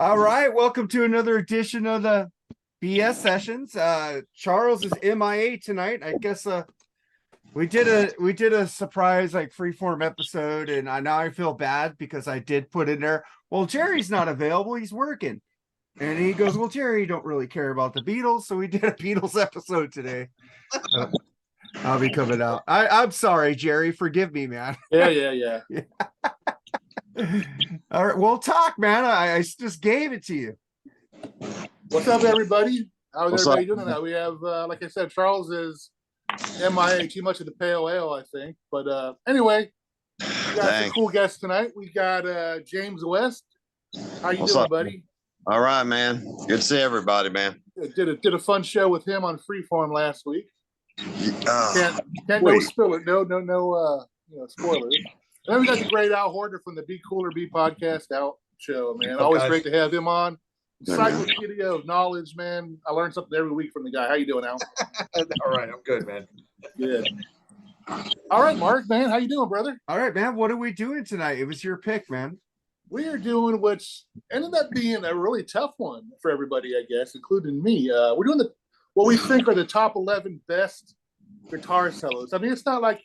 All right, welcome to another edition of the BS sessions. Charles is MIA tonight. I guess we did a surprise like freeform episode, and now I feel bad because I did put in there. Well, Jerry's not available; he's working. And he goes, "Well, Jerry, you don't really care about the Beatles, so we did a Beatles episode today." I'll be coming out. I'm sorry, Jerry. Forgive me, man. Yeah. All right, we'll talk, man. I just gave it to you. What's up, everybody? How's What's everybody up? doing tonight? We have, like I said, Charles is MIA, too much of the pale ale, I think. But anyway, we got some cool guests tonight. We got James West. How you What's doing, up? buddy? All right, man. Good to see everybody, man. Did a fun show with him on Freeform last week. Can't no wait. spill it. No, spoilers. And then we got the great Al Horta from the Be Cooler Be podcast out show, man. Always great to have him on. Encyclopedia of knowledge, man. I learn something every week from the guy. How you doing, Al? All right, I'm good, man. Good. All right, Mark, man. How you doing, brother? All right, man. What are we doing tonight? It was your pick, man. We are doing which ended up being a really tough one for everybody, I guess, including me. We're doing what we think are the top 11 best guitar solos. I mean, it's not like,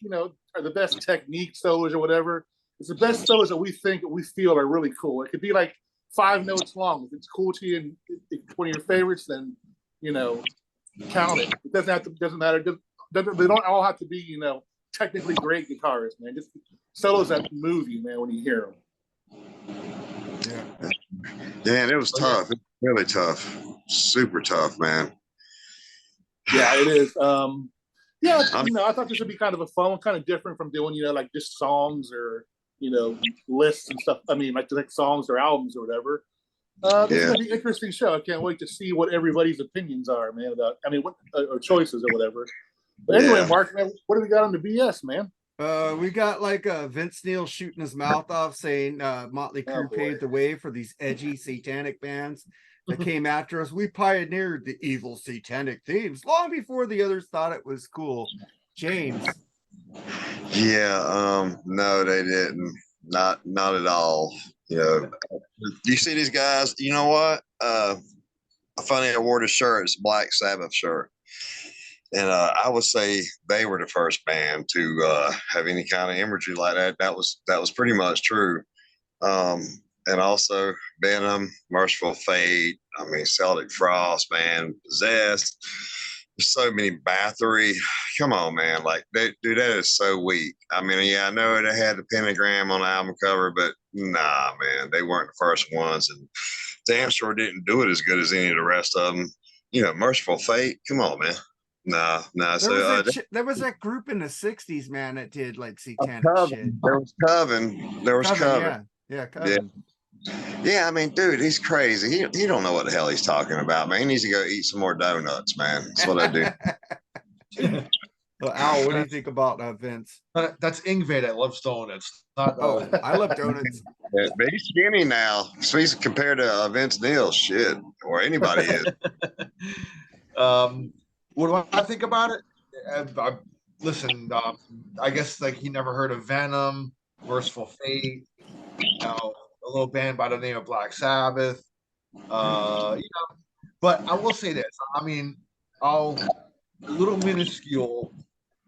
are the best technique solos or whatever. It's the best solos that we feel are really cool. It could be like 5 notes long. If it's cool to you and it's one of your favorites, then, count it. It doesn't matter. They don't all have to be, technically great guitarists, man. Just solos that move you, man, when you hear them. Yeah, it was tough. It was really tough. Super tough, man. Yeah, it is. I thought this would be kind of a fun one, kind of different from doing, like just songs or, lists and stuff. I mean, like songs or albums or whatever. This is going to be an interesting show. I can't wait to see what everybody's opinions are, man, or choices or whatever. But anyway, Mark, man, what do we got on the BS, man? We got like Vince Neil shooting his mouth off saying Motley Crue paved the way for these edgy satanic bands that came after us. We pioneered the evil satanic themes long before the others thought it was cool. James. Yeah, no, they didn't. Not at all. You see these guys, you know what? Funny, I wore the shirt, it's a Black Sabbath shirt. And I would say they were the first band to have any kind of imagery like that. That was pretty much true. And also Venom, Merciful Fate, Celtic Frost, man, Possessed. There's so many Bathory. Come on, man. Like, dude, that is so weak. I know they had the pentagram on the album cover, but nah, man, they weren't the first ones. And damn sure didn't do it as good as any of the rest of them. Merciful Fate. Come on, man. Nah. There was that group in the 60s, man, that did like satanic shit. There was Coven. Yeah, Coven. Yeah, dude, he's crazy. He don't know what the hell he's talking about, man. He needs to go eat some more donuts, man. That's what I do. Well, Al, what do you think about Vince? That's Ingve that loves donuts. I love donuts. Yeah, but he's skinny now. So he's compared to Vince Neil, shit, or anybody is. What do I think about it? Listen, I guess like he never heard of Venom, Merciful Fate, a little band by the name of Black Sabbath. But I will say this. A little minuscule.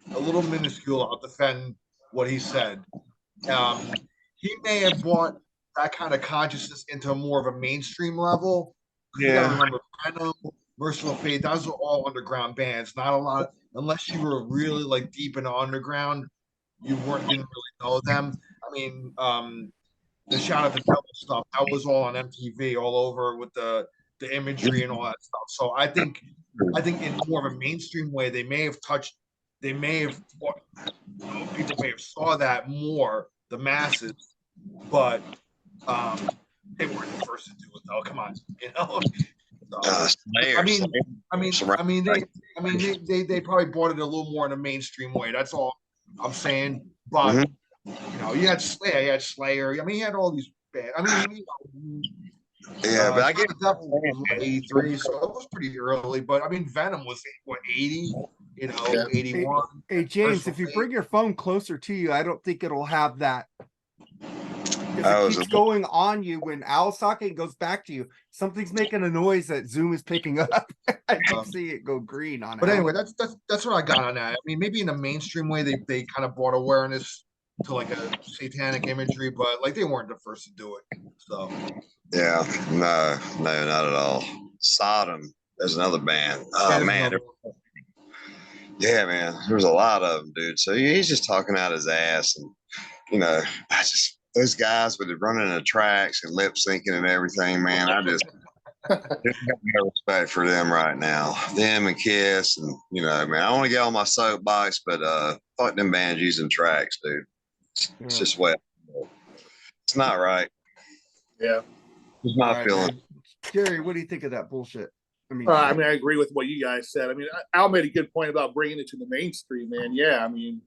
I'll defend what he said. He may have brought that kind of consciousness into more of a mainstream level. You gotta remember Venom, Merciful Fate, those are all underground bands. Not a lot, unless you were really like deep in the underground, didn't really know them. The Shout at the Devil stuff, that was all on MTV, all over with the imagery and all that stuff. So I think in more of a mainstream way, people may have saw that more, the masses, but they weren't the first to do it though. Come on, they probably brought it a little more in a mainstream way. That's all I'm saying. But you had Slayer. You had all these bands. But I get it. 83, so it was pretty early. But Venom was 80. 81. Hey James, if you bring your phone closer to you, I don't think it'll have that Because I it was keeps going on you when Al's talking, it goes back to you. Something's making a noise that Zoom is picking up. I keep seeing it go green on But Al. anyway, that's what I got on that. I mean, maybe in a mainstream way, they kind of brought awareness to like a satanic imagery, but like they weren't the first to do it. So yeah, no, not at all. Sodom. There's another band. Oh there's man, another one. yeah, man. There's a lot of them, dude. So he's just talking out his ass, and I just those guys with it running the tracks and lip syncing and everything, man. I just got no respect for them right now. Them and Kiss, and man, I want to get on my soapbox, but fuck them bands using tracks, dude. It's just wet. It's not right. Yeah. It's not feeling. Man. Jerry, what do you think of that bullshit? I agree with what you guys said. I mean, Al made a good point about bringing it to the mainstream, man. Yeah, I mean,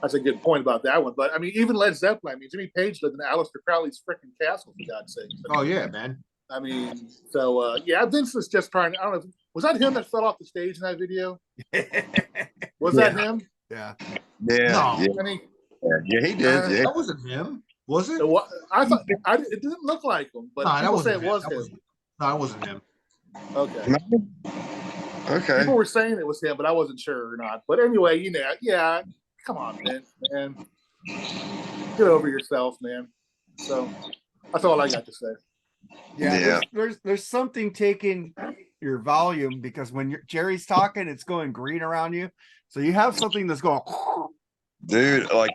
that's a good point about that one. But I mean, even Led Zeppelin. I mean, Jimmy Page lived in Aleister Crowley's freaking castle, for God's sake. Oh yeah, man. I mean, so yeah, Vince was just trying. I don't know. Was that him that fell off the stage in that video? Was that him? Yeah. Yeah. No. Yeah. I mean, yeah, he did. Yeah. That wasn't him, was it? I thought it didn't look like him, but people say it was him. No, it wasn't him. Okay. Okay. People were saying it was him, but I wasn't sure or not. But anyway, yeah, come on, Vince, man. Get over yourself, man. So that's all I got to say. Yeah. There's something taking your volume, because when Jerry's talking, it's going green around you. So you have something that's going. Dude, like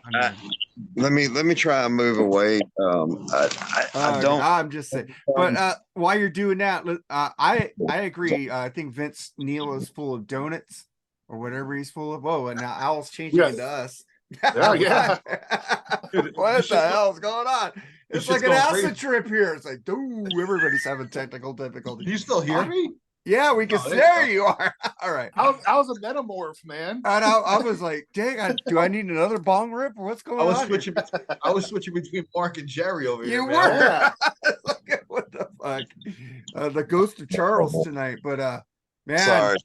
let me try and move away. I don't. I'm just saying. But while you're doing that, I agree. I think Vince Neil is full of donuts or whatever he's full of. Whoa, and now Al's changing into us. Yeah. What the hell's going on? It's like an acid crazy. trip here. It's like, dude, everybody's having technical difficulties. Do you still hear me? Yeah, we can. There you are. All right. I was a metamorph, man. And I was like, dang, do I need another bong rip or what's going on? I was switching between Mark and Jerry over here. You man. were. Yeah. What the fuck? The ghost of Charles tonight. But man, Sorry.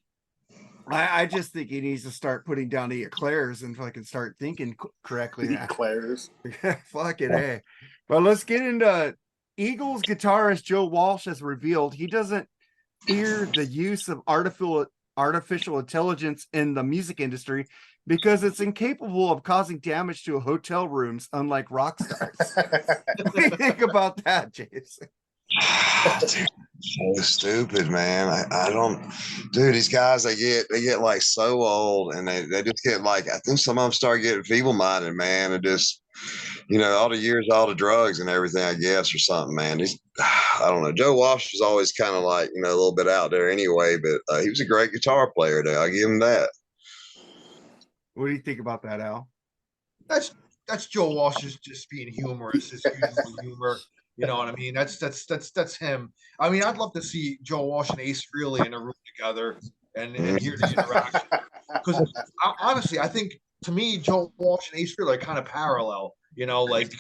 I just think he needs to start putting down the eclairs and fucking start thinking correctly. Eclairs. Fuck it, hey. But let's get into Eagles guitarist Joe Walsh has revealed he doesn't fear the use of artificial intelligence in the music industry because it's incapable of causing damage to hotel rooms, unlike rock stars. What do you think about that, Jason? So stupid, man. I don't, dude. These guys, they get like so old, and they just get like, I think some of them start getting feeble-minded, man. And just all the years, all the drugs and everything, I guess, or something, man. I don't know. Joe Walsh was always kind of like a little bit out there anyway, but he was a great guitar player. Though I give him that. What do you think about that, Al? That's Joe Walsh just being humorous. His usual humor. You know what I mean? That's him. I mean, I'd love to see Joe Walsh and Ace Frehley in a room together and hear the interaction. Because honestly, I think to me, Joe Walsh and Ace Frehley are kind of parallel. Like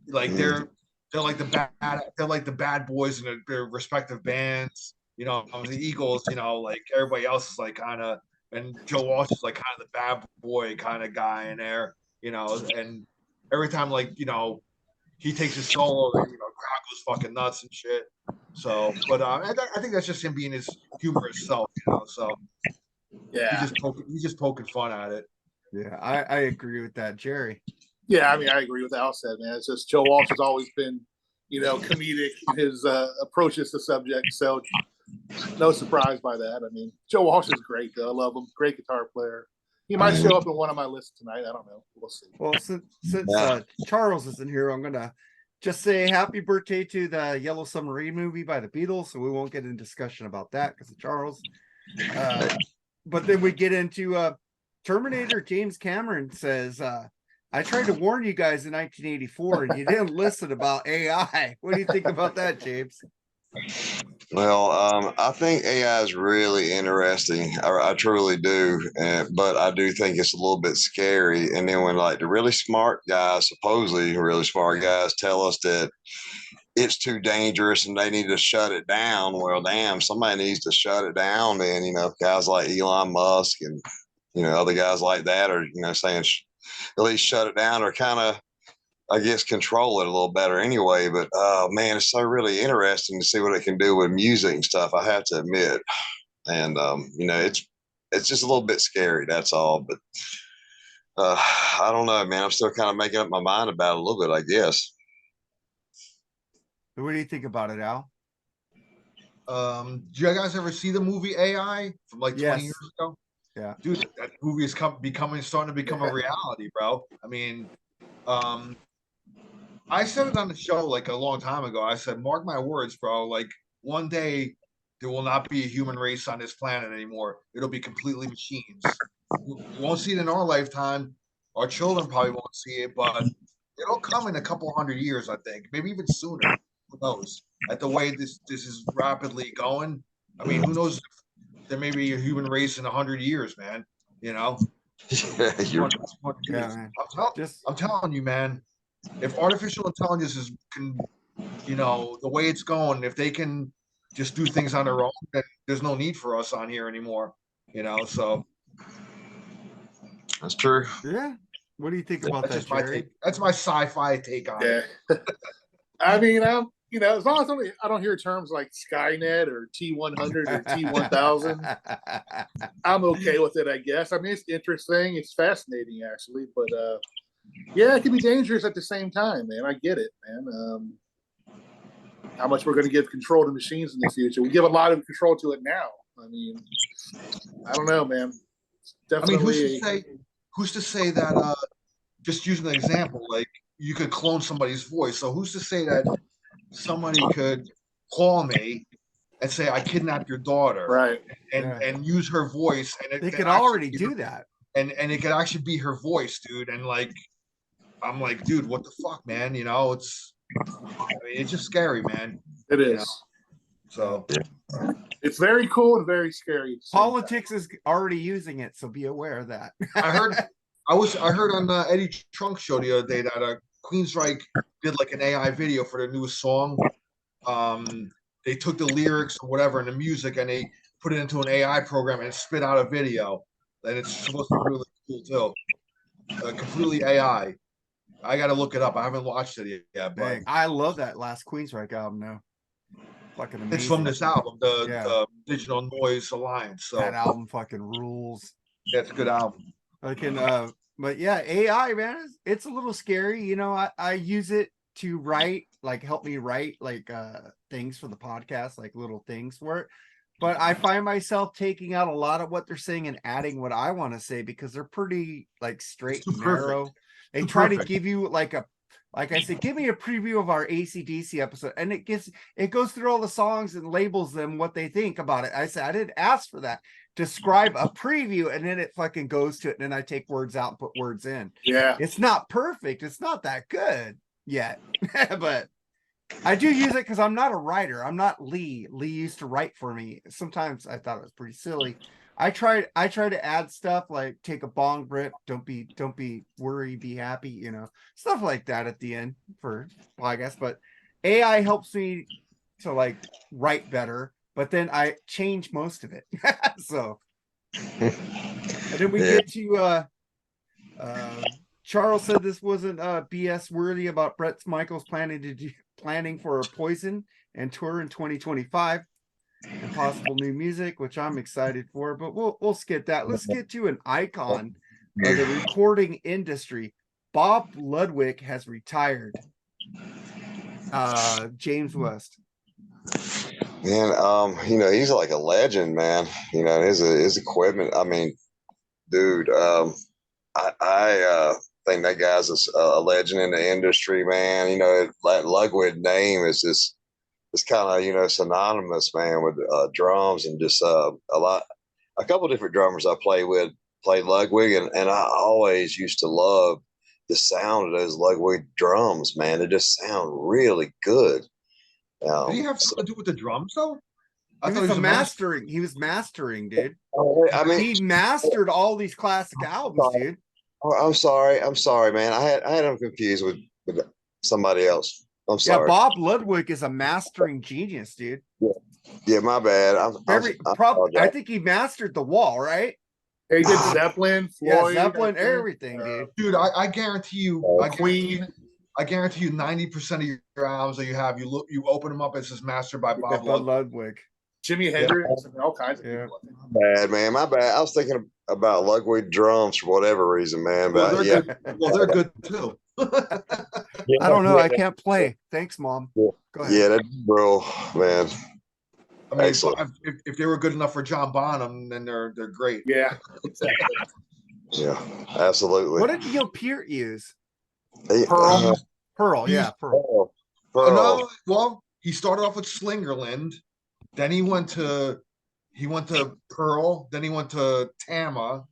they're like the bad boys in their respective bands. The Eagles. Like everybody else is like kind of, and Joe Walsh is like kind of the bad boy kind of guy in there. And every time he takes his solo, crowd goes fucking nuts and shit. So, but I think that's just him being his humorous self, So Yeah. he's just poking fun at it. Yeah, I agree with that, Jerry. Yeah, I mean, I agree with Al said, man. It's just Joe Walsh has always been, comedic in his approaches to subjects. So no surprise by that. I mean, Joe Walsh is great, though. I love him. Great guitar player. He might show up in one of my lists tonight. I don't know. We'll see. Well, since Charles isn't here, I'm gonna just say happy birthday to the Yellow Submarine movie by the Beatles. So we won't get in discussion about that because of Charles. But then we get into Terminator. James Cameron says, I tried to warn you guys in 1984 and you didn't listen about AI. What do you think about that, James? Well, I think AI is really interesting. I truly do, but I do think it's a little bit scary. And then when the really smart guys, supposedly really smart guys, tell us that it's too dangerous and they need to shut it down, well, damn, somebody needs to shut it down. Then guys like Elon Musk and other guys like that are saying at least shut it down, or kind of I guess, control it a little better anyway. But oh man, it's so really interesting to see what it can do with music and stuff. I have to admit, and it's just a little bit scary. That's all. But I don't know, man. I'm still kind of making up my mind about it a little bit, I guess. What do you think about it, Al? Do you guys ever see the movie AI from like 20 years ago? Yeah, dude, that movie is starting to become a reality, bro. I mean, I said it on the show like a long time ago. I said, mark my words, bro. Like one day there will not be a human race on this planet anymore. It'll be completely machines. We won't see it in our lifetime. Our children probably won't see it, but it'll come in a couple hundred years, I think, maybe even sooner. Who knows? At the way this is rapidly going, I mean, who knows? There may be a human race in 100 years, man. You know. Yeah, man. I'm telling you, man. If artificial intelligence can, the way it's going, if they can just do things on their own, then there's no need for us on here anymore. So that's true. Yeah. What do you think about that, Jerry? That's my sci-fi take on it. I mean, as long as I don't hear terms like Skynet or T100 or T1000, I'm okay with it, I guess. I mean, it's interesting. It's fascinating, actually. But, yeah, it can be dangerous at the same time, man. I get it, man. How much we're going to give control to machines in the future. We give a lot of control to it now. I mean, I don't know, man. Definitely. I mean, who's to say that, just using an example, like you could clone somebody's voice. So who's to say that somebody could call me and say, I kidnapped your daughter, right? And use her voice. And they could already do that. And it could actually be her voice, dude. And like, I'm like, dude, what the fuck, man? It's just scary, man. It is. So it's very cool and very scary. Politics is already using it, so be aware of that. I heard on Eddie Trunk's show the other day that Queensryche did like an AI video for their newest song. They took the lyrics or whatever and the music and they put it into an AI program and spit out a video. And it's supposed to be really cool too. Completely AI. I got to look it up. I haven't watched it yet. But dang, I love that last Queensryche album now. Fucking amazing. It's from this album, the Digital Noise Alliance. So that album fucking rules. That's a good album. But yeah, AI, man, it's a little scary. I use it to write, like help me write like things for the podcast, like little things for it. But I find myself taking out a lot of what they're saying and adding what I want to say because they're pretty like straight and narrow. They try to give you like I said, give me a preview of our AC/DC episode. And it goes through all the songs and labels them what they think about it. I said, I didn't ask for that. Describe a preview, and then it fucking goes to it. And then I take words out and put words in. Yeah. It's not perfect. It's not that good yet. But I do use it because I'm not a writer. I'm not Lee. Lee used to write for me. Sometimes I thought it was pretty silly. I try to add stuff like take a bong rip, don't be worried, be happy, stuff like that at the end for podcasts. But AI helps me to like write better, but then I change most of it. So and then we get to Charles said this wasn't BS worthy about Brett Michaels planning for a Poison and tour in 2025. And possible new music, which I'm excited for, but we'll skip that. Let's get to an icon of the recording industry. Bob Ludwig has retired. James West. Man, he's like a legend, man. His equipment. I mean, dude, I think that guy's a legend in the industry, man. That Ludwig name is just. It's kind of, synonymous, man, with drums and just a couple different drummers I played Ludwig, and I always used to love the sound of those Ludwig drums, man. They just sound really good. Did he have something to do with the drums, though? He was mastering. He was mastering, dude. I mean, he mastered all these classic albums, dude. Oh, I'm sorry, man. I had him confused with somebody else. I'm sorry. Yeah, Bob Ludwig is a mastering genius, dude. Yeah, my bad. I think he mastered The Wall, right? He did Zeppelin, Floyd, Zeppelin, everything, dude. Dude, I guarantee you, Queen. I guarantee you 90% of your albums that you open them up as this mastered by Bob Ludwig. Ludwig. Jimi Hendrix, and all kinds of people. Bad, man. My bad. I was thinking about Ludwig drums for whatever reason, man. Well, But they're good. Well, they're good too. I don't know. I can't play. Thanks, Mom. Go ahead. Yeah, that's bro, man. I mean, Excellent. if they were good enough for John Bonham, then they're great. Yeah, exactly. Yeah, absolutely. What did Neil Peart use? Pearl. Pearl, yeah, Pearl. Pearl. No, well, he started off with Slingerland, then he went to Pearl, then he went to Tama,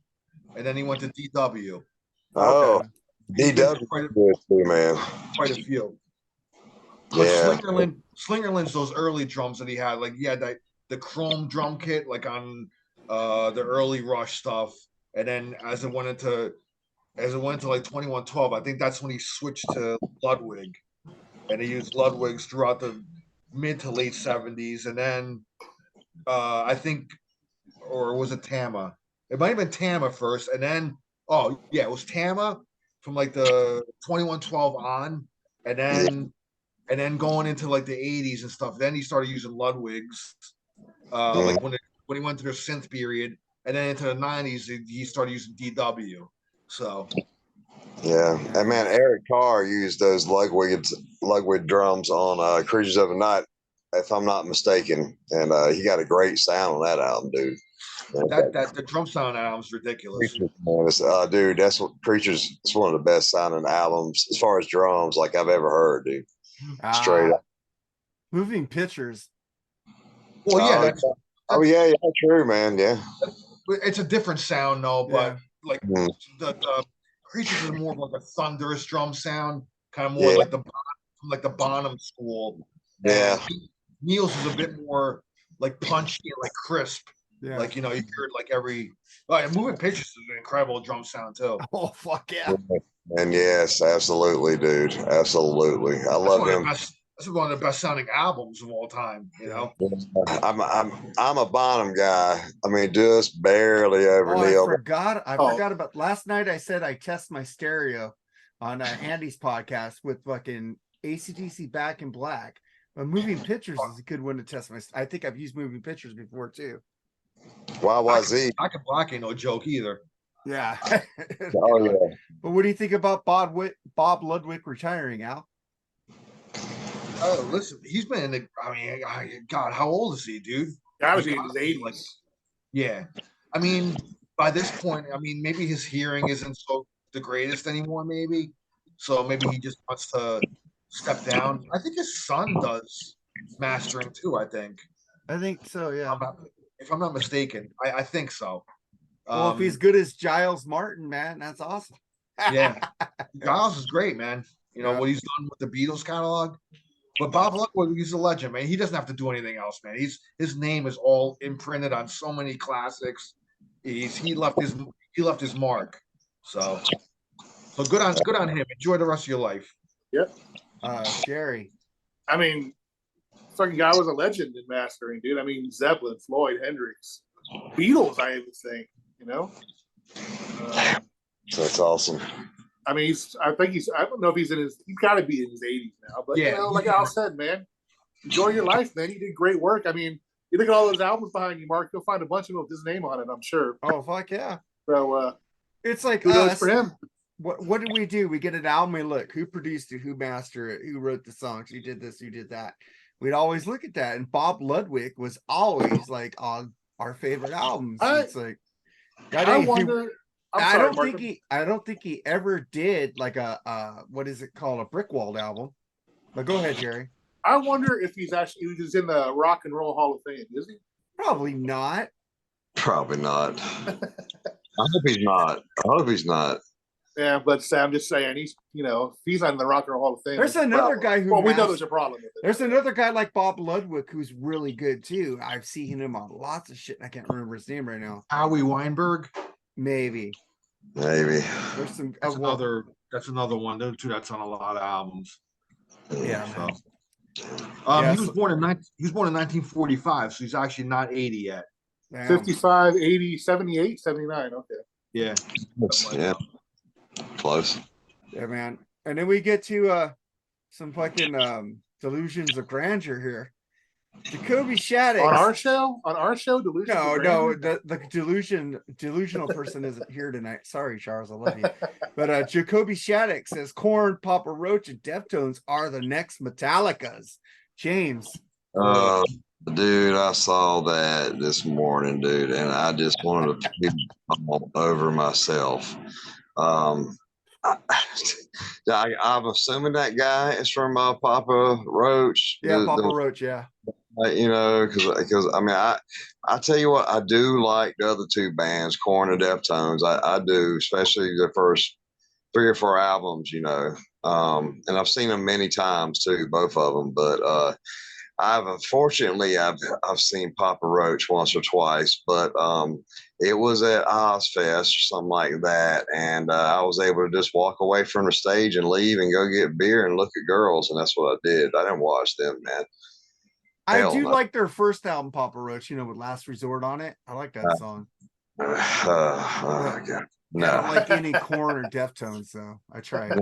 and then he went to DW. Oh, DW, good too, man. Quite a few. But Yeah. Slingerland's those early drums that he had, like he had the chrome drum kit, like on the early Rush stuff, and then as it went into like 2112, I think that's when he switched to Ludwig, and he used Ludwigs throughout the mid to late 70s, and then I think, or was it Tama? It might have been Tama first, and then it was Tama from like the 2112 on, and then going into like the 80s and stuff. Then he started using Ludwigs, like when he went to their synth period, and then into the 90s he started using DW. So yeah, and man, Eric Carr used those Ludwig drums on Creatures of the Night, if I'm not mistaken, and he got a great sound on that album, dude. That the drum sound on that album's ridiculous. Dude, that's what Creatures. It's one of the best sounding albums as far as drums like I've ever heard, dude. Straight up. Moving Pictures. Well, yeah. Yeah, true, man. Yeah. It's a different sound, though, but like the Creatures is more of like a thunderous drum sound, kind of more like the Bonham school. Yeah. And Neil's is a bit more like punchy and like crisp. Yeah. Like, you hear it like every. Moving Pictures is an incredible drum sound too. Oh fuck yeah! And yes, absolutely, dude, absolutely. I love him. That's one of the best sounding albums of all time. I'm a Bonham guy. I mean, just barely over Neil. I forgot about last night. I said I test my stereo on Andy's podcast with fucking AC/DC Back in Black. But Moving Pictures is a good one to test my. I think I've used Moving Pictures before too. YYZ. Back in Black ain't no joke either. Yeah. Oh yeah. But what do you think about Bob Ludwig retiring, Al? Oh, listen, he's been in the. I mean, God, how old is he, dude? Gotta be in his 80s. Yeah, I mean, by this point, I mean maybe his hearing isn't so the greatest anymore. Maybe, so maybe he just wants to step down. I think his son does mastering too. I think So. Yeah. If I'm not mistaken, I think so. Well, if he's good as Giles Martin, man, that's awesome. Yeah, Giles is great, man. What he's done with the Beatles catalog. But Bob Ludwig, he's a legend, man. He doesn't have to do anything else, man. His name is all imprinted on so many classics. He left his mark. So good on him. Enjoy the rest of your life. Yep. Jerry. I mean, fucking guy was a legend in mastering, dude. I mean, Zeppelin, Floyd, Hendrix, Beatles. I even think, That's awesome. I mean, I don't know if he's he's got to be in his 80s now, but like Al said, man, enjoy your life, man. You did great work. I mean, you look at all those albums behind you, Mark, you'll find a bunch of them with his name on it, I'm sure. Oh, fuck yeah. So, it's like kudos for him. What did we do? We get an album, we look, who produced it, who mastered it, who wrote the songs, who did this, who did that. We'd always look at that. And Bob Ludwig was always like on our favorite albums. It's like, I wonder. I don't think he ever did like a what is it called, a Brickwald album. But go ahead, Jerry. I wonder if he was in the Rock and Roll Hall of Fame. Is he? Probably not. Probably not. I hope he's not. Yeah, but I'm just saying if he's not in the Rock and Roll Hall of Fame. There's another guy who. Well, we know there's a problem with it. There's another guy like Bob Ludwig who's really good too. I've seen him on lots of shit. I can't remember his name right now. Howie Weinberg. Maybe. There's some. That's another one. Those two that's on a lot of albums. Yeah. He was born in 1945, so he's actually not 80 yet. 55, 80, 78, 79. Okay. Yeah. Yeah. Close. Yeah, man. And then we get to some fucking delusions of grandeur here. Jacoby Shaddix. On our show, Delusions of No, Grandeur? the delusional person isn't here tonight. Sorry, Charles, I love you. But Jacoby Shaddix says Korn, Papa Roach, and Deftones are the next Metallicas. James. Dude, I saw that this morning, dude, and I just wanted to puke all over myself. I'm assuming that guy is from Papa Roach. Yeah, Papa Roach, yeah. You know, because I mean, I tell you what, I do like the other two bands, Korn and Deftones. I do, especially the first 3 or 4 albums. You know, and I've seen them many times too, both of them. But unfortunately I've seen Papa Roach once or twice, but it was at Ozfest or something like that, and I was able to just walk away from the stage and leave and go get beer and look at girls, and that's what I did. I didn't watch them, man. I do like their first album, Papa Roach, you know, with Last Resort on it. I like that song. God. No. I don't like any Korn or Deftones, though. I tried.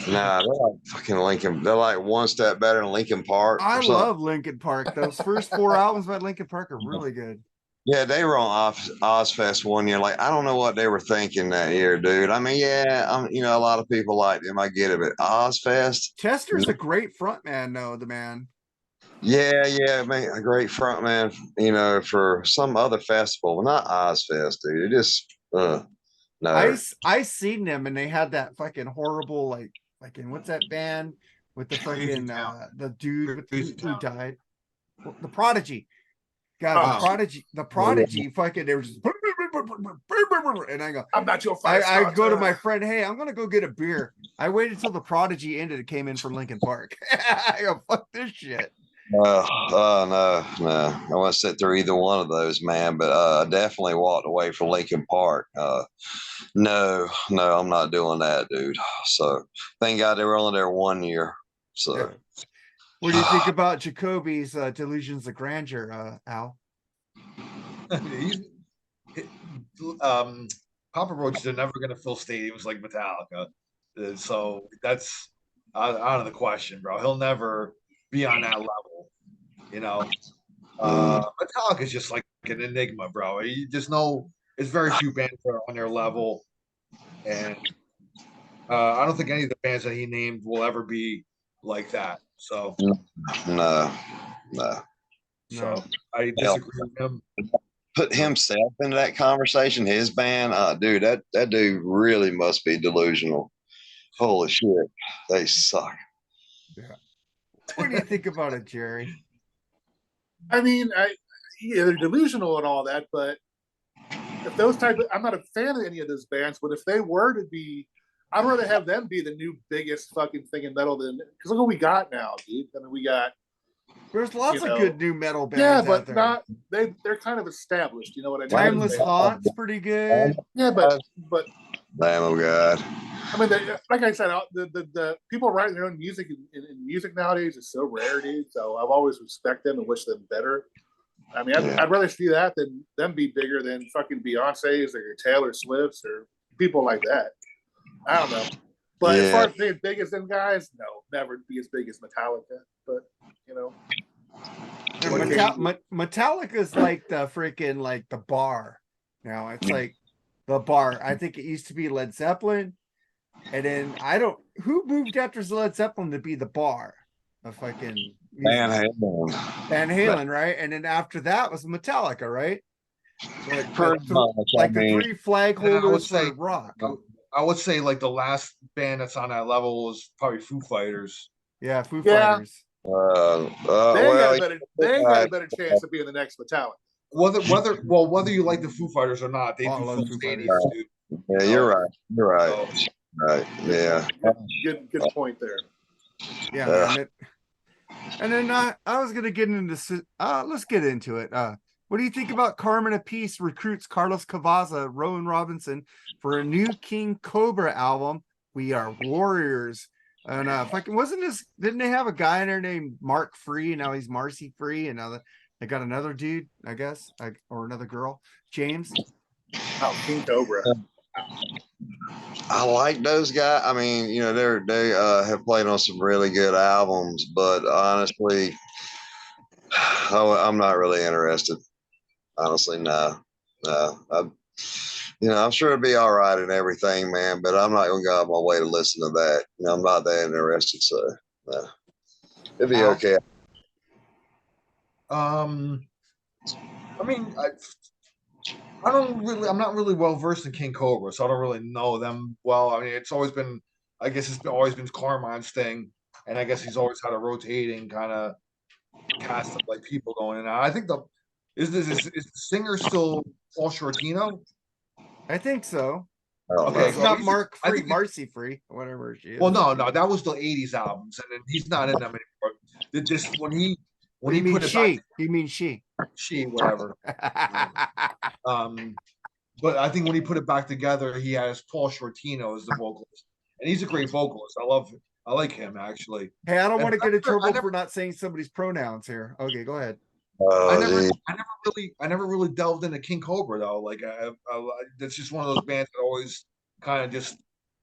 Nah, they're like fucking Linkin. They're like one step better than Linkin Park. I love Linkin Park. Those first 4 albums by Linkin Park are really good. Yeah, they were on Ozfest one year. Like, I don't know what they were thinking that year, dude. I mean, yeah, you know, a lot of people like them. I get it, but Ozfest. Chester's a great front man, though, the man. Yeah, man, a great front man, you know, for some other festival, but not Ozfest, dude. It just, no. I seen them, and they had that fucking horrible, like in what's that band with the fucking the dude with who died, the Prodigy. God, the Prodigy, fucking, they were just, and I go, I'm not your I go to my friend, hey, I'm gonna go get a beer. I waited until the Prodigy ended. It came in from Linkin Park. I go, fuck this shit. No. I won't sit through either one of those, man. But I definitely walked away from Linkin Park. No, I'm not doing that, dude. So thank God they were only there 1 year. So, yeah. What do you think about Jacoby's Delusions of Grandeur, Al? Papa Roach, they're never going to fill stadiums like Metallica. So that's out of the question, bro. He'll never be on that level, you know. Metallica is just like an enigma, bro. You just know it's very few bands that are on their level, and I don't think any of the bands that he named will ever be like that. So no. So I disagree with him. Put himself into that conversation, his band, dude, that dude really must be delusional. Holy shit, they suck. Yeah. What do you think about it, Jerry? I mean, they're delusional and all that, but if those I'm not a fan of any of those bands, but if they were to be, I'd rather have them be the new biggest fucking thing in metal than, because look what we got now, dude. I mean, we got. There's lots of good new metal bands. Yeah, but out there. not they're kind of established. You know what I mean? Timeless Haunt's pretty good. Yeah, but Lamb of God. I mean, like I said, the people writing their own music in music nowadays is so rare, dude. So I've always respect them and wish them better. I mean, I'd rather see that than them be bigger than fucking Beyonce's or Taylor Swift's or people like that. I don't know. But as far as being big as them guys, no, never be as big as Metallica. But, you know. Metallica's like the freaking, like the bar. Now it's like the bar. I think it used to be Led Zeppelin. And then who moved after Led Zeppelin to be the bar? A fucking Van Halen, right? And then after that was Metallica, right? Like the 3 flag holders for rock. I would say like the last band that's on that level is probably Foo Fighters. Yeah, Foo Fighters. They got a better chance of being the next Metallica. Whether you like the Foo Fighters or not, they do full stadiums, dude. Yeah, you're right. Right. Yeah. Good point there. Yeah, man. And then I was gonna get into let's get into it. What do you think about Carmen Appice recruits Carlos Cavaza, Rowan Robinson for a new King Cobra album? We Are Warriors. And didn't they have a guy in there named Mark Free? And now he's Marcy Free, and now they got another dude, I guess, or another girl, James. Oh, King Cobra. I like those guys. I mean, you know, they have played on some really good albums, but honestly, I'm not really interested. Honestly, no, no. You know, I'm sure it'd be all right and everything, man, but I'm not gonna go out my way to listen to that. You know, I'm not that interested, so no. It'd be Al? okay. I mean, I'm not really well versed in King Cobra, so I don't really know them well. I mean, I guess always been Carmine's thing, and I guess he's always had a rotating kind of cast of like people going in and out. I think is the singer still Paul Shortino? I think so. I don't Okay, It's know. so not Mark I Free, think Marcy Free, whatever she is. well, no, that was the '80s albums, and then he's not in them anymore. This What do when you he mean put it back, she? You mean she? she whatever. Um, but I think when he put it back together, he has Paul Shortino as the vocalist, and he's a great vocalist. I like him actually. Hey, I don't And want to get in trouble never, for not saying somebody's pronouns here. Okay, go ahead. Oh, I never really delved into King Cobra though. Like, that's just one of those bands that always kind of just,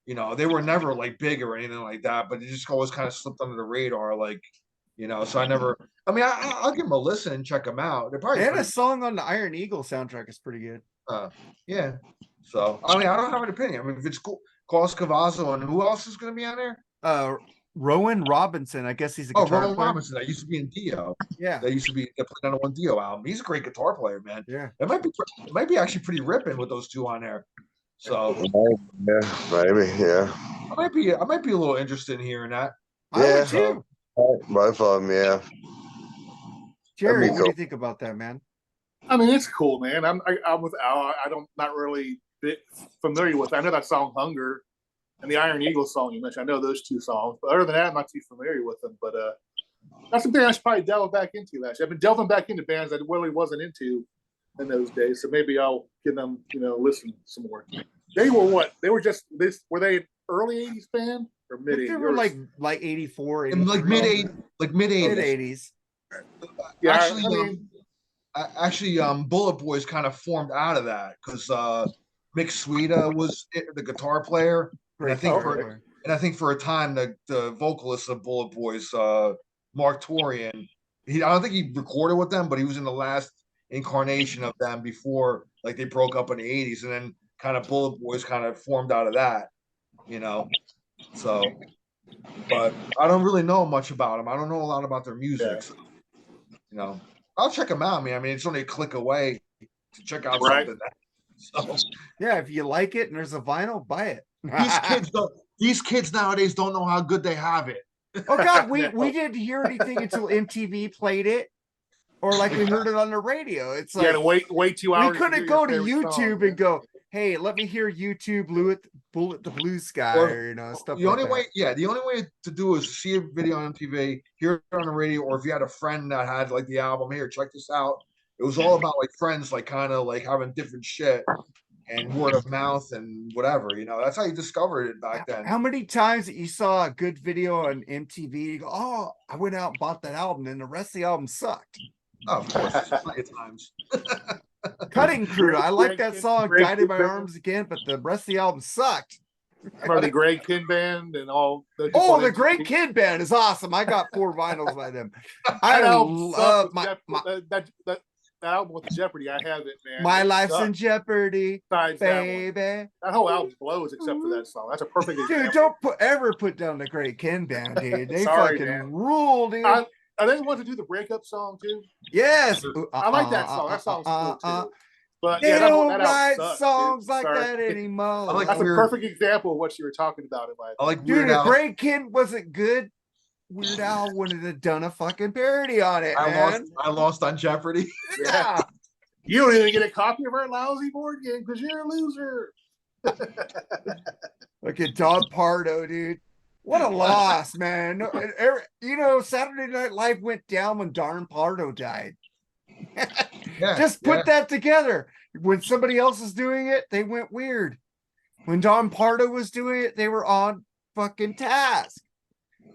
you know, they were never like big or anything like that, but it just always kind of slipped under the radar. Like, you know, so I never. I mean, I'll give them a listen and check them out. They're probably They had a pretty. song on the Iron Eagle soundtrack. It's pretty good. Yeah. So I mean, I don't have an opinion. I mean, if it's cool, Carlos Cavazo and who else is going to be on there? Rowan Robinson. I guess he's a Oh, guitar Roland player. Robinson. That used to be in Dio. Yeah. That used to be that played on one Dio album. He's a great guitar player, man. Yeah. It might be actually pretty ripping with those two on there. So yeah, maybe, yeah. I might be a little interested in hearing that. I would too. Both of them, yeah. Jerry, cool. what do you think about that, man? I mean, it's cool, man. I'm with Al. I don't not really bit familiar with. I know that song "Hunger" and the Iron Eagle song you mentioned. I know those two songs, but other than that, I'm not too familiar with them. But that's something I should probably delve back into. Actually, I've been delving back into bands I really wasn't into in those days. So maybe I'll give them, listen some more. They were what? They were just this. Were they an early '80s band or mid '80s? They were like 84, In like mid '80s. 80s. Yeah, Actually, Bullet Boys kind of formed out of that because Mick Sweeta was the guitar player, and I think for a time the vocalist of Bullet Boys, Mark Torian, I don't think he recorded with them, but he was in the last incarnation of them before like they broke up in the '80s, and then kind of Bullet Boys kind of formed out of that, you know. So, but I don't really know much about them. I don't know a lot about their music. Yeah. So, you know, I'll check them out. I mean, it's only a click away to check out Right. something. So, Yeah, if you like it and there's a vinyl, buy it. these kids nowadays don't know how good they have it. Oh God, we didn't hear anything until MTV played it, or like we heard it on the radio. It's you like had to wait 2 hours. we couldn't go to YouTube song, and go, "Hey, let me hear YouTube Bullet the Blue Sky," or stuff. The only way to do is see a video on MTV, hear it on the radio, or if you had a friend that had like the album, here, check this out. It was all about like friends, like kind of like having different shit and word of mouth and whatever. That's how you discovered it back then. How many times that you saw a good video on MTV, you go, "Oh, I went out and bought that album," and the rest of the album sucked. Oh, of course, plenty of times. Cutting Crew, I like that song, "Guided by Arms Again," but the rest of the album sucked. Remember the Greg Kid Band and all. The Great Kid Band is awesome. I got 4 vinyls by them. I love that album with Jeopardy. I have it, man. My Life's in Jeopardy, baby. That whole album blows except for that song. That's a perfect example. Dude, don't ever put down the Great Kid Band, dude. They Sorry, fucking man. rule, dude. Are they the ones to do the breakup song too? Yes. I like that song. That song's cool too. But they don't write sucks, songs dude. like Sorry. that anymore. That's a perfect example of what you were talking about in my opinion. Dude, if Great Kid wasn't good, Weird Al wouldn't have done a fucking parody on it, man. I lost on Jeopardy. Yeah. You don't even get a copy of our lousy board game because you're a loser. Look at Don Pardo, dude. What a loss, man. Saturday Night Live went down when Don Pardo died. Just put that together. When somebody else is doing it, they went weird. When Don Pardo was doing it, they were on fucking task.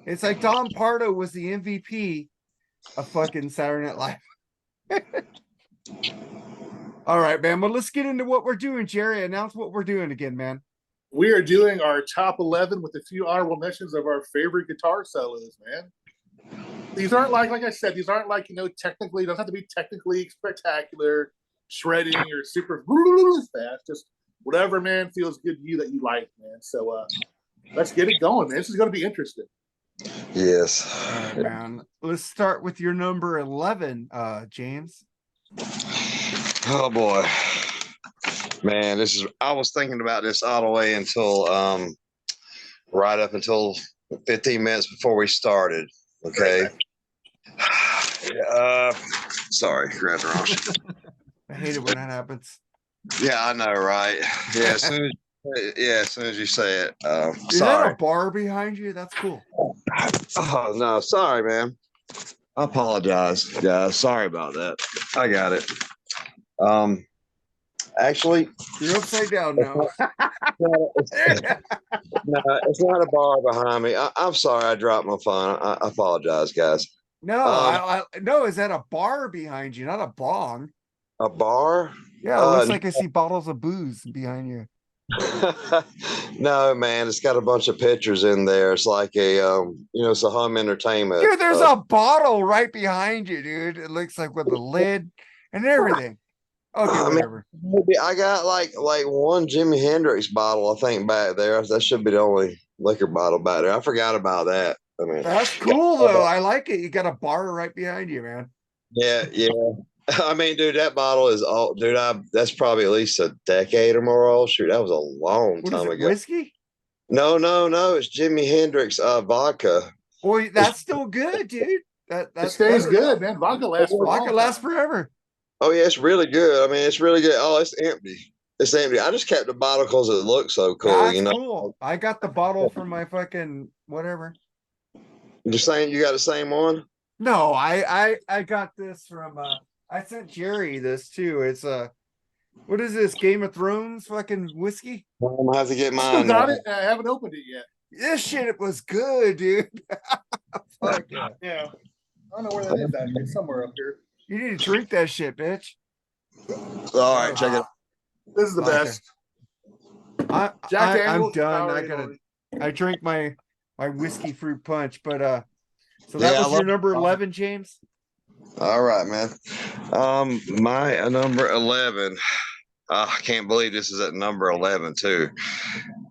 It's like Don Pardo was the MVP of fucking Saturday Night Live. All right, man. Well, let's get into what we're doing, Jerry. Announce what we're doing again, man. We are doing our top 11 with a few honorable mentions of our favorite guitar solos, man. These aren't like I said, these aren't like, technically, it doesn't have to be technically spectacular, shredding, or super fast. Just whatever, man, feels good to you that you like, man. So let's get it going, man. This is going to be interesting. Yes. All right, man. Let's start with your number 11, James. Oh boy, man, I was thinking about this all the way until right up until 15 minutes before we started. Okay. Sorry, grabbed the wrong shit. I hate it when that happens. Yeah, I know, right? Yeah, as soon as you say it. Is that Sorry. a bar behind you? That's cool. Oh no, sorry, man. I apologize, guys. Sorry about that. I got it. Actually, You're upside down now. no, it's not a bar behind me. I'm sorry, I dropped my phone. I apologize, guys. No, no. Is that a bar behind you, not a bong? A bar? Yeah, it looks like I see bottles of booze behind you. No, man, it's got a bunch of pictures in there. It's like it's a home entertainment. Dude, there's a bottle right behind you, dude. It looks like with the lid and everything. Okay, whatever. Maybe I got like one Jimi Hendrix bottle, I think, back there. That should be the only liquor bottle back there. I forgot about that. I mean, that's cool though. I like it. You got a bar right behind you, man. Yeah. I mean, dude, that bottle is all, dude. That's probably at least a decade or more old. Shoot, that was a long time ago. Whiskey? No. It's Jimi Hendrix vodka. Boy, that's still good, dude. That stays good, man. Vodka lasts forever. Oh yeah, it's really good. I mean, it's really good. Oh, it's empty. It's empty. I just kept the bottle because it looks so cool. That's cool. I got the bottle from my fucking whatever. You're saying you got the same one? No, I got this from I sent Jerry this too. It's what is this? Game of Thrones fucking whiskey? I'm gonna have to get mine. Still got it. I haven't opened it yet. This shit, it was good, dude. Fuck yeah. I don't know where that is. It's somewhere up here. You need to drink that shit, bitch. All right, check it. This is the best. I'm done. I drank my whiskey fruit punch, but so that was your number 11, James. All right, man. My number 11. I can't believe this is at number 11 too.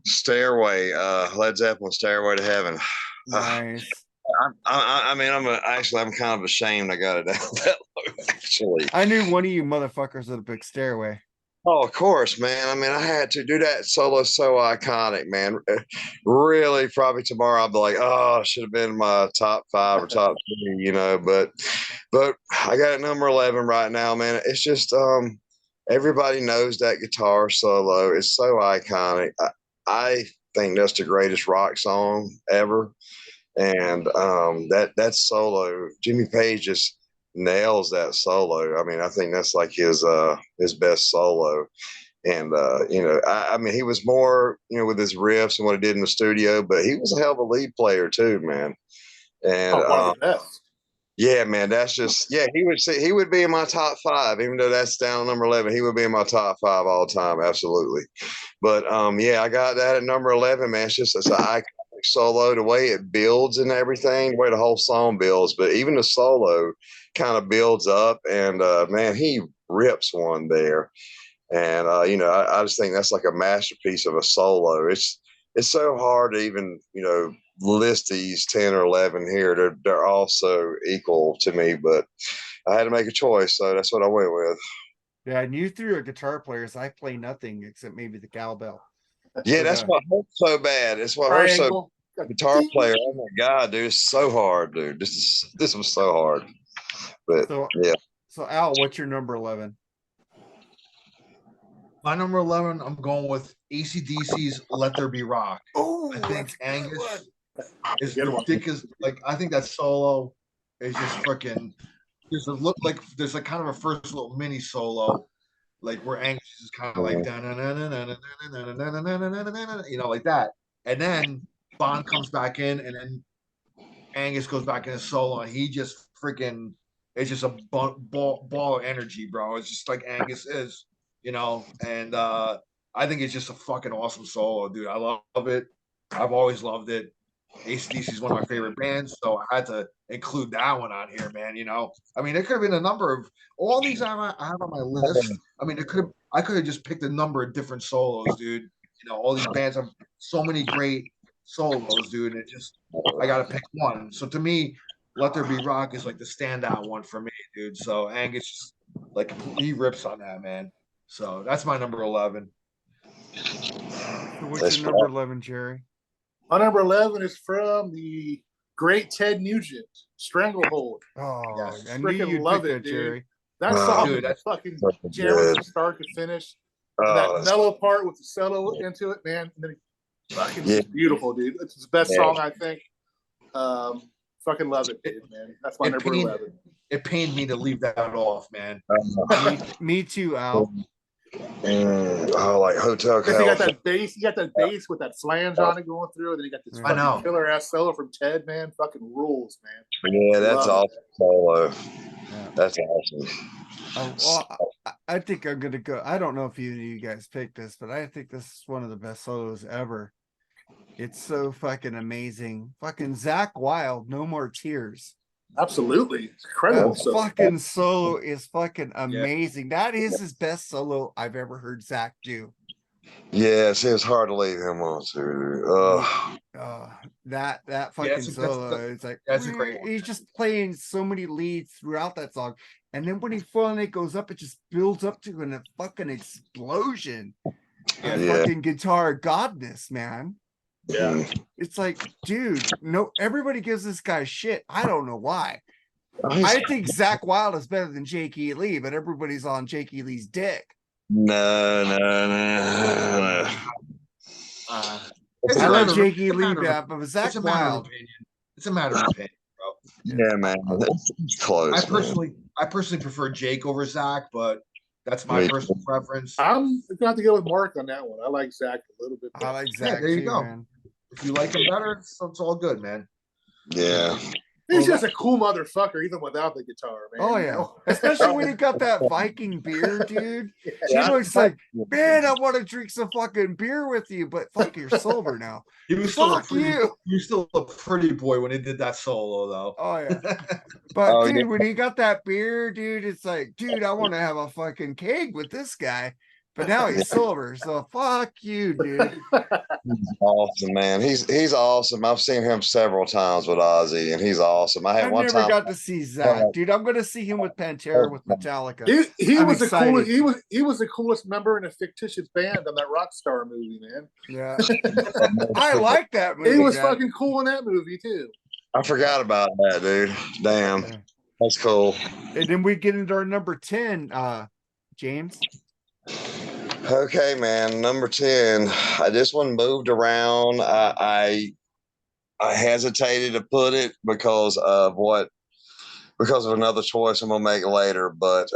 Stairway, Led Zeppelin, Stairway to Heaven. Nice. I'm kind of ashamed I got it down that low. Actually, I knew one of you motherfuckers would have picked Stairway. Oh, of course, man. I mean, I had to do that solo. So iconic, man. Really, probably tomorrow I'll be like, oh, it should have been my top 5 or top 3, but I got it number 11 right now, man. It's just everybody knows that guitar solo. It's so iconic. I think that's the greatest rock song ever. And that solo, Jimmy Page just nails that solo. I mean, I think that's like his best solo. And I mean, he was more with his riffs and what he did in the studio, but he was a hell of a lead player too, man. And yeah, man, that's just he would be in my top 5, even though that's down number 11. He would be in my top 5 all time, absolutely. But I got that at number 11, man. It's an iconic solo, the way it builds and everything, the way the whole song builds, but even the solo kind of builds up, and man, he rips one there. And I just think that's like a masterpiece of a solo. It's so hard to even list these 10 or 11 here. They're all so equal to me, but I had to make a choice, so that's what I went with. Yeah, and you threw a guitar player, so I play nothing except maybe the cowbell. Yeah, that's what hurts so bad. It's what hurts so. Guitar player, oh my god, dude, it's so hard, dude. This was so hard. But yeah. So Al, what's your number 11? My number 11, I'm going with AC/DC's "Let There Be Rock." Oh, I think Angus is ridiculous. Like, I think that solo is just freaking. There's a kind of a first little mini solo, like where Angus is kind of like like that, and then Bond comes back in, and then Angus goes back in his solo, and he just freaking. It's just a ball of energy, bro. It's just like Angus is. And I think it's just a fucking awesome solo, dude. I love it. I've always loved it. AC/DC is one of my favorite bands, so I had to include that one on here, man. You know, I mean, there could have been a number of all these I have on my list. I mean, I could have just picked a number of different solos, dude. You know, all these bands have so many great solos, dude. And it just I gotta pick one. So to me, Let There Be Rock is like the standout one for me, dude. So Angus just like he rips on that, man. So that's my number 11. So what's your number 11, Jerry? My number 11 is from the great Ted Nugent, Stranglehold. Oh, Yes. I knew Freaking you'd love pick it, that, dude. Jerry. That song Dude, is that's fucking fucking jamming good. from start to finish. And that that's- mellow part with the solo into it, man. And then fucking Yeah. beautiful, dude. It's his best Yeah. song, I think. Fucking love it, dude, man. That's my It number pained- 11. it pained me to leave that off, man. Me too, Al. Oh, like Hotel Because you got California. that bass, with that flange on it going through, and then you got this I know. fucking killer ass solo from Ted, man. Fucking rules, man. Yeah, that's Love awesome solo. Yeah. That's awesome. I think I'm gonna go. I don't know if either of you guys picked this, but I think this is one of the best solos ever. It's so fucking amazing. Fucking Zach Wilde, No More Tears. Absolutely. It's incredible. That So fucking solo is fucking amazing. That is his best solo I've ever heard Zach do. Yes, it was hard to leave him on too. That fucking that's solo. It's like that's a great one. he's just playing so many leads throughout that song. And then when he finally goes up, it just builds up to a fucking explosion. And Yeah. fucking guitar godness, man. yeah. It's like, dude, no, everybody gives this guy shit. I don't know why. He's- I think Zach Wilde is better than Jake E. Lee, but everybody's on Jake E. Lee's dick. no. It's I a like matter of- Jake E. it's a Lee, matter of- but Zach it's a matter of Wilde. opinion. It's a matter of opinion, bro. Yeah, man. It's close. I man. personally prefer Jake over Zach, but that's my Me personal preference. I'm going to have to go with Mark on that one. I like Zach a little bit. I better. like Zach there you too, go. man. If you like him better, it's all good, man. Yeah. He's Well, just a cool motherfucker, even without the guitar, man. Oh you yeah, know? especially when he got that Viking beer, dude. He Yeah. looks like, man, I want to drink some fucking beer with you, but fuck, you're sober now. He was still Fuck you. He was still a pretty boy when he did that solo, though. Oh yeah, but Oh, dude, yeah. when he got that beer, dude, it's like, dude, I want to have a fucking keg with this guy. But now he's sober, so fuck you, dude. He's awesome, man. He's awesome. I've seen him several times with Ozzy, and he's awesome. I had I've one never time. got to see Zach, dude. I'm gonna see him with Pantera with Metallica. He I'm was the coolest. excited. He was the coolest member in a fictitious band on that Rockstar movie, man. Yeah, I like that movie. He was man. fucking cool in that movie too. I forgot about that, dude. Damn, Yeah. that's cool. And then we get into our number 10, James. Okay, man. Number 10. This one moved around. I hesitated to put it because of another choice I'm gonna make later. But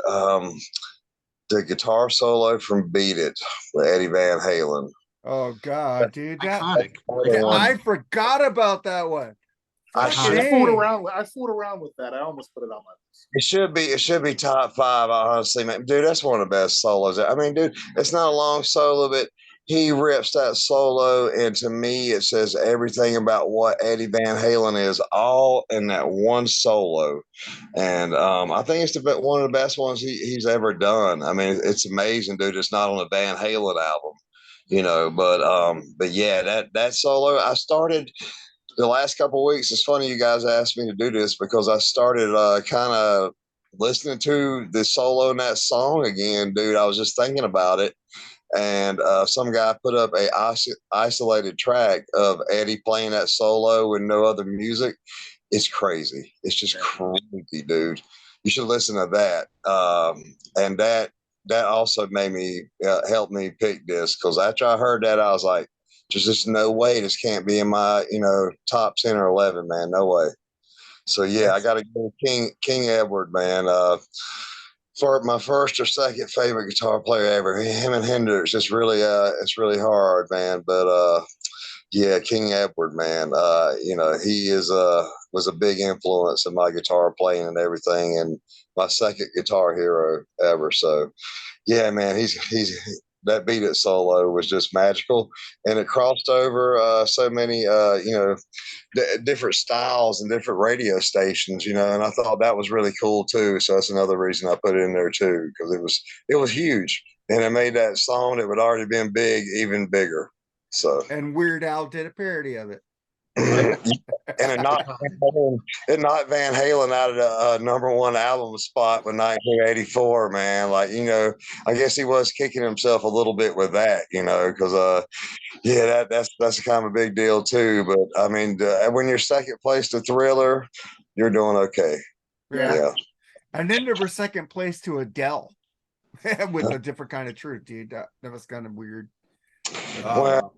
the guitar solo from "Beat It" with Eddie Van Halen. Oh god, dude, Iconic. I forgot about that one. I Fucking should- A. I fooled around with that. I almost put it on my list. It should be top 5. Honestly, man, dude, that's one of the best solos. I mean, dude, it's not a long solo, but he rips that solo, and to me, it says everything about what Eddie Van Halen is, all in that one solo. And I think it's one of the best ones he's ever done. I mean, it's amazing, dude. It's not on the Van Halen album, but yeah, that solo. I started the last couple of weeks. It's funny you guys asked me to do this because I started kind of listening to the solo in that song again, dude. I was just thinking about it, and some guy put up a isolated track of Eddie playing that solo with no other music. It's crazy. It's just crazy, dude. You should listen to that. And that also made me help me pick this, because after I heard that, I was like, there's just no way this can't be in my top 10 or 11, man. No way. So yeah, I got to go with King Edward, man. For my first or second favorite guitar player ever, him and Hendrix. It's really hard, man. But yeah, King Edward, man. He was a big influence in my guitar playing and everything, and my second guitar hero ever. So yeah, man, he's that Beat It solo was just magical, and it crossed over so many different styles and different radio stations, and I thought that was really cool too. So that's another reason I put it in there too, because it was huge, and it made that song that would already been big even bigger. So And Weird Al did a parody of it. and it knocked Van Halen out of the #1 album spot with 1984, man. Like, I guess he was kicking himself a little bit with that, because that's kind of a big deal too. But I mean, when you're second place to Thriller, you're doing okay. Yeah. And then there was second place to Adele with a different kind of truth, dude. That was kind of weird. Well,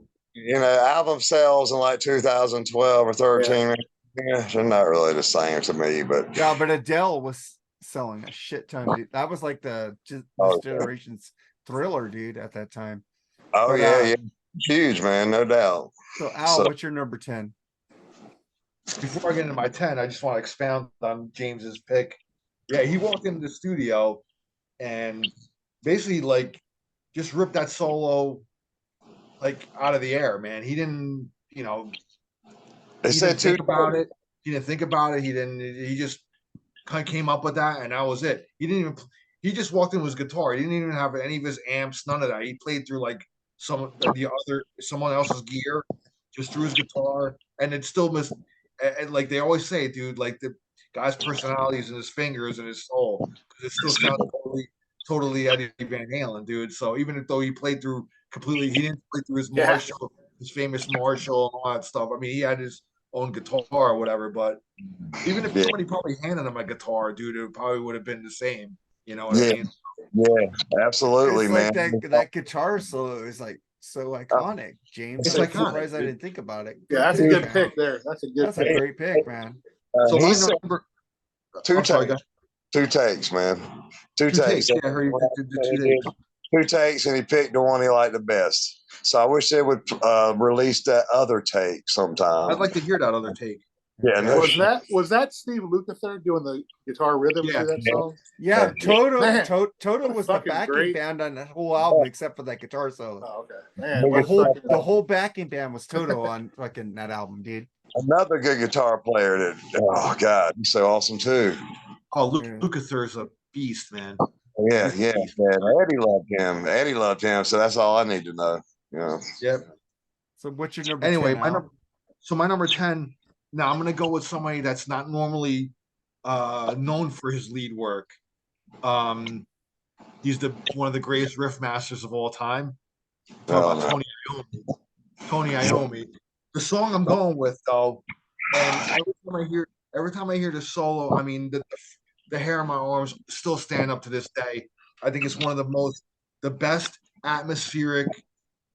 album sales in like 2012 or 13, they're not really the same to me. But yeah, but Adele was selling a shit ton, dude. That was like this generation's Thriller, dude, at that time. Oh, but, yeah. Huge, man, no doubt. So, Al, what's your number 10? Before I get into my 10, I just want to expound on James's pick. Yeah, he walked into the studio and basically, like, just ripped that solo, like, out of the air, man. He didn't, think about it. He didn't think about it. He just kind of came up with that, and that was it. He just walked in with his guitar. He didn't even have any of his amps, none of that. He played through, like, someone else's gear, just through his guitar, and it still was, and like they always say, dude, like the guy's personalities and his fingers and his soul, because it still sounds totally Eddie Van Halen, dude. So even though he played through completely, he didn't play through his Marshall, his famous Marshall and all that stuff. I mean, he had his own guitar or whatever, but even if somebody probably handed him a guitar, dude, it probably would have been the same. You know what I mean? Yeah, absolutely, it's man. Like that guitar solo is like so iconic, James. It's I'm iconic, surprised I didn't think about it. Yeah, that's a good pick there. That's a great pick, man. So my number two takes, man. Two takes. Yeah, I heard you did the 2 takes. 2 takes, and he picked the one he liked the best. So I wish they would release that other take sometime. I'd like to hear that other take. Yeah, was that Steve Lukather doing the guitar rhythm to that song? Yeah, Toto was the backing band on that whole album except for that guitar solo. Oh, okay, man. The whole backing band was Toto on fucking that album, dude. Another good guitar player oh god, he's so awesome too. Oh, Lukather's a beast, man. Yeah. Eddie loved him, so that's all I need to know. Yep. So what's your number? Anyway, 10, my number 10. Now I'm gonna go with somebody that's not normally known for his lead work. He's one of the greatest riff masters of all time. Talk about Tony Iommi. The song I'm going with, though, and every time I hear the solo, I mean the hair on my arms still stand up to this day. I think it's one of the best atmospheric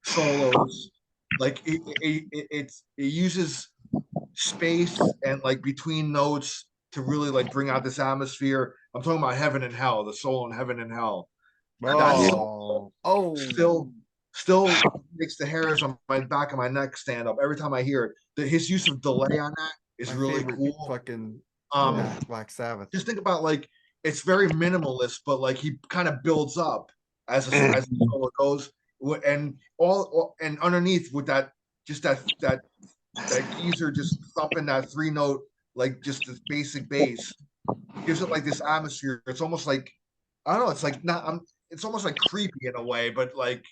solos. Like it uses space and like between notes to really like bring out this atmosphere. I'm talking about Heaven and Hell, the solo in Heaven and Hell. Still makes the hairs on my back of my neck stand up every time I hear it. His use of delay on that is really cool. Fucking Black Sabbath. Just think about, like, it's very minimalist, but like he kind of builds up as the solo goes, and and underneath with that geezer just thumping that 3-note, like just this basic bass, gives it like this atmosphere. It's almost like, I don't know, it's like it's almost like creepy in a way, but like,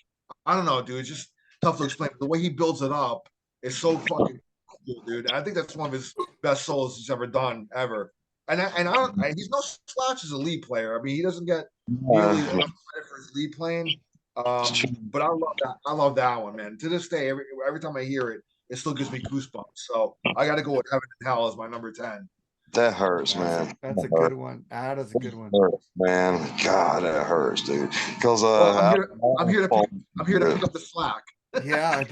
I don't know, dude, it's just tough to explain. The way he builds it up is so fucking cool, dude. I think that's one of his best solos he's ever done, ever. And he's no slouch as a lead player. I mean, he doesn't get nearly enough credit for his lead playing. But I love that one, man. To this day, every time I hear it, it still gives me goosebumps. So I got to go with Heaven and Hell as my number 10. That hurts, man. That's a good one. That is a good one. Hurts, man. God, that hurts, dude. Because I'm here to pick up the slack. Yeah,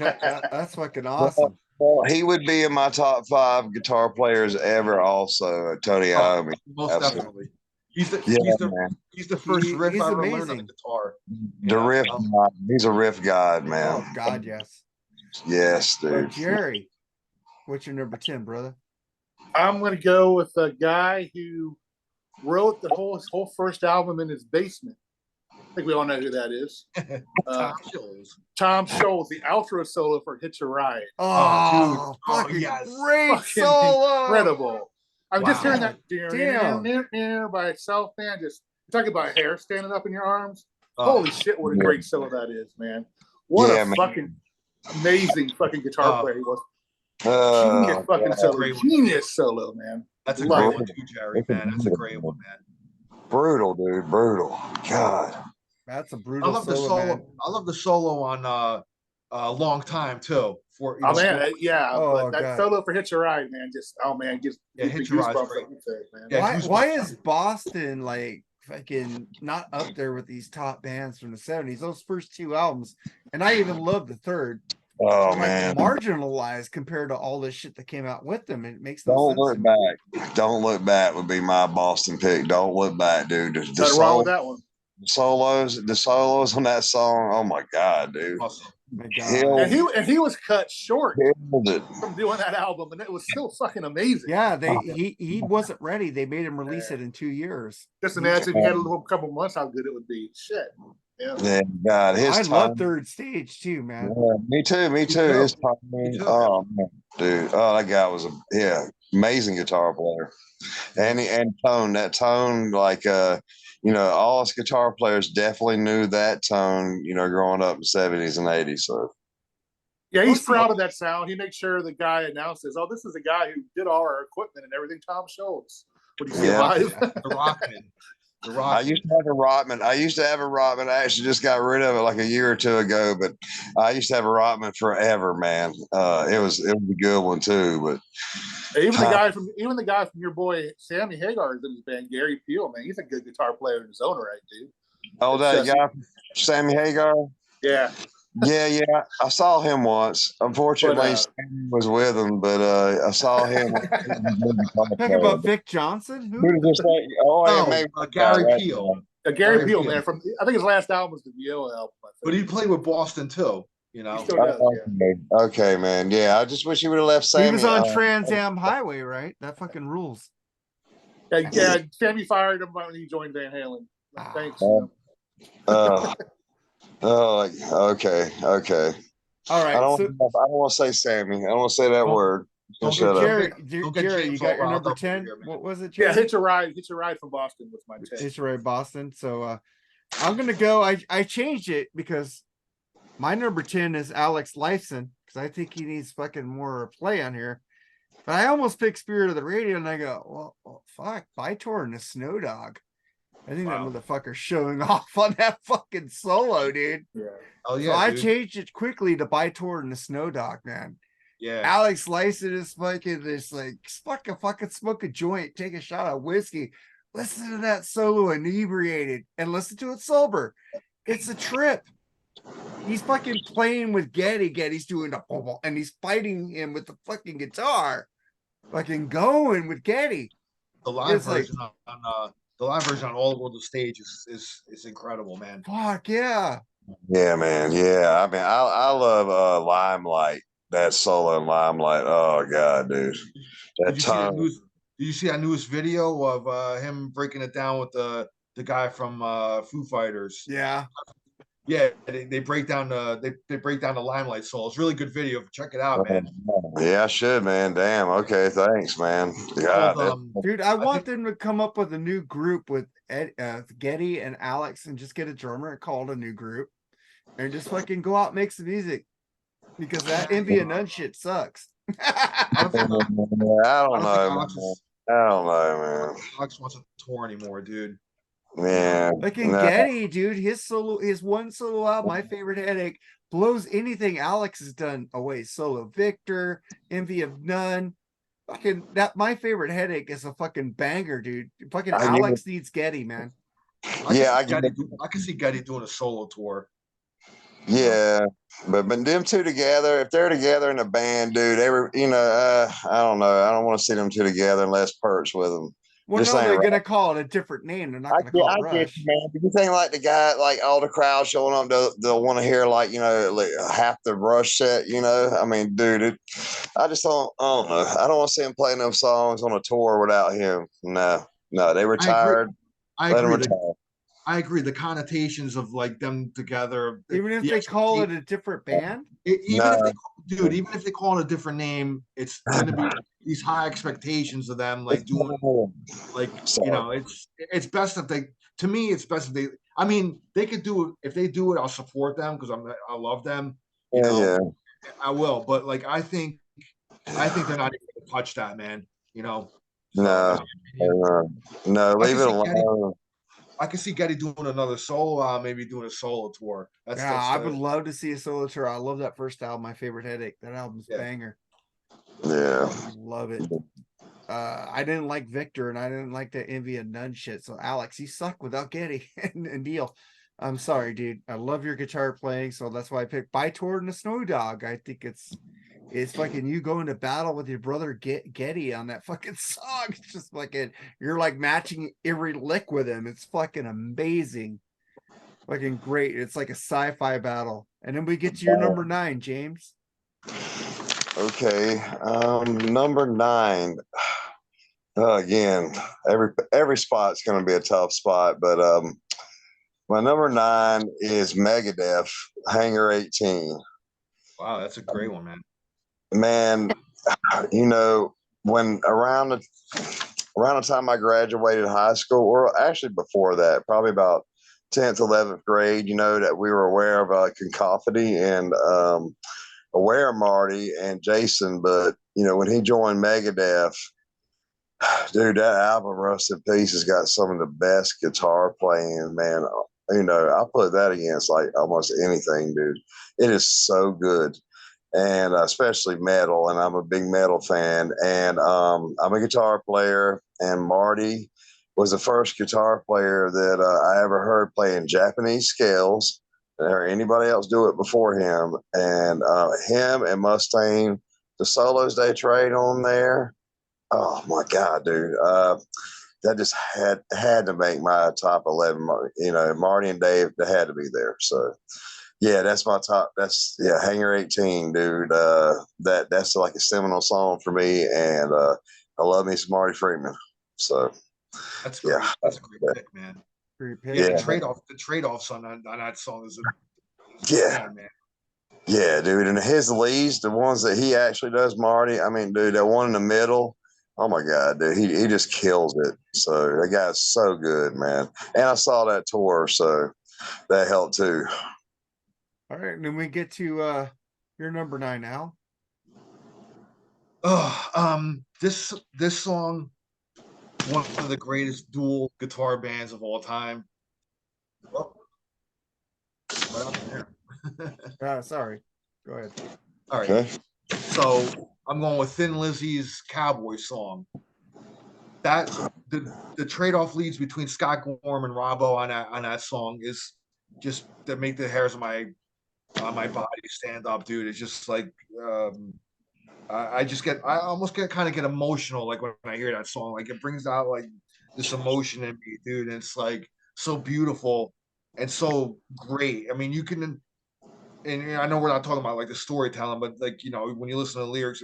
that's fucking awesome. Well, he would be in my top 5 guitar players ever. Also, Tony Iommi. Most definitely. He's the first riff I ever learned on the guitar. The riff god. He's a riff god, man. Oh God, yes. Yes, dude. Jerry, what's your number 10, brother? I'm going to go with a guy who wrote his whole first album in his basement. think we all know who that is. Tom Scholes. Tom Scholes, the outro solo for Hitch a Ride. Oh, dude. fucking Yes. great Fucking solo. incredible. I'm just hearing that Damn. by itself, man. Just talking about hair standing up in your arms. Oh, Holy shit, what a great solo that is, man. What a fucking amazing fucking guitar player he was. Genius fucking solo. Genius solo, man. That's a great one too, Jerry, man. That's a great one, man. Brutal, dude. Brutal. God. That's a brutal I love the solo. Man. I love the solo on Long Time too. For oh man, but that solo for Hitch a Ride, man, just gives Hitch a Ride's great. Man. Yeah, why is Boston like fucking not up there with these top bands from the 70s? Those first two albums, and I even love the third. Oh man, marginalized compared to all this shit that came out with them. It makes no Don't sense. look back. Don't look back would be my Boston pick. Don't look back, dude. Nothing wrong with that one. The solos on that song. Oh my god, dude. Awesome. My God. And he was cut short from doing that album, and it was still fucking amazing. Yeah, he wasn't ready. They made him release it in 2 years. Just imagine if he had a couple months, how good it would be. Shit. Yeah, God, I love Third Stage too, man. Yeah, me too. His timing. Oh man, dude. Oh, that guy was amazing guitar player, and tone. That tone, like all us guitar players definitely knew that tone. Growing up in the 70s and 80s. So yeah, he's proud of that sound. He makes sure the guy announces, "Oh, this is the guy who did all our equipment and everything." Tom Scholes. What do you see live? The Rockman. I used to have a Rotman. I actually just got rid of it like a year or two ago, but I used to have a Rotman forever, man. It was a good one too. But even the guy from your boy Sammy Hagar is in his band, Gary Peel, man. He's a good guitar player in his own right, dude. Oh, that guy, Sammy Hagar. Yeah. Yeah. I saw him once. Unfortunately, Sammy was with him, but I saw him. Talking about Vic Johnson? Who? Gary Peel. Gary Peel, man. I think his last album was the Viola album. But he played with Boston too. He still does, Okay, man. Yeah, I just wish he would have left Sammy. He was on Trans Am Highway, right? That fucking rules. Yeah, Sammy fired him when he joined Van Halen. Thanks. Okay. All right. I don't want to say Sammy. I don't want to say that word. Jerry, you got your number 10? What was it, Jerry? Yeah, Hitch a Ride from Boston was my 10. Hitch a Ride Boston. So I'm going to go. I changed it because my number 10 is Alex Lifeson because I think he needs fucking more play on here. But I almost picked Spirit of the Radio and I go, well fuck, Vitor and the Snow Dog. I think that motherfucker's showing off on that fucking solo, dude. Yeah. Oh yeah. So I changed it quickly to Vitor and the Snow Dog, man. Yeah. Alex Lifeson is fucking this like fucking smoke a joint, take a shot of whiskey, listen to that solo inebriated, and listen to it sober. It's a trip. He's fucking playing with Geddy. Geddy's doing the and he's fighting him with the fucking guitar. Fucking going with Geddy. The live version on All World of Stage is incredible, man. Fuck yeah. Yeah, man. Yeah. I mean, I love Limelight. That solo in Limelight. Oh god, dude. Did you see that newest video of him breaking it down with the guy from Foo Fighters? Yeah. Yeah, they break down the Limelight solo. It's a really good video. Check it out, man. Yeah, I should, man. Damn. Okay, thanks, man. God, dude, I want them to come up with a new group with Geddy and Alex and just get a drummer and call it a new group and just fucking go out and make some music because that Envy and None shit sucks. I don't know, man. Alex wants to tour anymore, dude. Yeah, like in Geddy, dude, his one solo album, My Favorite Headache, blows anything Alex has done away. Solo Victor, Envy of None, fucking that My Favorite Headache is a fucking banger, dude. Fucking Alex needs Geddy, man. I can see Geddy doing a solo tour. Yeah, but them two together, if they're together in a band, dude, I don't know. I don't want to see them two together unless Pert's with them. Well, no, they're gonna call it a different name. They're not gonna call it Rush. Man. Do you think like the guy, like all the crowd showing up, they'll want to hear like like half the Rush set? I mean, dude, I just don't know. I don't want to see him playing those songs on a tour without him. No, they retired. I agree. I agree. The connotations of like them together, Even if the they call it expectation, a different band. even if No, they, dude, even if they call it a different name, it's going to be these high expectations of them, like doing, like sorry. it's best if they. To me, it's best if they. I mean, they could do it. If they do it, I'll support them because I love them. You Yeah, know, yeah. I will. But like, I think they're not even going to touch that, man. You know, so in No, my opinion, no, I leave can it see Getty. alone. I can see Getty doing another solo, maybe doing a solo tour. Yeah, That's I would the love to see a solo tour. I love that first album, My Favorite Headache. That album's yeah. banger. Yeah. Love it. I didn't like Victor and I didn't like the Envy and None shit. So Alex, you suck without Getty and Neil. I'm sorry, dude. I love your guitar playing, so that's why I picked By Toward and a Snow Dog. I think it's fucking you going to battle with your brother Getty on that fucking song. It's just fucking you're like matching every lick with him. It's fucking amazing. Fucking great. It's like a sci-fi battle. And then we get to your number 9, James. Okay. Number 9. Again, every spot's going to be a tough spot, but my number 9 is Megadeth, Hangar 18. Wow, that's a great one, man. Man, you know, when around the time I graduated high school, or actually before that, probably about 10th, 11th grade, you know, that we were aware of Cacophony and aware of Marty and Jason. But, you know, when he joined Megadeth, dude, that album, Rust in Peace, has got some of the best guitar playing, man. You know, I put that against like almost anything, dude. It is so good. And especially metal, and I'm a big metal fan. And I'm a guitar player, and Marty was the first guitar player that I ever heard playing Japanese scales. I never heard anybody else do it before him. And him and Mustaine, the solos they trade on there. Oh my God, dude! That just had to make my top 11. You know, Marty and Dave, they had to be there. So yeah, that's my top. That's Hangar 18, dude. That's like a seminal song for me, and I love me some Marty Friedman. So That's yeah, great. That's a great pick, man. Great Yeah, pick. yeah, the trade offs on that song is yeah, man. yeah, dude. And his leads, the ones that he actually does, Marty. I mean, dude, that one in the middle. Oh my God, dude, he just kills it. So that guy's so good, man. And I saw that tour, so that helped too. All right, and then we get to your number 9, Al. Oh, this song, one of the greatest dual guitar bands of all time. Oh, what happened there? Sorry. Go ahead. All right. Okay. So I'm going with Thin Lizzy's Cowboy song. That the trade-off leads between Scott Gorham and Robbo on that song is just to make the hairs on my body stand up, dude. It's just like I almost get emotional like when I hear that song. Like it brings out like this emotion in me, dude. And it's like so beautiful and so great. I mean, you can, and I know we're not talking about like the storytelling, but like, you know, when you listen to the lyrics,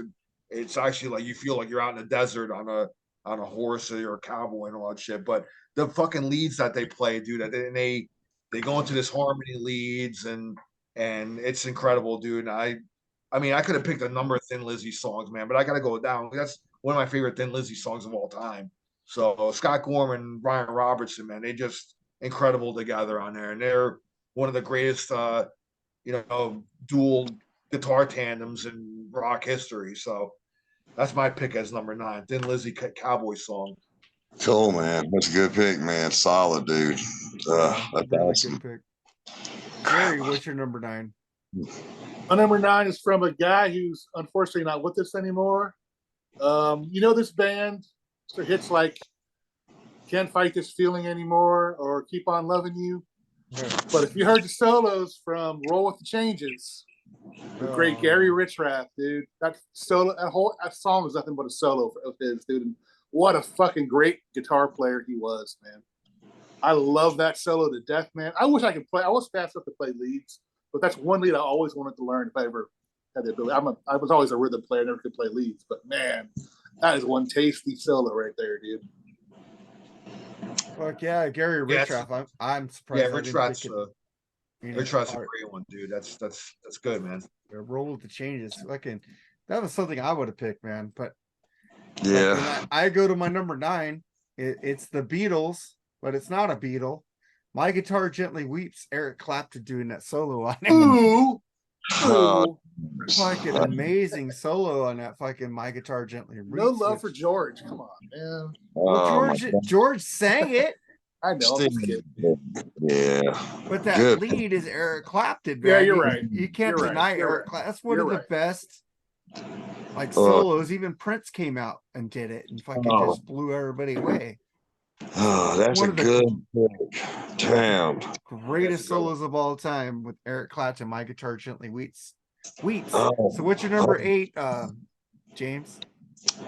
it's actually like you feel like you're out in the desert on a horse or a cowboy and all that shit. But the fucking leads that they play, dude, and they go into this harmony leads and it's incredible, dude. And I mean, I could have picked a number of Thin Lizzy songs, man, but I got to go down. That's one of my favorite Thin Lizzy songs of all time. So Scott Gorham and Ryan Robertson, man, they just incredible together on there, and they're one of the greatest, dual guitar tandems in rock history. So that's my pick as number 9, Thin Lizzy Cowboy song. Cool, man. That's a good pick, man. Solid, dude. That's Really awesome. good pick. Jerry, what's your number 9? My number 9 is from a guy who's unfortunately not with us anymore. You know this band? So hits like Can't Fight This Feeling Anymore or Keep On Loving You. Yeah. But if you heard the solos from Roll With the Changes, the great Gary Richrath, dude, that song is nothing but a solo of his, dude. And what a fucking great guitar player he was, man. I love that solo to death, man. I wish I could play. I was fast enough to play leads, but that's one lead I always wanted to learn if I ever had the ability. I was always a rhythm player, never could play leads, but man, that is one tasty solo right there, dude. Fuck yeah, Gary Yeah, Richrath. I'm yeah, surprised I Rich didn't Rat's pick it. Rich Rat's a great one, dude. That's good, man. Roll with the changes. Fucking, that was something I would have picked, man. But Yeah. then I go to my number 9. It's the Beatles, but it's not a Beatle. My Guitar Gently Weeps. Eric Clapton doing that solo on it. Ooh, Oh, Fucking amazing solo on that fucking My Guitar Gently Weeps. no love for George. Come on, man. Well, George sang it. I know. I'm just kidding. Yeah. But that Good. lead is Eric Clapton, man. Yeah, you're right. You can't You're deny right. You're Eric right. Clapton. That's one You're of the right. best like solos. Even Prince came out and did it and fucking just blew everybody away. Oh, that's One a of the good pick. Damn. greatest solos of all time with Eric Clapton, My Guitar Gently Weeps. Oh. So what's your number 8, James?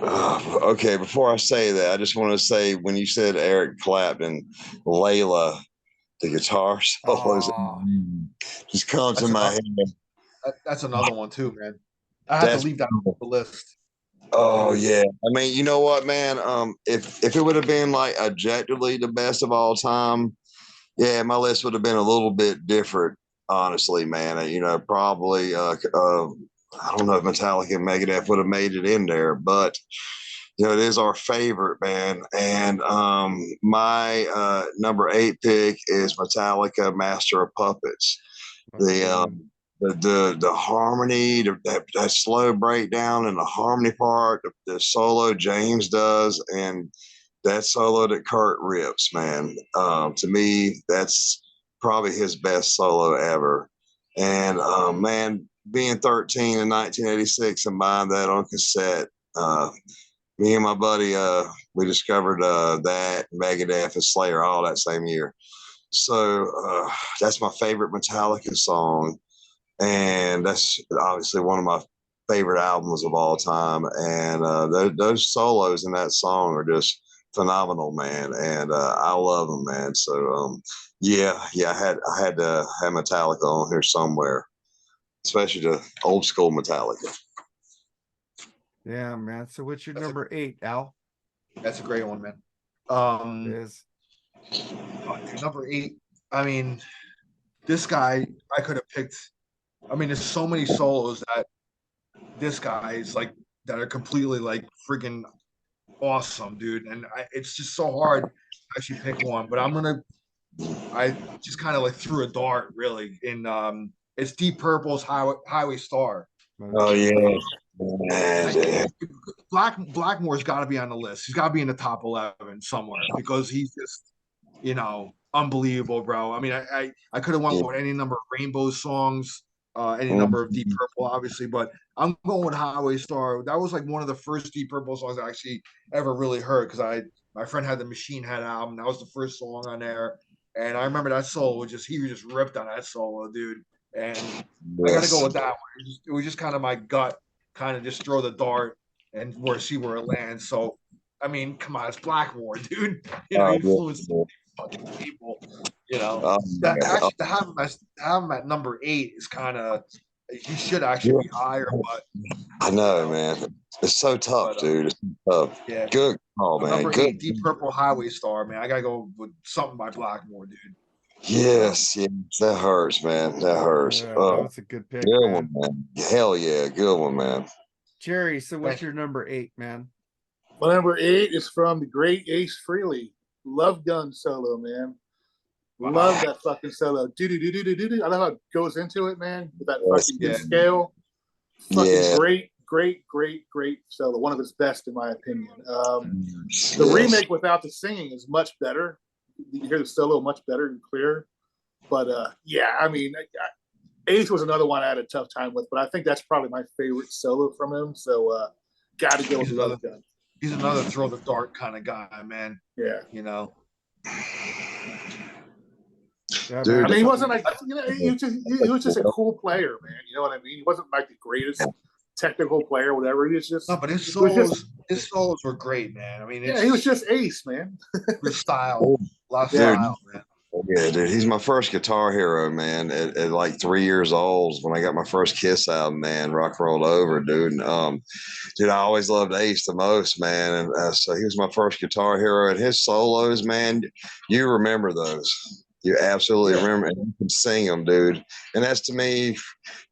Okay, before I say that, I just want to say when you said Eric Clapton, Layla, the guitar solos just come to my head. That's another one too, man. I had to leave that off the list. Oh yeah, I mean, you know what, man? If it would have been like objectively the best of all time, yeah, my list would have been a little bit different, honestly, man. You know, probably I don't know if Metallica and Megadeth would have made it in there, but you know, it is our favorite, man. And my number 8 pick is Metallica, Master of Puppets. The harmony, that slow breakdown and the harmony part, the solo James does, and that solo that Kurt rips, man. To me, that's probably his best solo ever. And man, being 13 in 1986 and buying that on cassette, me and my buddy, we discovered that Megadeth and Slayer all that same year. So that's my favorite Metallica song, and that's obviously one of my favorite albums of all time. And those solos in that song are just phenomenal, man. And I love them, man. So yeah, I had to have Metallica on here somewhere, especially the old school Metallica. Yeah, man. So what's your number 8, Al? That's a great one, man. Number 8. I mean, this guy I could have picked. I mean, there's so many solos that this guy is like that are completely like freaking awesome, dude. And it's just so hard to actually pick one. But I just kind of like threw a dart, really. In it's Deep Purple's Highway Star. Oh yeah. Blackmore's got to be on the list. He's got to be in the top 11 somewhere because he's just, you know, unbelievable, bro. I mean, I could have went with any number of Rainbow songs, any number of Deep Purple, obviously, but I'm going with Highway Star. That was like one of the first Deep Purple songs I actually ever really heard because my friend had the Machine Head album. That was the first song on there, and I remember that solo he was just ripped on that solo, dude. And I got to go with that one. It was just kind of my gut. Kind of just throw the dart and see where it lands. So, I mean, come on, it's Blackmore, dude. You know, he influenced fucking people. You know, actually to have him at number 8 is kind of he should actually be higher. But I know, man, it's so tough, dude. It's tough. Yeah, good call, man. Number Good. 8, Deep Purple Highway Star, man. I gotta go with something by Blackmore, dude. Yes, that hurts, man. That hurts. Yeah, that was a good pick. Good man. one, man. Hell yeah, good one, man. Jerry, so what's your number 8, man? My number 8 is from the great Ace Frehley. Love Gun solo, man. Love that fucking solo. I love how it goes into it, man. With that fucking good scale. Fucking great solo. One of his best, in my opinion. The remake without the singing is much better. You hear the solo much better and clear. But yeah, I mean, Ace was another one I had a tough time with, but I think that's probably my favorite solo from him. So got to go with Love Gun. He's another throw the dart kind of guy, man. Yeah, you know. Yeah, dude, I mean, he wasn't like, you know, he was just a cool player, man. You know what I mean? He wasn't like the greatest technical player, whatever. He was just no, but his solos were great, man. I mean, he was just Ace, man. His style, a lot of style, man. Yeah, dude, he's my first guitar hero, man. At like 3 years old, when I got my first Kiss album, man, Rock and Roll Over, dude. And, dude, I always loved Ace the most, man. And so he was my first guitar hero. And his solos, man, you remember those. You absolutely remember, and you can sing them, dude. And that's to me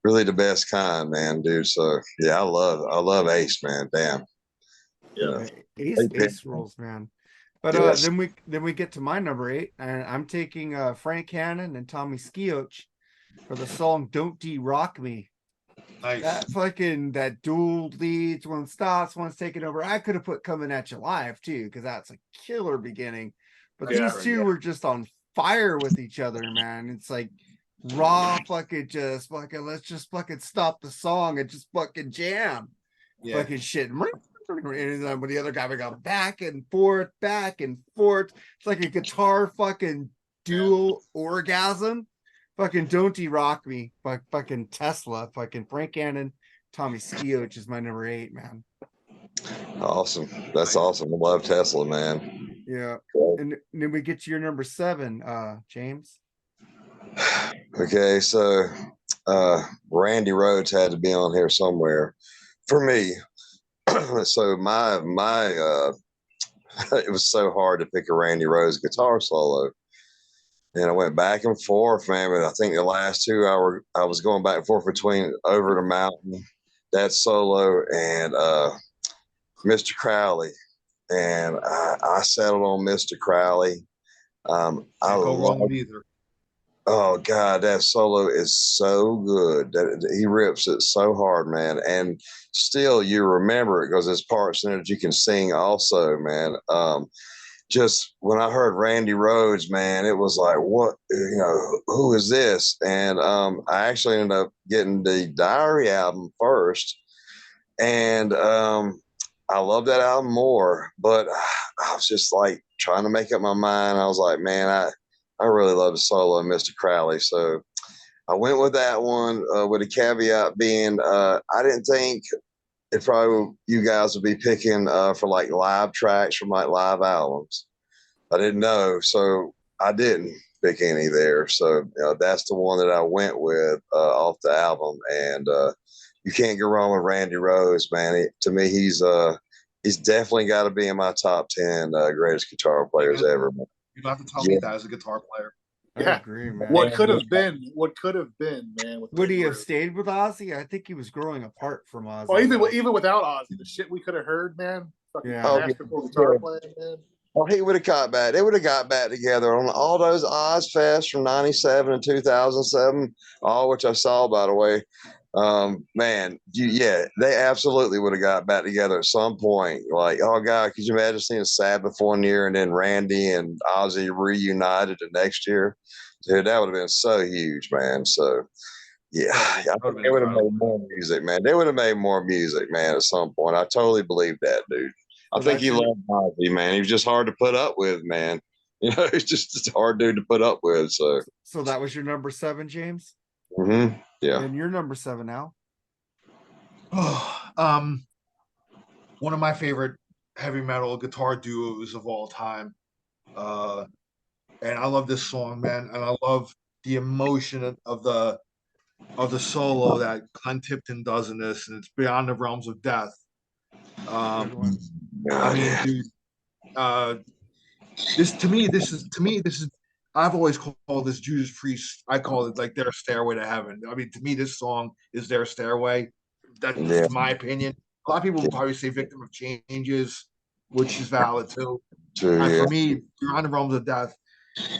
really the best kind, man, dude. So yeah, I love Ace, man. Damn, you know. Ace rules, man. But Yes. then we get to my number 8, and I'm taking Frank Hannon and Tommy Skeoch for the song "Don't De-Rock Me." Nice. That dual leads, one stops, one's taking over. I could have put "Coming at You Live" too, because that's a killer beginning. But Yeah, these two were just on fire with each other, man. It's like raw, fucking just fucking. Let's just fucking stop the song and just fucking jam, fucking shit. And then with the other guy, we go back and forth, back and forth. It's like a guitar fucking dual orgasm. Fucking Don't De-Rock Me, fucking Tesla, fucking Frank Cannon, Tommy Skeoch is my number 8, man. Awesome. That's awesome. I love Tesla, man. Yeah. And then we get to your number 7, James. Okay, so Randy Rhoads had to be on here somewhere for me. So it was so hard to pick a Randy Rhoads guitar solo. And I went back and forth, man. But I think the last two I was going back and forth between Over the Mountain, that solo, and Mr. Crowley. And I settled on Mr. Crowley. I Can't go wrong love with either. Oh God, that solo is so good. That he rips it so hard, man. And still, you remember it because there's parts in it that you can sing also, man. Just when I heard Randy Rhoads, man, it was like, what, who is this? And I actually ended up getting the Diary album first, and I love that album more. But I was just like trying to make up my mind. I was like, man, I really love the solo of Mr. Crowley. So I went with that one with a caveat being I didn't think it probably you guys would be picking for like live tracks from like live albums. I didn't know. So I didn't pick any there. So that's the one that I went with off the album. And you can't go wrong with Randy Rhoads, man. To me, he's definitely got to be in my top 10 greatest guitar players ever. You don't have to tell me that as a guitar player. I agree, man. What could have been, man. Would he have stayed with Ozzy? I think he was growing apart from Ozzy. Well, even without Ozzy, the shit we could have heard, man. Fucking masterful guitar playing, man. Oh, he would have got back. They would have got back together on all those Oz Fests from '97 and 2007, all which I saw, by the way. Man, they absolutely would have got back together at some point. Like, oh God, could you imagine seeing Sabbath one year and then Randy and Ozzy reunited the next year? Dude, that would have been so huge, man. So yeah, I think they would have made more music, man. They would have made more music, man, at some point. I totally believe that, dude. I think he loved Ozzy, man. He was just hard to put up with, man. He's just a hard dude to put up with. So that was your number 7, James? Mm-hmm. Yeah. And your number 7 now? One of my favorite heavy metal guitar duos of all time. And I love this song, man. And I love the emotion of the solo that Glenn Tipton does in this, and it's Beyond the Realms of Death. I mean, dude, this is I've always called this Judas Priest. I call it like their stairway to heaven. I mean, to me, this song is their stairway. That's my opinion. A lot of people will probably say Victim of Changes, which is valid too. For me, Beyond the Realms of Death,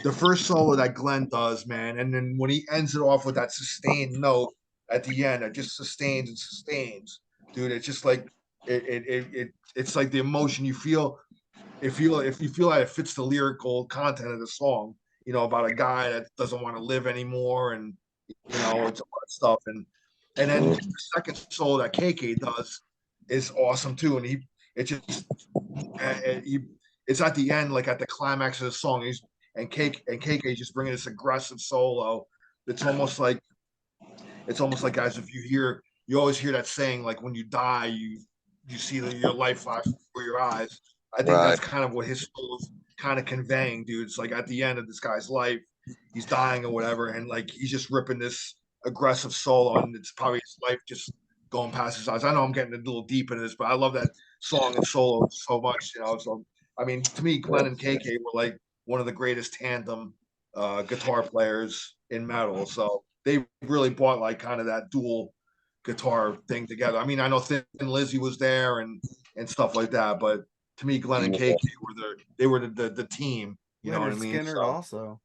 the first solo that Glenn does, man, and then when he ends it off with that sustained note at the end, it just sustains and sustains, dude. It's just like it's like the emotion you feel. If you feel like it fits the lyrical content of the song, about a guy that doesn't want to live anymore, and it's all that stuff, and then the second solo that KK does is awesome too, and it's at the end, like at the climax of the song, KK is just bringing this aggressive solo. It's almost like guys, if you always hear that saying, like when you die, you see your life flash before your eyes. I think that's kind of what his soul is kind of conveying, dude. It's like at the end of this guy's life, he's dying or whatever, and like he's just ripping this aggressive solo, and it's probably his life just going past his eyes. I know I'm getting a little deep in this, but I love that song and solo so much, you know. So I mean, to me, Glenn and KK were like one of the greatest tandem guitar players in metal. So they really brought like kind of that dual guitar thing together. I mean, I know Thin Lizzy was there and stuff like that, but to me, Glenn and KK were the team. You know what I mean? Skinner So, also.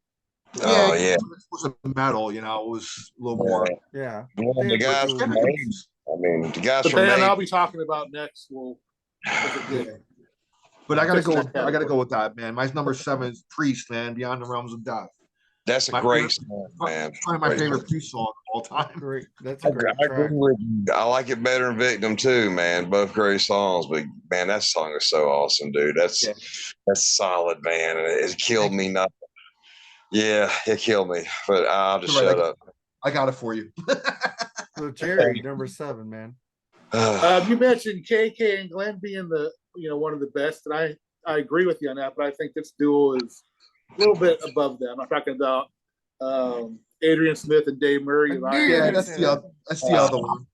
Oh yeah, it wasn't metal. You know, it was a little more. Yeah. The guys from Maine. I mean, the guys The from band Maine. I'll be talking about next will. But I gotta go. I gotta go with that, man. My number 7 is Priest, man. Beyond the Realms of Death. That's a great song, man. Probably my favorite Priest song of all time. Great. That's a great I track. agree with you. I like it better than Victim too, man. Both great songs, but man, that song is so awesome, dude. That's solid, man. And it killed me. Not. Yeah, it killed me. But I'll just shut up. I got it for you. So Jerry, number 7, man. You mentioned KK and Glenn being one of the best, and I agree with you on that. But I think this duo is a little bit above them. I'm talking about Adrian Smith and Dave Murray. Yeah, that's the other one.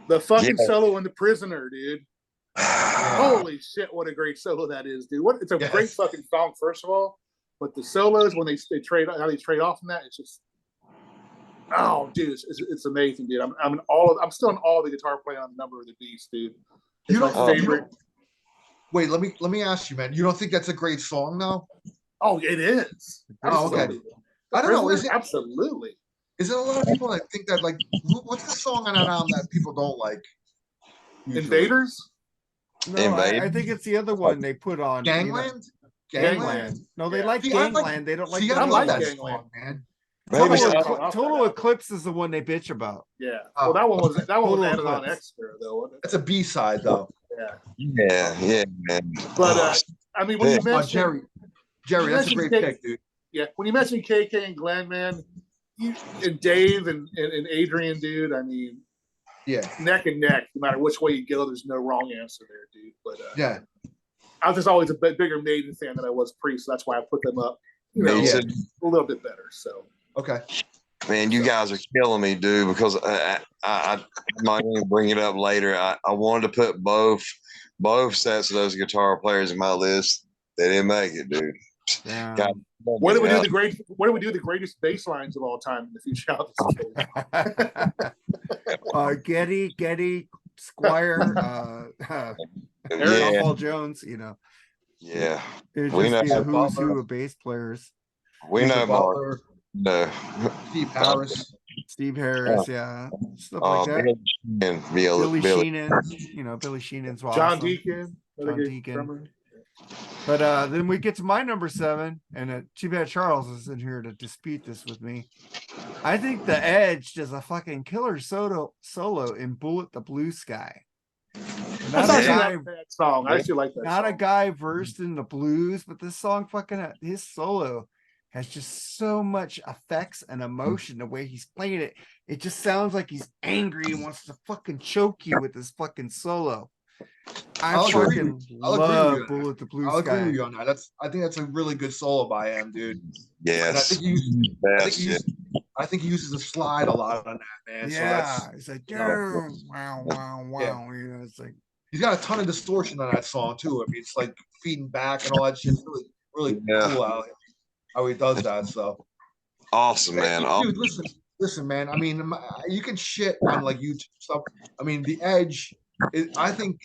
The fucking solo in The Prisoner, dude. Holy shit, what a great solo that is, dude. It's a great fucking song, first of all. But the solos when they trade off from that, it's just dude, it's amazing, dude. I'm still in all the guitar playing on Number of the Beast, dude. It's my favorite. Wait, let me ask you, man. You don't think that's a great song, though? Oh, it is. Oh, okay. I don't know. Is it absolutely? Is there a lot of people that think that like what's the song on that album that people don't like? Usually? Invaders? No, I think it's the other one they put on. Gangland? Gangland. No, they like Gangland. They don't like. I like that song, man. Total Eclipse is the one they bitch about. Yeah. Well, that one was added on extra though. That's a B-side though. Yeah, man. But I mean, when you mentioned Jerry, that's a great pick, dude. Yeah, when you mentioned KK and Glenn, man, and Dave and Adrian, dude, I mean, neck and neck. No matter which way you go, there's no wrong answer there, dude. But I was just always a bigger Maiden fan than I was Priest, so that's why I put them up, a little bit better. So okay. Man, you guys are killing me, dude, because I might even bring it up later. I wanted to put both sets of those guitar players in my list. They didn't make it, dude. Yeah. God, what do we do the greatest bass lines of all time in the future? Getty, Squire, Paul Jones, Yeah. It would just be a who's who of bass players. We know Mark. No. Steve Harris, stuff like that. Billy Sheenan, Billy Sheenan's awesome. John Deacon. But then we get to my number 7, and too bad Charles is in here to dispute this with me. I think The Edge does a fucking killer solo in Bullet the Blue Sky. That's actually not a bad song. I actually like that. Not a guy versed in the blues, but this song his solo has just so much effects and emotion. The way he's playing it, it just sounds like he's angry and wants to fucking choke you with his fucking solo. I fucking love Bullet the Blue Sky. I'll agree with you on that. I think that's a really good solo by him, dude. Yes. I think he uses a slide a lot on that, man. Yeah, so it's like wow. It's like he's got a ton of distortion on that song too. I mean, it's like feeding back and all that shit. It's really cool how he does that. So awesome, man. Dude, listen, man. I mean, you can shit on like YouTube stuff. I mean, The Edge. I think.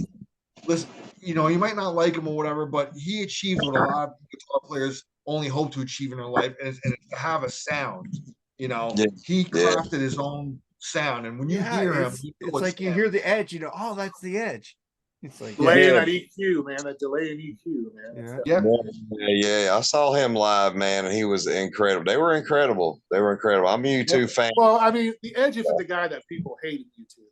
Listen, you might not like him or whatever, but he achieved what a lot of guitar players only hope to achieve in their life, and it's to have a sound. He crafted his own sound, and when you hear him, it's like you hear The Edge. That's The Edge. It's like delay that EQ, man. That delay in EQ, man. Yeah. I saw him live, man, and he was incredible. They were incredible. I'm a U2 fan. Well, I mean, The Edge isn't the guy that people hated U2, though.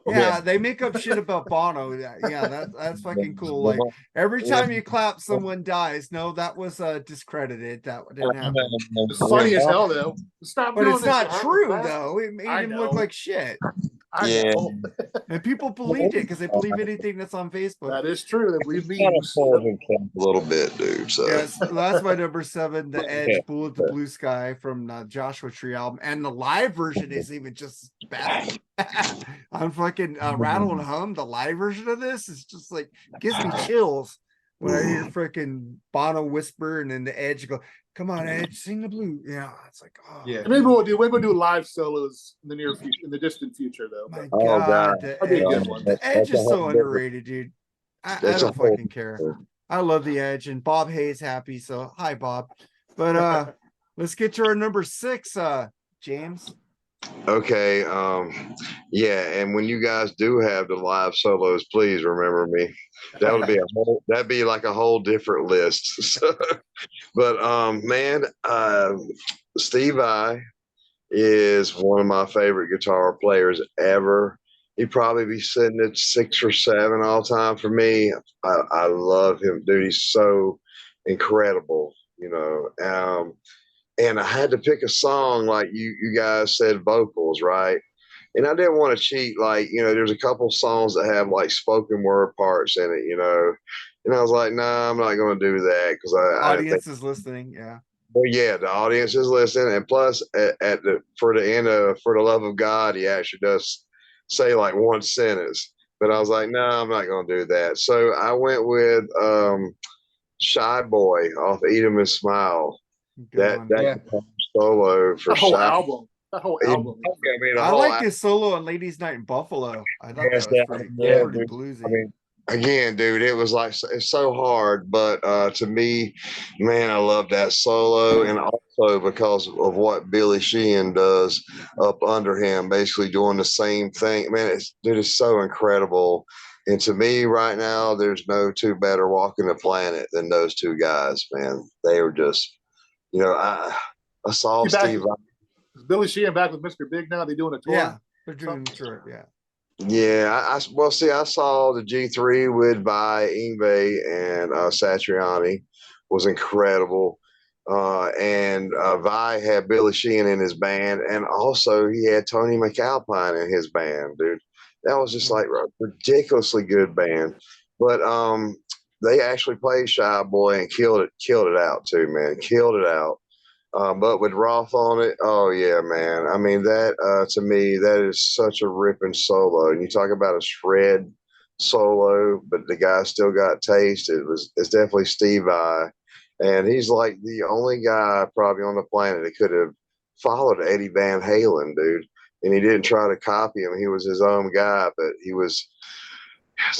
Yeah, they make up shit about Bono. Yeah, that's fucking cool. Like every time you clap, someone dies. No, that was discredited. That didn't happen. It's funny as hell, though. But it's not true, though. It made him look like shit. I know. And people believed it because they believe anything that's on Facebook. That is true. They believe Kind of memes. fooled himself a little bit, dude. So Yes, that's my number 7, The Edge, Bullet the Blue Sky from the Joshua Tree album. And the live version is even just better. I'm fucking Rattle and Hum. The live version of this is just like, gives me chills when I hear freaking Bono whisper and then The Edge go, come on, Edge, sing the blue. Yeah, it's like, oh. Yeah. Maybe we'll do live solos in the near future, in the distant future, though. My But Oh, God, God. The that'd be a Edge, good one. The Edge That's a is so whole different- underrated, dude. I That's a don't whole fucking care. I love The Edge, and Bob Hayes happy, so hi, Bob. But let's get to our number 6, James. Okay, yeah, and when you guys do have the live solos, please remember me. That would be that'd be like a whole different list. So, but man, Steve Vai is one of my favorite guitar players ever. He'd probably be sitting at 6 or 7 all time for me. I love him, dude. He's so incredible, you know. And I had to pick a song, like you guys said, vocals, right? And I didn't want to cheat. Like, you know, there's a couple songs that have like spoken word parts in it, you know. And I was like, nah, I'm not going to do that because I didn't think. Audience is listening, yeah. Well, yeah, the audience is listening, and plus, at the for the end of "For the Love of God," he actually does say like one sentence. But I was like, no, I'm not going to do that. So I went with "Shy Boy" off "Eat 'Em and Smile." Good one. That Yeah. guitar solo for That whole Shy. album. That whole album. I mean, the I whole like his solo on Ladies Night in Buffalo. I thought Yes, that was pretty, yeah, pretty dude. bluesy. I mean, again, dude, it was like it's so hard, but to me, man, I love that solo, and also because of what Billy Sheehan does up under him, basically doing the same thing. Man, it's so incredible. And to me, right now, there's no two better walking the planet than those two guys. Man, they were just, you know, I saw You back- Steve. Is Billy Sheehan back with Mr. Big now? They doing a tour? Yeah, they're doing the tour, yeah. Yeah, well, see, I saw the G3 with by Ingve and Satriani was incredible. And Vi had Billy Sheehan in his band, and also he had Tony McAlpine in his band, dude. That was just like a ridiculously good band. But they actually played Shy Boy and killed it out too, man. Killed it out. But with Roth on it, oh yeah, man. I mean that to me, that is such a ripping solo. And you talk about a shred solo, but the guy still got taste. It's definitely Steve Vai, and he's like the only guy probably on the planet that could have followed Eddie Van Halen, dude. And he didn't try to copy him. He was his own guy, but he was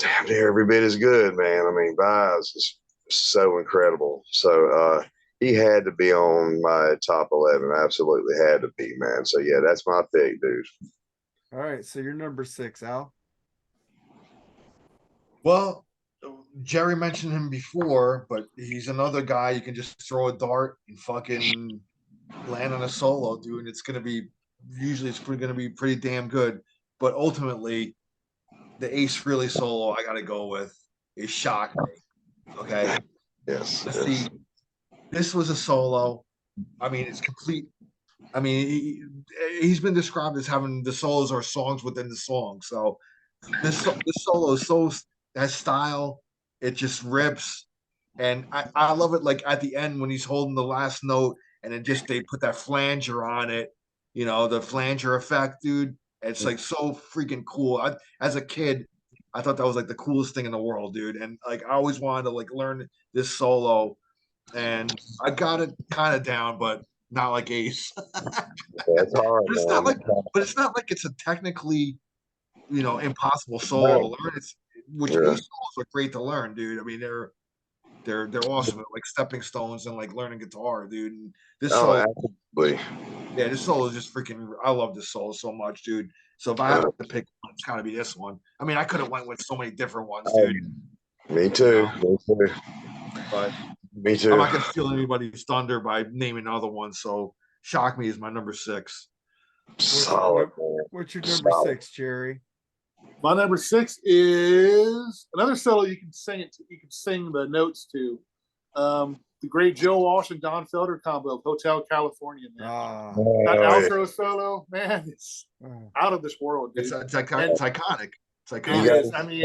damn near every bit as good, man. I mean, Vai is so incredible. So he had to be on my top 11. Absolutely had to be, man. So yeah, that's my pick, dude. All right, so you're number 6, Al. Well, Jerry mentioned him before, but he's another guy you can just throw a dart and fucking land on a solo, dude. And it's gonna be pretty damn good. But ultimately, the Ace Frehley solo I gotta go with is Shock Me. Okay. Yes. Let's see. This was a solo. I mean, it's complete. I mean, he's been described as having the solos are songs within the song. So this solo is so has style. It just rips, and I love it. Like at the end when he's holding the last note, and then just they put that flanger on it. You know, the flanger effect, dude. It's like so freaking cool. As a kid, I thought that was like the coolest thing in the world, dude. And like I always wanted to like learn this solo. And I got it kind of down, but not like Ace. That's hard. But it's not like it's a technically, impossible solo to learn. Which Ace solos are great to learn, dude. I mean, they're awesome, like stepping stones and like learning guitar, dude. And this solo, absolutely. Yeah, this solo is just freaking. I love this solo so much, dude. So if I have to pick one, it's got to be this one. I mean, I could have went with so many different ones, dude. Me too. Me too. But me too. I'm not gonna steal anybody's thunder by naming another one. So Shock Me is my number 6. Solid. What's your number 6, Jerry? My number 6 is another solo you can sing it. You can sing the notes to. the great Joe Walsh and Don Felder combo of Hotel California, man. Ah, That Oh, yeah. outro solo, man, it's out of this world, dude. It's iconic. It's iconic. It's It iconic. is. I mean,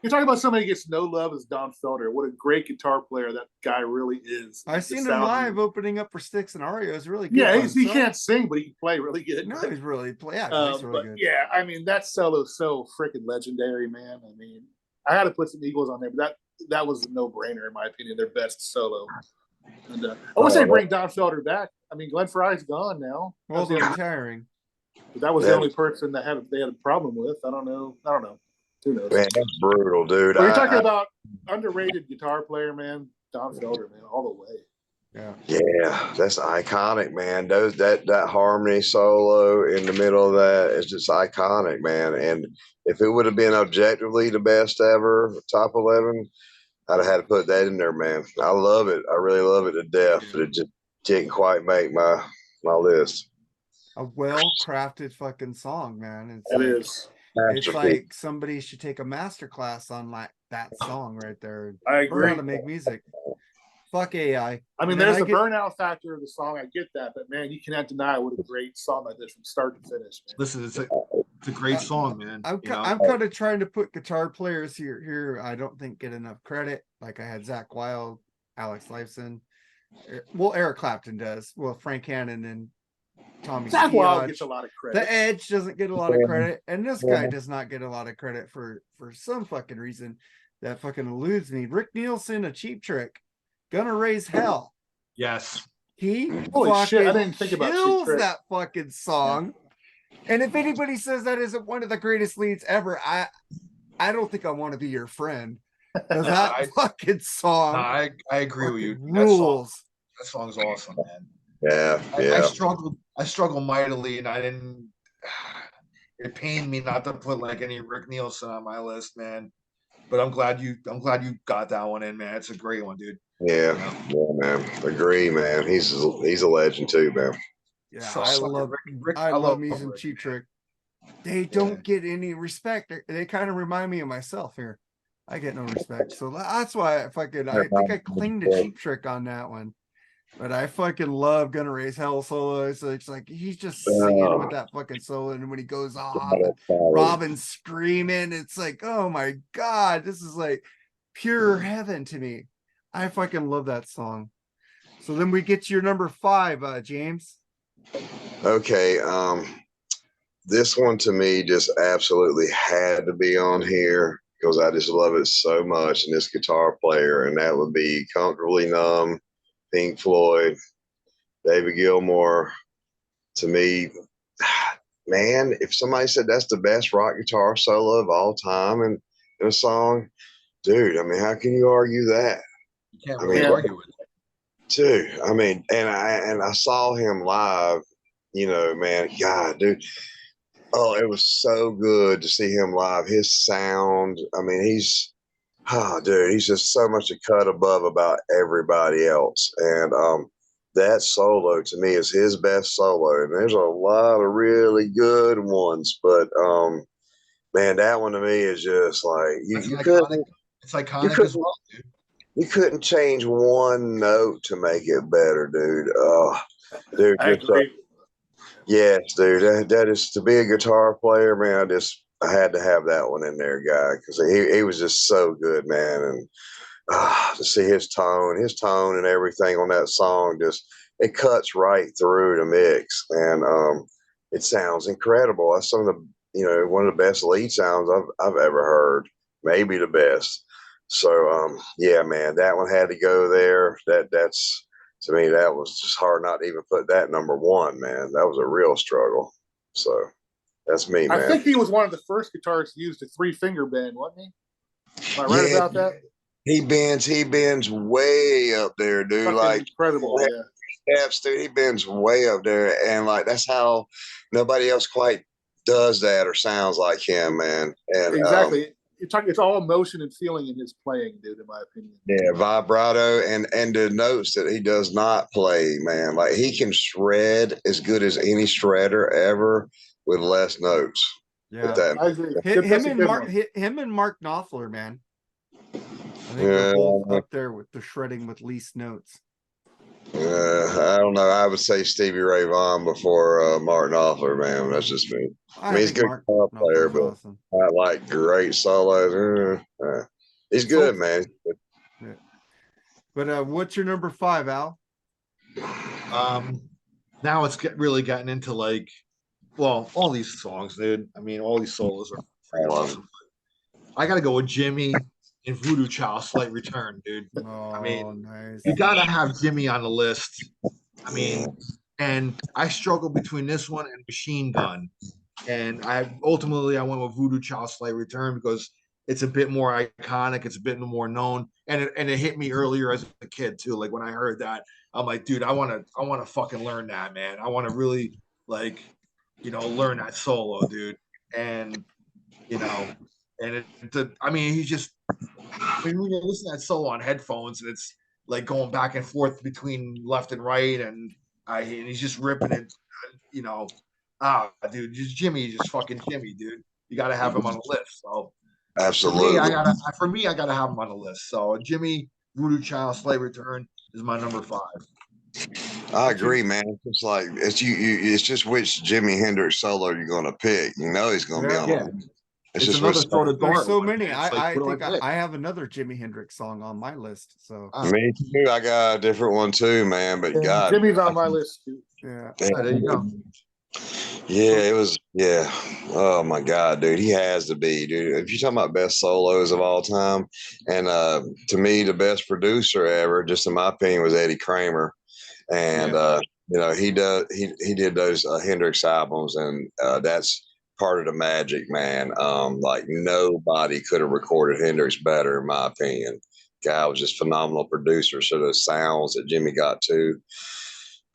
you're talking about somebody who gets no love as Don Felder. What a great guitar player that guy really is. I The seen him sound live he- opening up for Styx and Ario. It's really good. Yeah, by he himself. can't sing, but he can play really good. No, he's really yeah, he's really But good. yeah, I mean that solo is so freaking legendary, man. I mean, I had to put some Eagles on there, but that was a no-brainer in my opinion. Their best solo. And I wish they bring Don Felder back. I mean, Glenn Fry's gone now. Well, they're retiring. That was the only person that they had a problem with. I don't know. Who knows? Man, that's brutal, dude. But you're talking about underrated guitar player, man. Don Felder, man, all the way. Yeah. Yeah, that's iconic, man. That harmony solo in the middle of that is just iconic, man. And if it would have been objectively the best ever, top 11, I'd have had to put that in there, man. I love it. I really love it to death, but it just didn't quite make my list. A well-crafted fucking song, man. It is. It's like somebody should take a master class on like that song right there. I Learn agree. how to make music. Fuck AI. I mean, And there's then the burnout factor of the song. I get that, but man, you cannot deny what a great song that is from start to finish. Man. Listen, it's a great song, man. I'm You know? kind of trying to put guitar players here. I don't think get enough credit. Like I had Zach Wilde, Alex Lifeson. Well, Eric Clapton does. Well, Frank Hannon and Tommy Zach Wilde Stewart. gets a lot of credit. The Edge doesn't get a lot of credit, and this guy does not get a lot of credit for some fucking reason that fucking eludes me. Rick Nielsen, a Cheap Trick, Gonna Raise Hell. Yes. He Holy fucking shit, I didn't think about Cheap kills Trick. that fucking song. And if anybody says that isn't one of the greatest leads ever, I don't think I want to be your friend. 'Cause that fucking song I agree with you. rules. That song's awesome, man. Yeah, I yeah. I struggled mightily, and I didn't. It pained me not to put like any Rick Nielsen on my list, man. But I'm glad you got that one in, man. It's a great one, dude. Yeah, man. Agree, man. He's a legend too, man. Yeah, So I sorry, love Rick, I love me Rick. some Cheap Trick. They don't get any respect. They kind of remind me of myself here. I get no respect. So that's why I think I cling to Cheap Trick on that one. But I fucking love Gonna Raise Hell solo. So it's like he's just singing with that fucking solo, and when he goes off, and Robin's screaming, it's like, oh my god, this is like pure heaven to me. I fucking love that song. So then we get to your number 5, James. Okay, this one to me just absolutely had to be on here because I just love it so much, and this guitar player, and that would be Comfortably Numb, Pink Floyd, David Gilmour. To me, man, if somebody said that's the best rock guitar solo of all time in a song, dude, I mean, how can you argue that? You can't I really mean, argue with it. Dude, I mean, and I saw him live, you know, man, God, dude. Oh, it was so good to see him live. His sound, I mean, he's just so much a cut above about everybody else. And that solo to me is his best solo. And there's a lot of really good ones, but man, that one to me is just like you couldn't. It's iconic as well, dude. You couldn't change one note to make it better, dude. Oh, dude, I agree. yes, dude. That is to be a guitar player, man. I had to have that one in there, guy, because he was just so good, man. And to see his tone and everything on that song, it cuts right through the mix, and it sounds incredible. That's some of the one of the best lead sounds I've ever heard, maybe the best. So yeah, man, that one had to go there. That's to me, that was just hard not to even put that number 1, man. That was a real struggle. So that's me, man. I think he was one of the first guitarists to use the 3-finger bend, wasn't he? Am I right about that? He bends way up there, dude. Fucking like incredible, yeah. Steps, dude. He bends way up there, and like that's how nobody else quite does that or sounds like him, man. And Exactly. It's all emotion and feeling in his playing, dude, in my opinion. yeah, vibrato and the notes that he does not play, man. Like he can shred as good as any shredder ever with less notes. Yeah, That, I agree. him and Mark Knopfler, man. I think they're both up there with the shredding with least notes. I don't know. I would say Stevie Ray Vaughan before Martin Knopfler, man. That's just me. I mean, he's a good guitar player, but awesome. I like great solos. He's good, man. Yeah. But what's your number 5, Al? Now it's really gotten into like, well, all these songs, dude. I mean, all these solos are freaking awesome. I gotta go with Jimmy and Voodoo Child, Slight Return, dude. Oh, I mean, nice. You gotta have Jimmy on the list. I mean, and I struggle between this one and Machine Gun, and I went with Voodoo Child, Slight Return because it's a bit more iconic, it's a bit more known, and it hit me earlier as a kid too. Like when I heard that, I'm like, dude, I want to fucking learn that, man. I want to really learn that solo, dude. And I mean, he's just. I mean, when you listen to that solo on headphones, and it's like going back and forth between left and right, and he's just ripping it, dude, Jimmy is just fucking Jimmy, dude. You got to have him on the list. So absolutely, for me, I gotta have him on the list. So Jimmy, Voodoo Child, Slight Return is my number 5. I agree, man. It's like it's just which Jimi Hendrix solo you're gonna pick. You know he's gonna be on. Yeah. It's just another throw of there's so many. I think I have another Jimi Hendrix song on my list. So me too. I got a different one too, man. But God, Jimmy's on my list too. Yeah. There you go. Yeah, it was. Yeah. Oh my God, dude, he has to be, dude. If you're talking about best solos of all time, and to me, the best producer ever, just in my opinion, was Eddie Kramer, and he did those Hendrix albums, and that's part of the magic, man. Like nobody could have recorded Hendrix better, in my opinion. Guy was just phenomenal producer. So the sounds that Jimmy got to.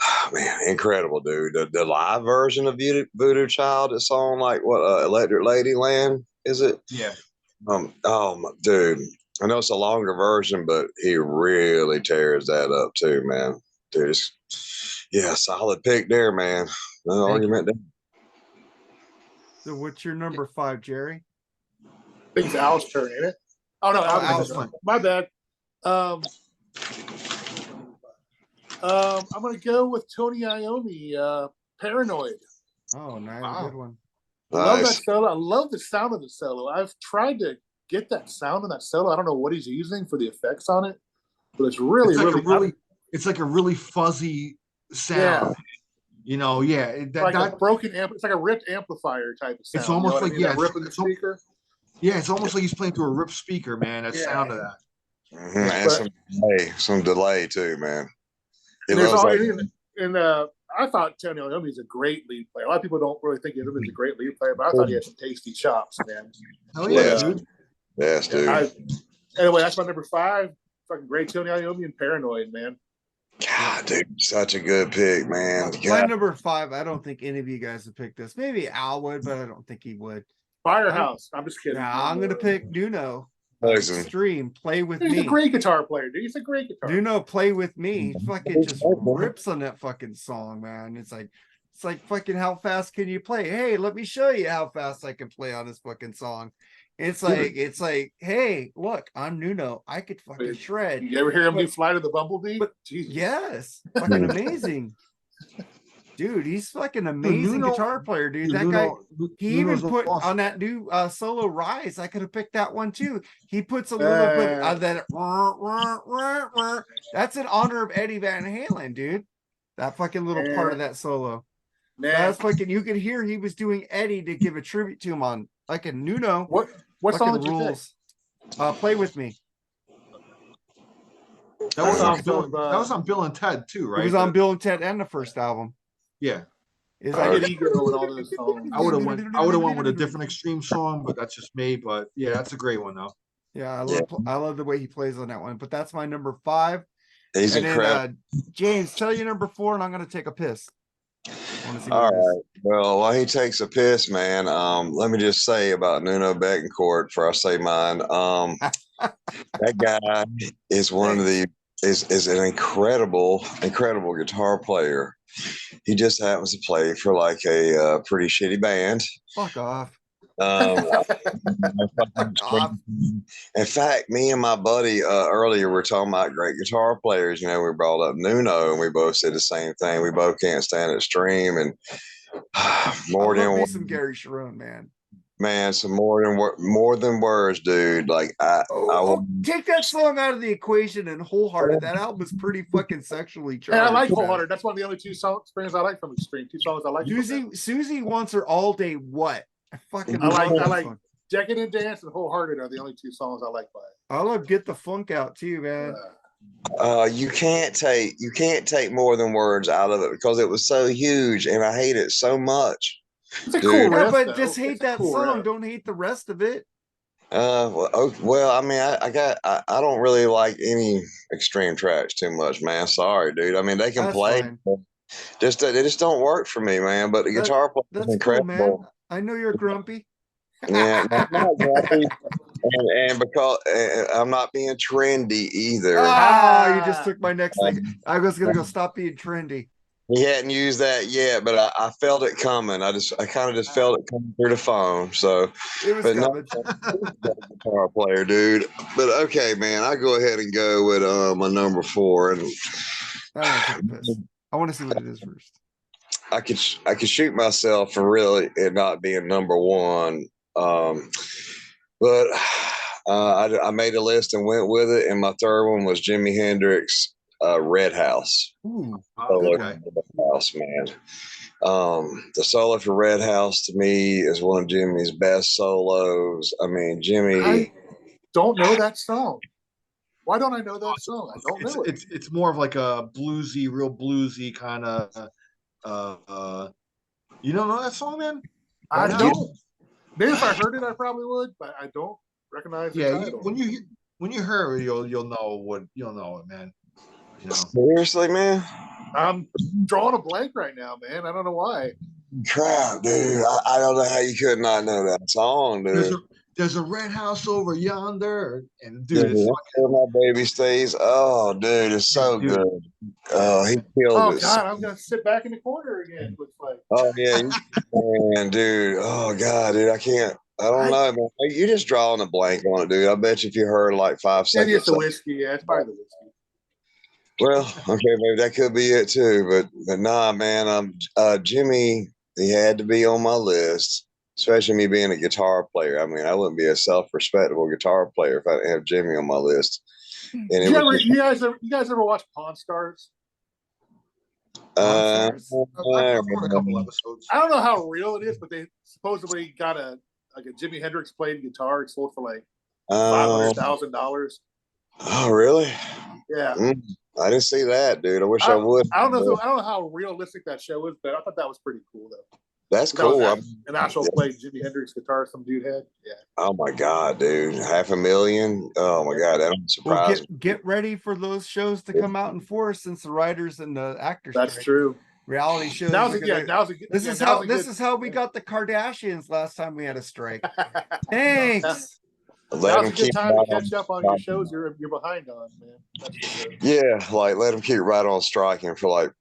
Oh, man, incredible, dude. The live version of Voodoo Child is on like Electric Ladyland, is it? Yeah. Dude, I know it's a longer version, but he really tears that up too, man. Dude, solid pick there, man. No argument there. So what's your number 5, Jerry? I think it's Al's turn, ain't it? Oh no, Al's turn. My bad. I'm gonna go with Tony Iommi, Paranoid. Oh, nice. Wow. Good one. I love that solo. I love the sound of the solo. I've tried to get that sound in that solo. I don't know what he's using for the effects on it, but it's it's like a really fuzzy sound. Yeah. A broken amp. It's like a ripped amplifier type of sound. It's almost like ripping the speaker. Yeah, it's almost like he's playing through a ripped speaker, man. That sound of that. Mm-hmm. And some delay too, man. I thought Tony Iommi is a great lead player. A lot of people don't really think of him as a great lead player, but I thought he had some tasty chops, man. Oh yeah, dude. Yes, dude. Anyway, that's my number 5. Fucking great Tony Iommi and Paranoid, man. God, dude, such a good pick, man. My number 5, I don't think any of you guys would pick this. Maybe Al would, but I don't think he would. Firehouse. I'm just kidding. Nah, I'm gonna pick Nuno. Extreme, Play With Me. He's a great guitar player, dude. He's a great guitar player. Nuno, Play With Me. He fucking just rips on that fucking song, man. It's like fucking how fast can you play? Hey, let me show you how fast I can play on this fucking song. It's like, hey, look, I'm Nuno. I could fucking shred. You ever hear him do Fly to the Bumblebee? Yes, fucking amazing. Dude, he's fucking amazing guitar player, dude. That guy, he even put on that new solo Rise. I could have picked that one too. He puts a little bit of that. That's in honor of Eddie Van Halen, dude. That fucking little part of that solo. That's fucking. You could hear he was doing Eddie to give a tribute to him on like a Nuno. What song did you pick? Play With Me. That was on Bill and Ted too, right? It was on Bill and Ted and the first album. Yeah. I get ego with all those songs. I would have went with a different Extreme song, but that's just me. But yeah, that's a great one though. Yeah, I love the way he plays on that one. But that's my number 5. He's incredible. James, tell you number 4, and I'm gonna take a piss. All right. Well, while he takes a piss, man, let me just say about Nuno Betancourt before I say mine. That guy is is an incredible guitar player. He just happens to play for like a pretty shitty band. Fuck off. Off. In fact, me and my buddy earlier were talking about great guitar players. You know, we brought up Nuno, and we both said the same thing. We both can't stand Extreme, and more I love than me some Gary Sharon, man. man, some more than words, dude. Like Take that song out of the equation and Wholehearted. That album is pretty fucking sexually charged. And I like man. Wholehearted. That's one of the only two songs I like from Extreme. Two songs I like. Susie wants her all day. What? I like Decadent Dance and Wholehearted are the only two songs I like by it. I love Get the Funk Out too, man. You can't take more than words out of it because it was so huge, and I hate it so much. It's a cool riff, but just hate that song. Riff. Don't hate the rest of it. Well, I mean, I don't really like any Extreme tracks too much, man. Sorry, dude. I mean, they can play, they just don't work for me, man. But the guitar player is incredible. Cool, man. I know you're grumpy. Yeah, I'm not grumpy, and because I'm not being trendy either. Oh, you just took my next thing. I was gonna go stop being trendy. He hadn't used that yet, but I felt it coming. I kind of just felt it coming through the phone. So it was coming. Guitar player, dude. But okay, man, I go ahead and go with my number 4, and I want to see what it is first. I could shoot myself for really it not being number 1, but I made a list and went with it, and my third one was Jimi Hendrix. Red House. Ooh, okay. Red House, man. The solo for Red House to me is one of Jimmy's best solos. I mean, Jimmy. I don't know that song. Why don't I know that song? I don't know it. It's more of like a bluesy, real bluesy kind of. You don't know that song, man? I don't. Maybe if I heard it, I probably would, but I don't recognize the title. When you hear it, you'll know it, man. You know. Seriously, man. I'm drawing a blank right now, man. I don't know why. Crap, dude. I don't know how you could not know that song, dude. There's a red house over yonder, and dude, it's where my baby stays. Oh, dude, it's so good. Oh, he killed it. Oh God, I'm gonna sit back in the corner again. Looks like. Oh yeah, man, dude. Oh God, dude, I can't. I don't know, man. You're just drawing a blank on it, dude. I bet you if you heard like 5 seconds. Maybe it's the whiskey. Yeah, it's probably the whiskey. Well, okay, maybe that could be it too, but nah, man. Jimmy, he had to be on my list, especially me being a guitar player. I mean, I wouldn't be a self-respectable guitar player if I didn't have Jimmy on my list. And you guys ever watch Pawn Stars? I don't know how real it is, but they supposedly got a Jimi Hendrix played guitar. It sold for like $500,000. Oh, really? Yeah. I didn't see that, dude. I wish I would. I don't know how realistic that show is, but I thought that was pretty cool, though. That's cool. An actual played Jimi Hendrix guitar some dude had. Yeah. Oh my God, dude! $500,000. Oh my God, that surprised me. Get ready for those shows to come out in force since the writers and the actors. That's true. Reality shows. This is how we got the Kardashians last time we had a strike. Thanks. Now's a good time to catch up on your shows you're behind on, man. Yeah, like let them keep right on striking for like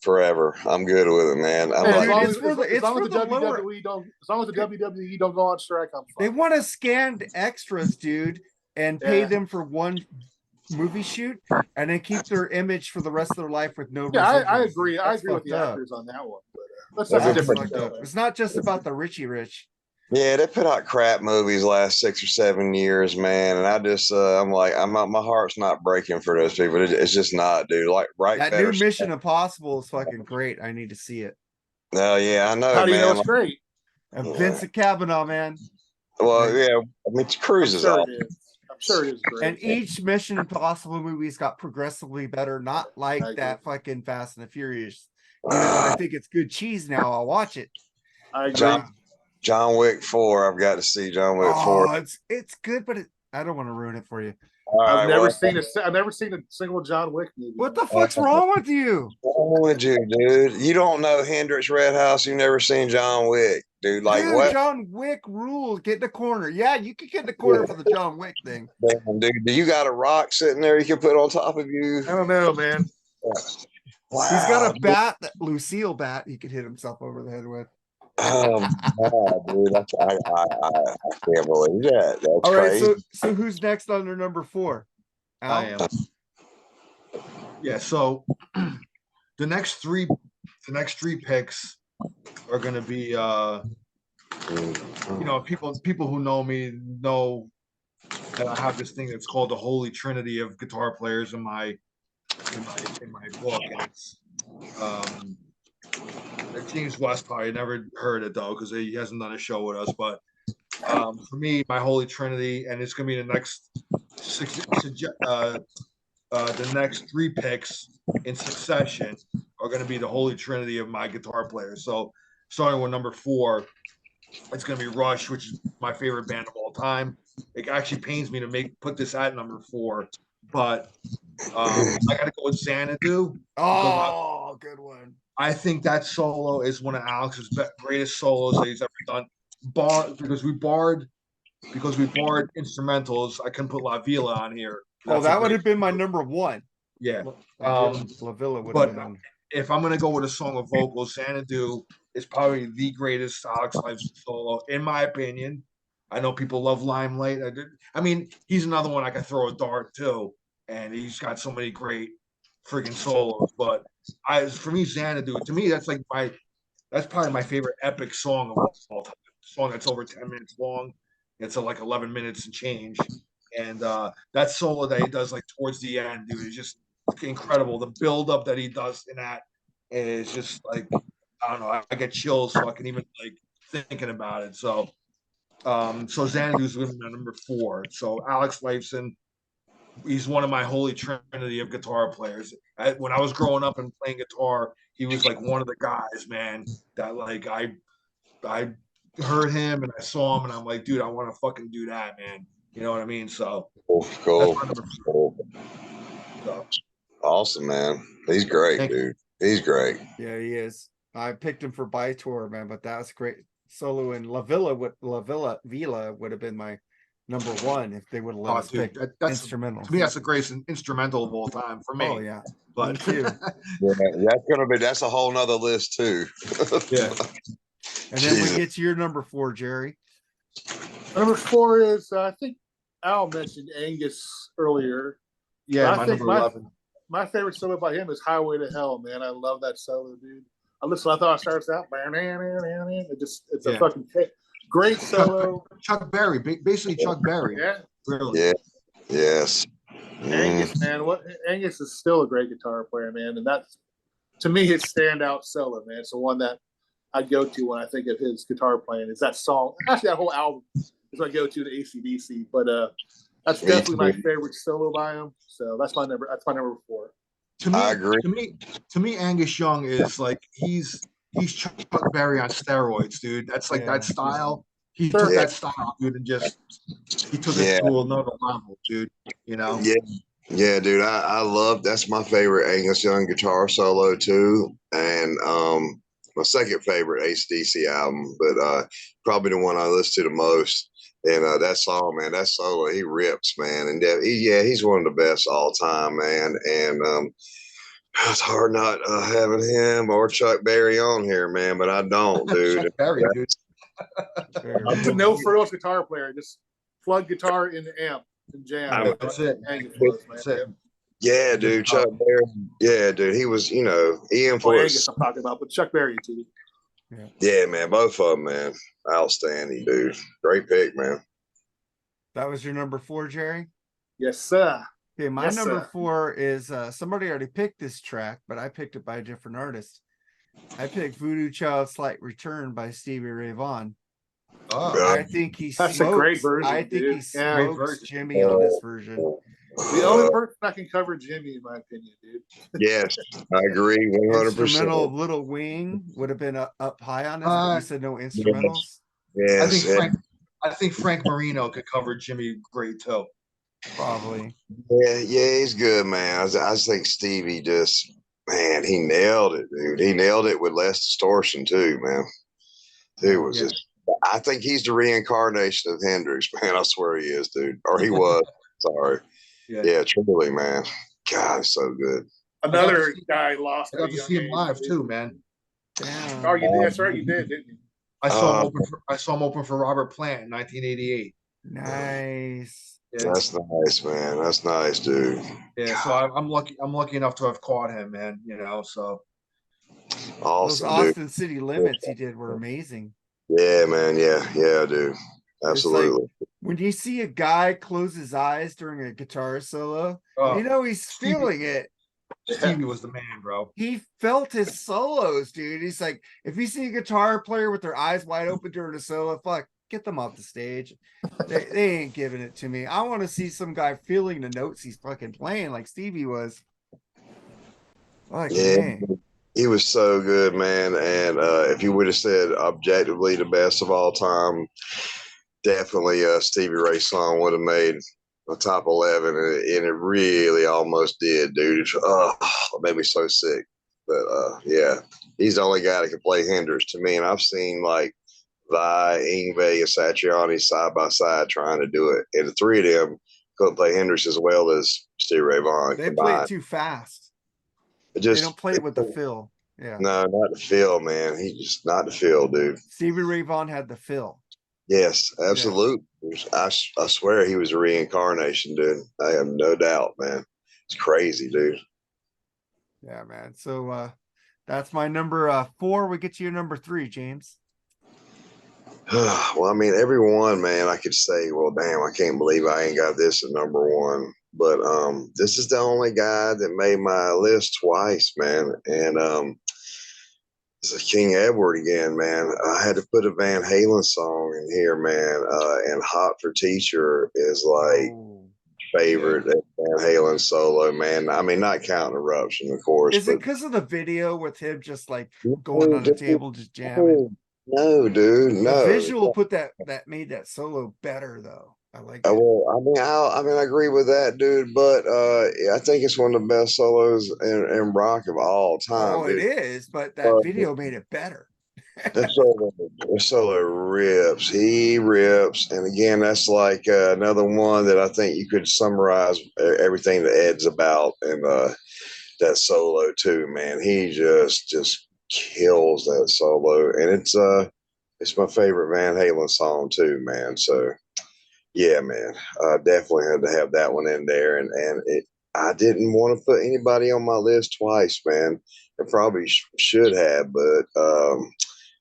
forever. I'm good with it, man. As long as the WWE don't go on strike, I'm fine. They want to scan extras, dude, and pay them for one movie shoot, and then keep their image for the rest of their life with no. Yeah, I agree. I agree with the actors on that one. But that's a different show. It's not just about the Richie Rich. Yeah, they put out crap movies last 6 or 7 years, man, and I just I'm like my heart's not breaking for those people. It's just not, dude. Like that new Mission Impossible is fucking great. I need to see it. Oh yeah, I know. How do you know it's great? Vincent Cavanaugh, man. Well, yeah, I mean Cruise is awesome. I'm sure it is great. And each Mission Impossible movie's got progressively better, not like that fucking Fast and the Furious. I think it's good cheese now. I'll watch it. I agree. John Wick 4. I've got to see John Wick 4. It's good, but I don't want to ruin it for you. I've never seen a single John Wick movie. What the fuck's wrong with you? What's wrong with you, dude? You don't know Hendrix Red House. You've never seen John Wick, dude. Like what? John Wick rules. Get in the corner. Yeah, you could get in the corner for the John Wick thing. Damn, dude, do you got a rock sitting there you can put on top of you? I don't know, man. Wow. He's got a bat, that Lucille bat. He could hit himself over the head with. wow, dude, I can't believe that. That's All right, crazy. so who's next on their number 4? I Al? am. Yeah. So the next three picks are going to be, people who know me know that I have this thing that's called the Holy Trinity of guitar players in my book, and it's James West probably never heard it though because he hasn't done a show with us. But for me, my Holy Trinity, and it's going to be the next the next 3 picks in succession are going to be the Holy Trinity of my guitar players. So starting with number 4, it's going to be Rush, which is my favorite band of all time. It actually pains me to put this at number 4, but I got to go with Xanadu. Oh, good one. I think that solo is one of Alex's greatest solos that he's ever done. Because we barred instrumentals. I couldn't put La Vila on here. Oh, that would have been my number 1. Yeah. La Villa would have been. If I'm gonna go with a song of vocals, Xanadu is probably the greatest Alex Lifeson solo, in my opinion. I know people love Limelight. I mean, he's another one I could throw a dart to, and he's got so many great freaking solos. But for me, Xanadu, to me, that's probably my favorite epic song of all time. Song that's over 10 minutes long. It's like 11 minutes and change. And that solo that he does like towards the end, dude, is just incredible. The build up that he does in that is just like, I don't know, I get chills fucking even like thinking about it. So Xanadu's gonna be my number 4. So Alex Lifeson, he's one of my holy trinity of guitar players. When I was growing up and playing guitar, he was like one of the guys, man, that like I heard him and I saw him and I'm like, dude, I want to fucking do that, man. You know what I mean? So Cool. So. Awesome, man. He's great, dude. He's great. Yeah, he is. I picked him for By Tour, man, but that was great solo. And La Villa would have been my number 1 if they would have let us pick instrumental. To me, that's the greatest instrumental of all time for me. Oh yeah, but me too. That's a whole nother list too. Yeah. And then we get to your number 4, Jerry. Number 4 is I think Al mentioned Angus earlier. Yeah, my number 11. My favorite solo by him is Highway to Hell, man. I love that solo, dude. I thought it starts out, it's a fucking great solo. Chuck Berry, basically Chuck Berry. Yeah. Really. Yeah. Yes. Angus, man. Angus is still a great guitar player, man. And that's, to me, his standout solo, man. It's the one that I go to when I think of his guitar playing. Is that song. Actually, that whole album is what I go to AC/DC. But that's definitely my favorite solo by him. So that's my number 4. To me, I agree. To me, Angus Young is like he's Chuck Berry on steroids, dude. That's like that style. He took that style, dude, and he took it to another level, dude. You know? Yeah, dude. I love, that's my favorite Angus Young guitar solo too. And my second favorite AC/DC album, but probably the one I listen to the most. And that song, man, that solo, he rips, man. And he's one of the best all time, man. And it's hard not having him or Chuck Berry on here, man, but I don't, dude. Chuck Berry, dude. I'm a no frills guitar player. Just plug guitar in the amp and jam. That's it. That's it. Yeah, dude, Chuck Berry. Yeah, dude, he was, he influenced. Angus I'm talking about, but Chuck Berry too. Yeah, man, both of them, man, outstanding, dude. Great pick, man. That was your number 4, Jerry? Yes, sir. Okay, my number 4 is somebody already picked this track, but I picked it by a different artist. I picked Voodoo Child Slight Return by Stevie Ray Vaughan. Oh, I think that's a great version. I think he smokes Jimmy on this version. The only person that can cover Jimmy, in my opinion, dude. Yes, I agree 100%. Instrumental of Little Wing would have been up high on this, but you said no instrumentals. Yes, I think Frank Marino could cover Jimmy great too. Probably. Yeah, he's good, man. I just think Stevie man, he nailed it, dude. He nailed it with less distortion too, man. Dude was just, I think he's the reincarnation of Hendrix, man. I swear he is, dude. Or he was. Sorry. Yeah, truly, man. God, so good. Another guy lost. I got to see him live too, man. Damn. Oh, you did. That's right. You did, didn't you? I saw him open for Robert Plant in 1988. Nice. Yeah, That's nice, man. That's nice, dude. yeah. So I'm lucky. I'm lucky enough to have caught him, man. You know, so Those Awesome, dude. Austin City Limits he did were amazing. Yeah, man. Yeah, dude. It's like Absolutely. when you see a guy close his eyes during a guitar solo, you uh, know he's Stevie feeling it. Stevie was the man, bro. He felt his solos, dude. He's like, if you see a guitar player with their eyes wide open during a solo, fuck, get them off the stage. They ain't giving it to me. I want to see some guy feeling the notes he's fucking playing like Stevie was. Like, Yeah, man. he was so good, man. And if you would have said objectively the best of all time, definitely Stevie Ray's song would have made a top 11, and it really almost did, dude. It made me so sick. But yeah, he's the only guy that can play Hendrix to me. And I've seen like Vi, Yngwie, and Satriani side by side trying to do it. And the three of them couldn't play Hendrix as well as Stevie Ray Vaughan They play it combined. too fast. It They just don't play it with the fill. Yeah. no, not the feel, man. He just not the feel, dude. Stevie Ray Vaughan had the fill. Yes, absolutely. I swear he was a reincarnation, dude. I have no doubt, man. It's crazy, dude. Yeah, man. So that's my number 4. We get to your number 3, James. Well, I mean, everyone, man, I could say, well, damn, I can't believe I ain't got this at number 1. But this is the only guy that made my list twice, man. And it's King Edward again, man. I had to put a Van Halen song in here, man. And Hot for Teacher is like favorite Van Halen solo, man. I mean, not counting Eruption, of course. Is it because of the video with him just like going on the table, just jamming? No, dude, no. The visual put that made that solo better though. I like it. Well, I mean, I agree with that, dude. But I think it's one of the best solos in rock of all time, Oh, it dude. is, but that video made it better. That solo rips. He rips, and again, that's like another one that I think you could summarize everything that Ed's about, and that solo too, man. He just kills that solo, and it's my favorite Van Halen song too, man. So yeah, man, definitely had to have that one in there, and I didn't want to put anybody on my list twice, man. I probably should have, but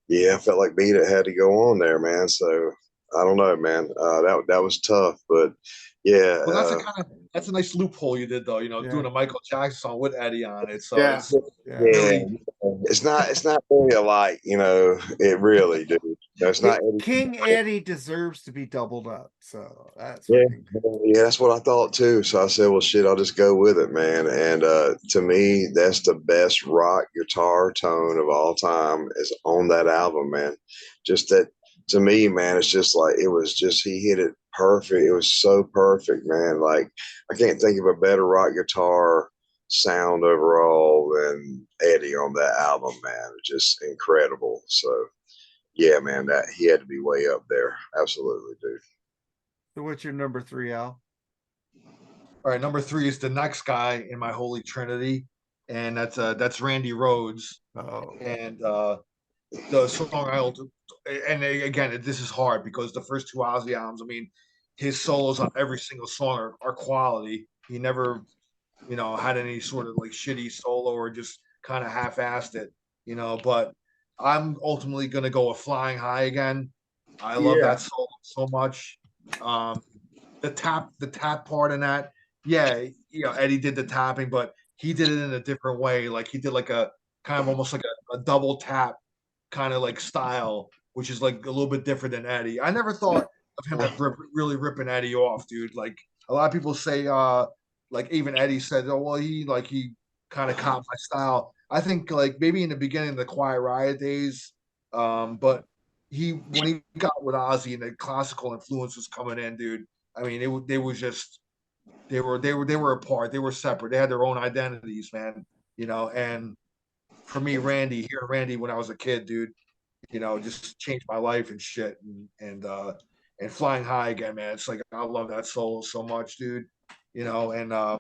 yeah, I felt like Beat It had to go on there, man. So I don't know, man. That was tough, but yeah. Well, that's a nice loophole you did though. You know, doing a Michael Jackson song with Eddie on it. So Yeah. it's not really alike, you know. It really, dude. It's not Eddie. King Eddie deserves to be doubled up. So that's yeah, that's what I thought too. So I said, well, shit, I'll just go with it, man. And to me, that's the best rock guitar tone of all time is on that album, man. Just that to me, man, it's just like it was just he hit it perfect. It was so perfect, man. Like I can't think of a better rock guitar sound overall than Eddie on that album, man. It's just incredible. So yeah, man, that he had to be way up there. Absolutely, dude. So what's your number 3, Al? All right, number 3 is the next guy in my holy trinity, and that's Randy Rhoads. Oh. And the song and again, this is hard because the first 2 Ozzy albums, I mean, his solos on every single song are quality. He never, you know, had any sort of like shitty solo or just kind of half-assed it, you know. But I'm ultimately gonna go with Flying High again. I love that solo so much. The tap part in that, yeah, you know, Eddie did the tapping, but he did it in a different way. Like he did like a kind of almost like a double tap kind of like style, which is like a little bit different than Eddie. I never thought of him as really ripping Eddie off, dude. Like a lot of people say, like even Eddie said, oh well, he kind of caught my style. I think like maybe in the beginning of the Quiet Riot days, but when he got with Ozzy and the classical influence was coming in, dude. I mean, they were apart. They were separate. They had their own identities, man. You know, and for me, hearing Randy when I was a kid, dude, you know, just changed my life and shit. And Flying High again, man. It's like I love that solo so much, dude. You know, and all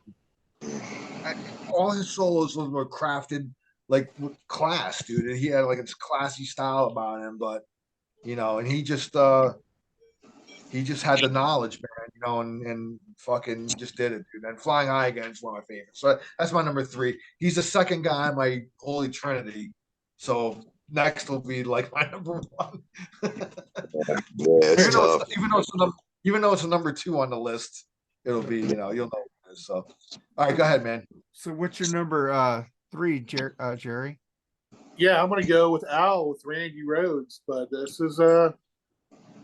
his solos were crafted like with class, dude. And he had like this classy style about him. But and he just had the knowledge, man, and fucking just did it, dude. And Flying High Again is one of my favorites. So that's my number 3. He's the second guy in my holy trinity. So next will be like my number 1. Yeah, it's tough. Even though it's a number 2 on the list, it'll be, you'll know what it is. So, all right, go ahead, man. So what's your number 3, Jerry? Yeah, I'm gonna go with Al with Randy Rhoads, but this is I'm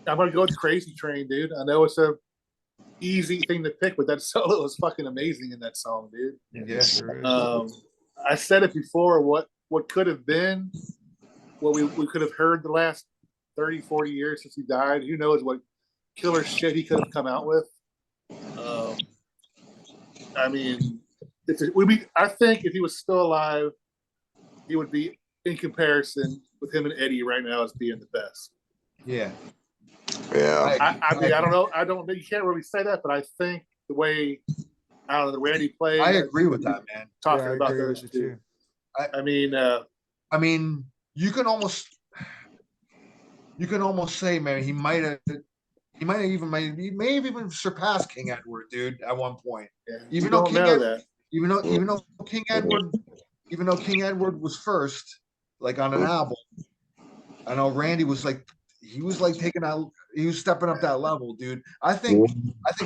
gonna go with Crazy Train, dude. I know it's a easy thing to pick, but that solo is fucking amazing in that song, dude. Yeah. Sure. I said it before, what could have been, what we could have heard the last 30, 40 years since he died. Who knows what killer shit he could have come out with. I mean, I think if he was still alive, he would be in comparison with him and Eddie right now as being the best. Yeah. Yeah. I mean, I don't know. You can't really say that, but I think the way the Randy played. I agree with that, man. Talking about those two. I mean, you can almost say, man, he may have even surpassed King Edward, dude, at one point. Yeah, even though King Edward was first, like on an album, I know Randy was like, he was stepping up that level, dude. I think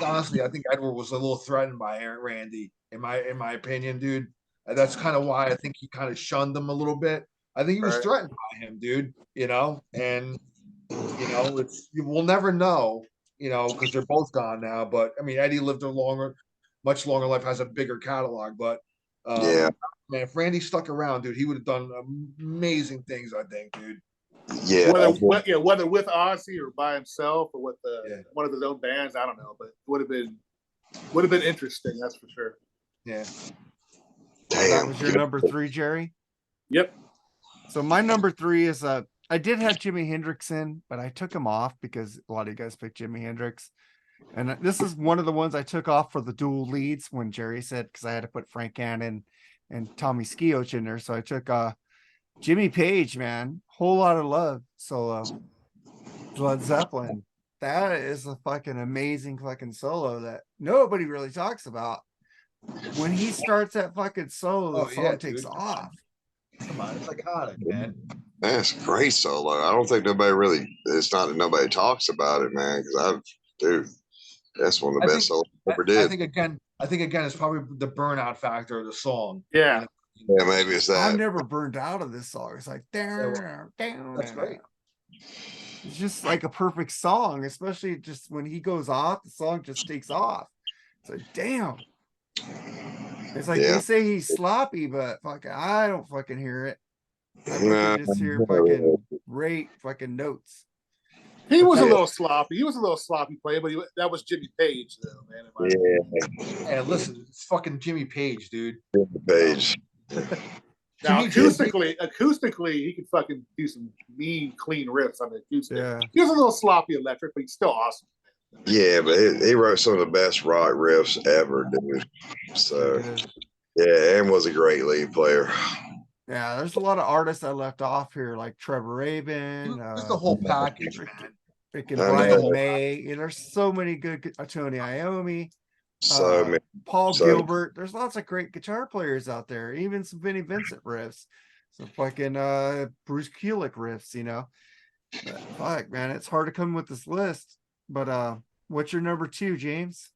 honestly, Edward was a little threatened by Randy, in my opinion, dude. That's kind of why I think he kind of shunned him a little bit. I think he was threatened by him, dude. And we'll never know, because they're both gone now. But I mean, Eddie lived a much longer life, has a bigger catalog. But man, if Randy stuck around, dude, he would have done amazing things, I think, dude. Yeah. Whether with Ozzy or by himself or with one of his own bands, I don't know, but it would have been interesting, that's for sure. Yeah. Damn. That was your number 3, Jerry? Yep. So my number 3 is I did have Jimi Hendrix in, but I took him off because a lot of you guys picked Jimi Hendrix. And this is one of the ones I took off for the dual leads when Jerry said, because I had to put Frank Cannon and Tommy Skeoch in there. So I took Jimmy Page, man. Whole Lot of Love solo. Led Zeppelin. That is a fucking amazing fucking solo that nobody really talks about. When he starts that fucking solo, the song takes off. Come on, it's iconic, man. That's a great solo. I don't think it's not that nobody talks about it, man, because that's one of the best solos I ever did. I think again, it's probably the burnout factor of the song. Yeah. Yeah, maybe it's that. I'm never burned out of this song. It's like, down. That's great. It's just like a perfect song, especially just when he goes off, the song just takes off. It's like, damn. It's like they say he's sloppy, but fucking, I don't fucking hear it. I just hear fucking great fucking notes. He was a little sloppy. He was a little sloppy player, but that was Jimmy Page, though, man. Yeah, listen, it's fucking Jimmy Page, dude. Jimmy Page. Now, acoustically, he could fucking do some mean, clean riffs on the acoustic. Yeah. He was a little sloppy electric, but he's still awesome. Yeah, but he wrote some of the best rock riffs ever, dude. So, yeah, and was a great lead player. Yeah, there's a lot of artists I left off here, like Trevor Rabin. Just the whole package, man. Freaking Brian May. There's so many good Tony Iommi. Paul Gilbert. There's lots of great guitar players out there. Even some Vinnie Vincent riffs. Some fucking Bruce Kulick riffs, But fuck, man, it's hard to come with this list. But what's your number 2, James?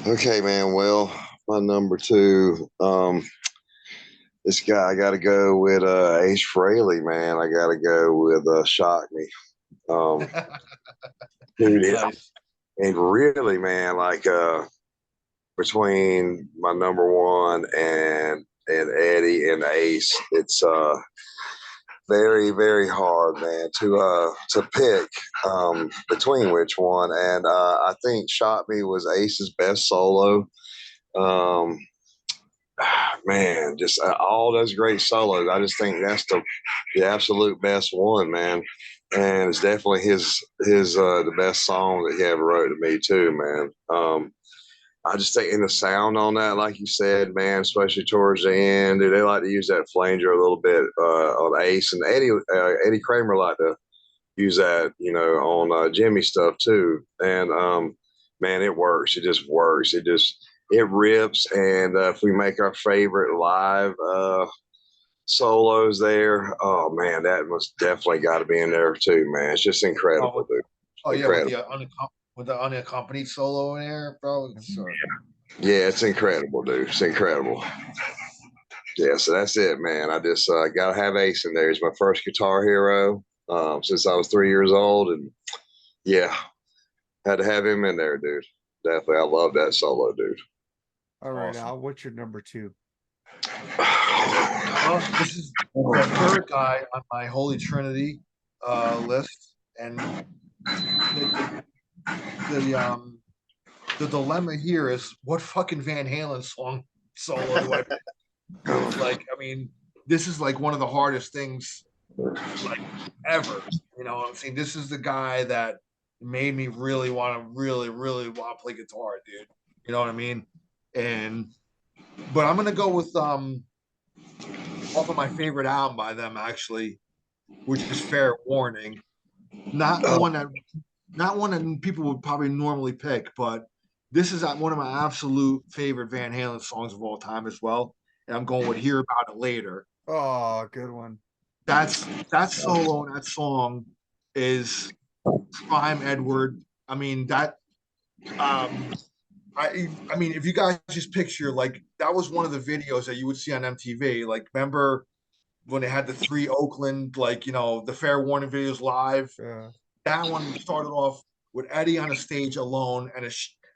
Okay, man. Well, my number 2, this guy, I got to go with Ace Frehley, man. I got to go with Shock Me. Dude, nice. And really, man, like between my number 1 and Eddie and Ace, it's very, very hard, man, to pick between which one. And I think Shot Me was Ace's best solo. Man, just all those great solos. I just think that's the absolute best one, man. And it's definitely his the best song that he ever wrote to me too, man. I just think in the sound on that, like you said, man, especially towards the end, dude, they like to use that flanger a little bit on Ace, and Eddie Kramer liked to use that, on Jimmy stuff too. And man, it works. It just works. It rips. And if we make our favorite live solos there, oh man, that must definitely got to be in there too, man. It's just incredible, dude. Oh Incredible. yeah, with the unaccompanied solo in there, bro. Yeah, it's incredible, dude. It's incredible. Yeah, so that's it, man. I just gotta have Ace in there. He's my first guitar hero since I was 3 years old, and yeah, had to have him in there, dude. Definitely, I love that solo, dude. All right, Awesome. Al, what's your number two? This is the third guy on my Holy Trinity list, and the dilemma here is what fucking Van Halen song solo do I pick? Like, I mean, this is like one of the hardest things like ever. You know what I'm saying? This is the guy that made me really want to play guitar, dude. You know what I mean? But I'm gonna go with off of my favorite album by them actually, which is Fair Warning. Not one that people would probably normally pick, but this is one of my absolute favorite Van Halen songs of all time as well. And I'm going with Hear About It Later. Oh, good one. That solo in that song is prime Edward. I mean that I mean, if you guys just picture like that was one of the videos that you would see on MTV. Like, remember when they had the 3 Oakland, like, the Fair Warning videos live? Yeah. That one started off with Eddie on a stage alone and a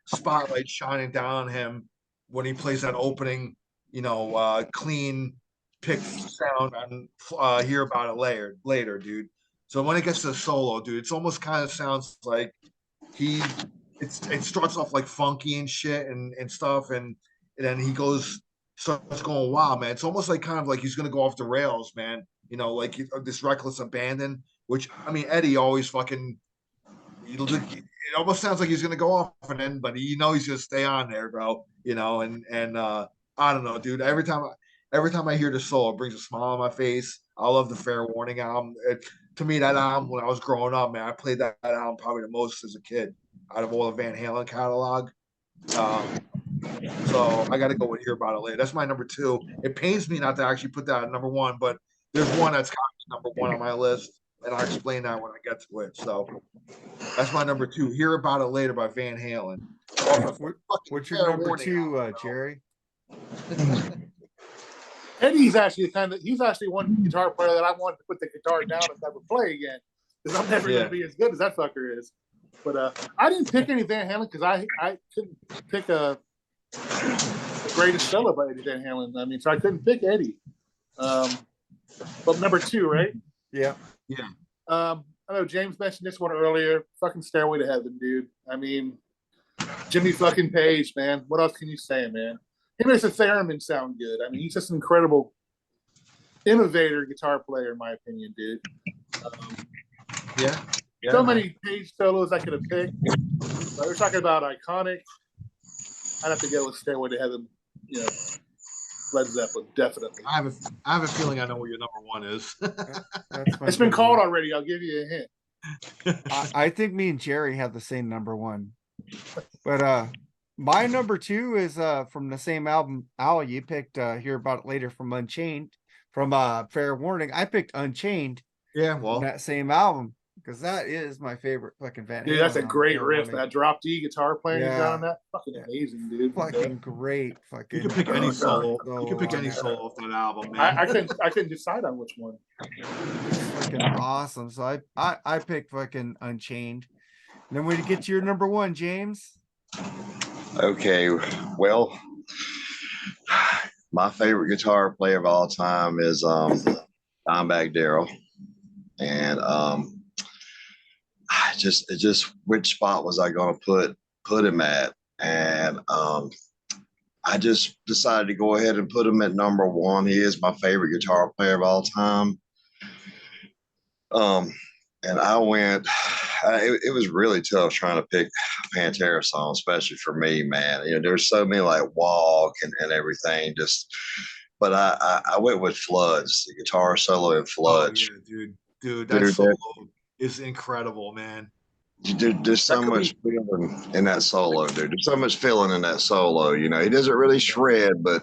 spotlight shining down on him when he plays that opening, clean pick sound on Hear About It later, dude. So when it gets to the solo, dude, it's almost kind of sounds like it starts off like funky and shit and stuff, and then he starts going wild, man. It's almost like kind of like he's gonna go off the rails, man. Like this reckless abandon, which I mean Eddie always fucking. It almost sounds like he's gonna go off and then, but he's gonna stay on there, bro. And I don't know, dude. Every time I hear the solo, it brings a smile on my face. I love the Fair Warning album. To me, that album when I was growing up, man, I played that album probably the most as a kid out of all the Van Halen catalog. So I got to go with Hear About It Later. That's my number two. It pains me not to actually put that at number one, but there's one that's number one on my list, and I'll explain that when I get to it. So that's my number two. Hear About It Later by Van Halen. What's your number two, Jerry? Eddie's actually he's actually one guitar player that I want to put the guitar down and never play again, because I'm never going to be as good as that fucker is. But I didn't pick any Van Halen because I couldn't pick a greatest solo by Eddie Van Halen. I mean, so I couldn't pick Eddie. But number two, right? Yeah. I know James mentioned this one earlier. Fucking Stairway to Heaven, dude. I mean, Jimmy fucking Page, man. What else can you say, man? He makes a theremin sound good. I mean, he's just an incredible innovator guitar player, in my opinion, dude. So many Page solos I could have picked. But we're talking about iconic. I'd have to go with Stairway to Heaven. Led Zeppelin, definitely. I have a feeling I know what your number one is. It's been called already. I'll give you a hint. I think me and Jerry have the same number one. But my number two is from the same album. Al, you picked Hear About It Later from Unchained, from Fair Warning. I picked Unchained. Yeah, well, that same album, because that is my favorite fucking Van Halen. Dude, that's a great riff. That drop D guitar playing on that. Fucking amazing, dude. Fucking great. Fucking. You can pick any solo. You can pick any solo off that album, man. I couldn't decide on which one. Fucking awesome. So I picked fucking Unchained. And then we get to your number one, James. Okay, well, my favorite guitar player of all time is Dimebag Darrell, and just which spot was I going to put him at, and I just decided to go ahead and put him at number one. He is my favorite guitar player of all time. And I went. It was really tough trying to pick a Pantera song, especially for me, man. There's so many like Walk and everything. But I went with Floods, the guitar solo in Floods. Oh, yeah, dude, that solo is incredible, man. There's so much feeling in that solo, dude. There's so much feeling in that solo. You know, he doesn't really shred, but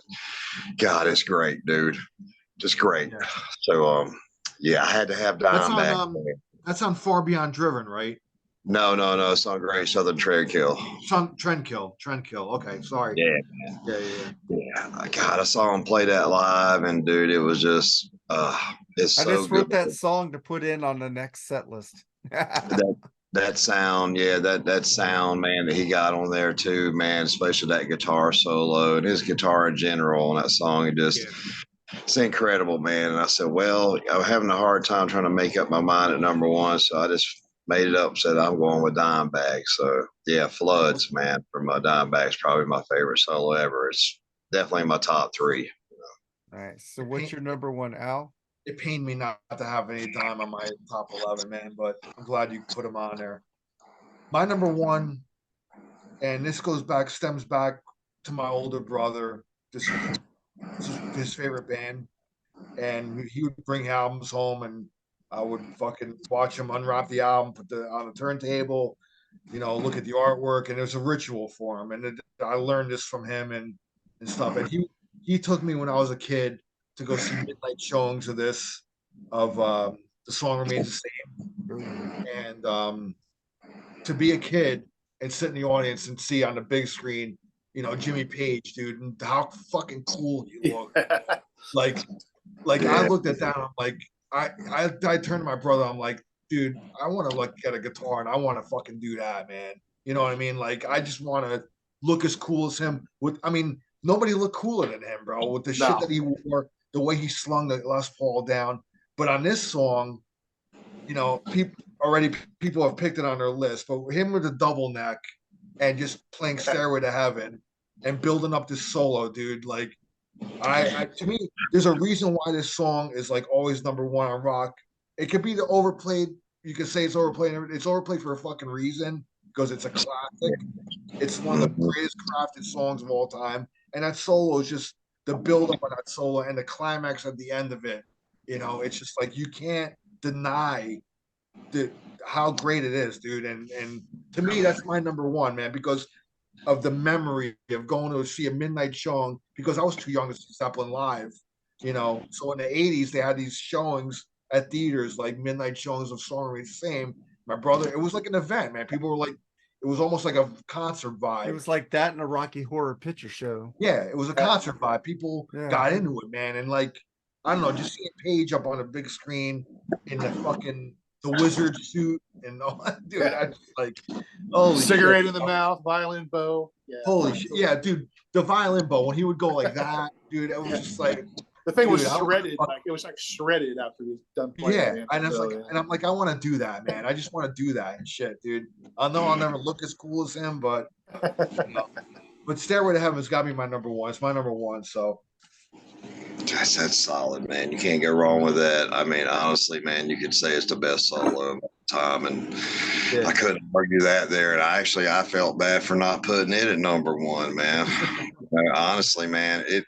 God, it's great, dude. Just great. Yeah. So, yeah, I had to have That's on Dimebag. that's on Far Beyond Driven, right? No, it's on Great Southern Trendkill. It's on Trendkill. Okay, sorry. Yeah, yeah. God, I saw him play that live, and dude, it was just, it's I so just good. wrote that song to put in on the next set list. That sound, yeah, that sound, man, that he got on there too, man, especially that guitar solo and his guitar in general on that song. It's incredible, man. And I said, well, I'm having a hard time trying to make up my mind at number one, so I just made it up, said I'm going with Dimebag. So yeah, Floods, man, from Dimebag's probably my favorite solo ever. It's definitely my top three. All right. So what's your number one, Al? It pained me not to have any Dime on my top 11, man, but I'm glad you put him on there. My number one, and this stems back to my older brother. This is his favorite band, and he would bring albums home, and I would fucking watch him unwrap the album, put on the turntable, look at the artwork, and it was a ritual for him. And I learned this from him and stuff. And he took me when I was a kid to go see midnight showings of The Song Remains the Same. And to be a kid and sit in the audience and see on the big screen, Jimmy Page, dude, and how fucking cool he looked. like I looked at that, and I'm like, I turned to my brother, I'm like, dude, I want to get a guitar and I want to fucking do that, man. You know what I mean? Like, I just want to look as cool as him. Nobody looked cooler than him, bro, with the shit that he wore, the way he slung the Les Paul down. But on this song, people have picked it on their list, but him with the double neck and just playing Stairway to Heaven and building up this solo, dude, like, to me, there's a reason why this song is like always number one on rock. It could be the overplayed. You could say it's overplayed. It's overplayed for a fucking reason because it's a classic. It's one of the greatest crafted songs of all time. And that solo is just the build up on that solo and the climax at the end of it. It's just like you can't deny how great it is, dude. And to me, that's my number one, man, because of the memory of going to see a midnight showing, because I was too young to see Zeppelin live, So in the 80s, they had these showings at theaters, like midnight showings of Song Remains the Same. My brother, it was like an event, man. People were like, it was almost like a concert vibe. It was like that in a Rocky Horror Picture Show. Yeah, it was a concert vibe. People got into it, man. And like, I don't know, just seeing Page up on a big screen in the wizard suit and all that, dude. I just like, holy cigarette shit. in the mouth, violin bow. Yeah, holy shit. Yeah, dude, the violin bow, when he would go like that, dude, it was just like, the thing was shredded. Like it was like shredded after he was done playing. Yeah, and I'm like, I want to do that, man. I just want to do that and shit, dude. I know I'll never look as cool as him, but but Stairway to Heaven's got me my number one. It's my number one, so. That's solid, man. You can't go wrong with that. I mean, honestly, man, you could say it's the best solo of all time, and I couldn't argue that there. And I felt bad for not putting it at number one, man. Honestly, man, it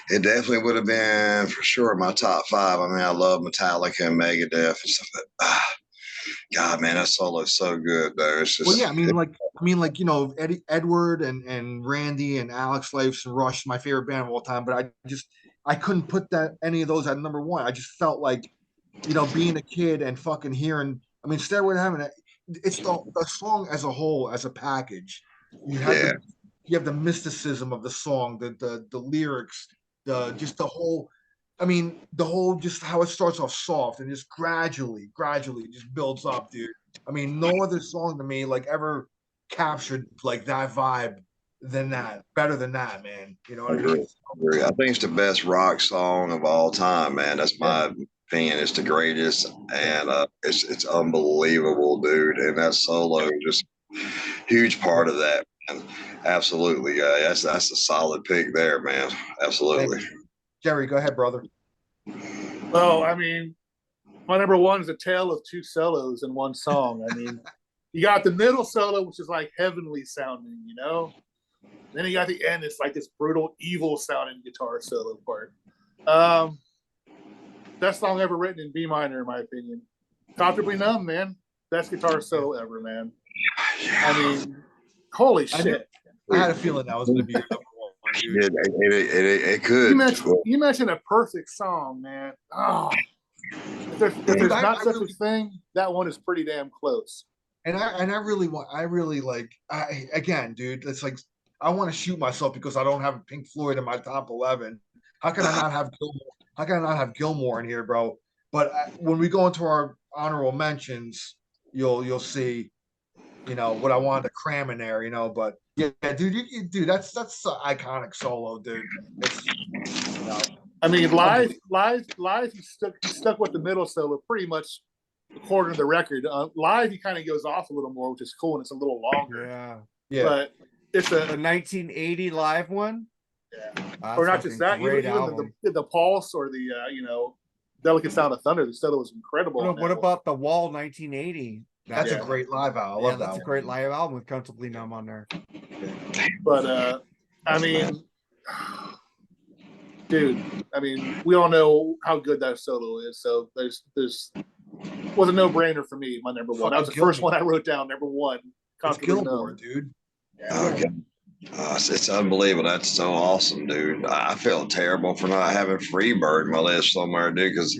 definitely would have been for sure my top five. I mean, I love Metallica and Megadeth and stuff. But, God, man, that solo is so good, though. It's just, Edward and Randy and Alex Lifeson and Rush, my favorite band of all time. But I couldn't put any of those at number one. I just felt like, being a kid and fucking hearing. I mean, Stairway to Heaven. It's the song as a whole, as a package. You have the mysticism of the song, the lyrics, just how it starts off soft and just gradually just builds up, dude. I mean, no other song to me like ever captured like that vibe better than that, man. You know what I mean? I think it's the best rock song of all time, man. That's my opinion. It's the greatest, and it's unbelievable, dude. And that solo just huge part of that, man. Absolutely, that's a solid pick there, man. Absolutely. Jerry, go ahead, brother. Well, I mean, my number one is a tale of two solos in one song. I mean, you got the middle solo, which is like heavenly sounding, Then you got the end, it's like this brutal, evil sounding guitar solo part. Best song ever written in B minor, in my opinion. Comfortably Numb, man. best guitar solo ever, man. I mean, holy shit. I had a feeling that was going to be your number one, dude. It could. You mentioned a perfect song, man. Oh, if there's not such a thing, that one is pretty damn close. And I really like, again, dude, it's like, I want to shoot myself because I don't have Pink Floyd in my top 11. How can I not have Gilmore? How can I not have Gilmore in here, bro? But when we go into our honorable mentions, you'll see, what I wanted to cram in there, But yeah, dude, that's an iconic solo, dude. It's, I mean, live, he stuck with the middle solo pretty much according to the record. Live, he kind of goes off a little more, which is cool, and it's a little longer. Yeah. But it's the 1980 live one. Yeah. Or not just that, even the Pulse or the Delicate Sound of Thunder, the solo was incredible. What about the Wall 1980? That's a great live album. I love that. That's a great live album with Comfortably Numb on there. But I mean, dude, we all know how good that solo is. So there's was a no-brainer for me. My number one. That was the first one I wrote down. Number one. It's Gilmore, dude. Yeah. Okay. It's unbelievable. That's so awesome, dude. I feel terrible for not having Freebird in my list somewhere, dude, because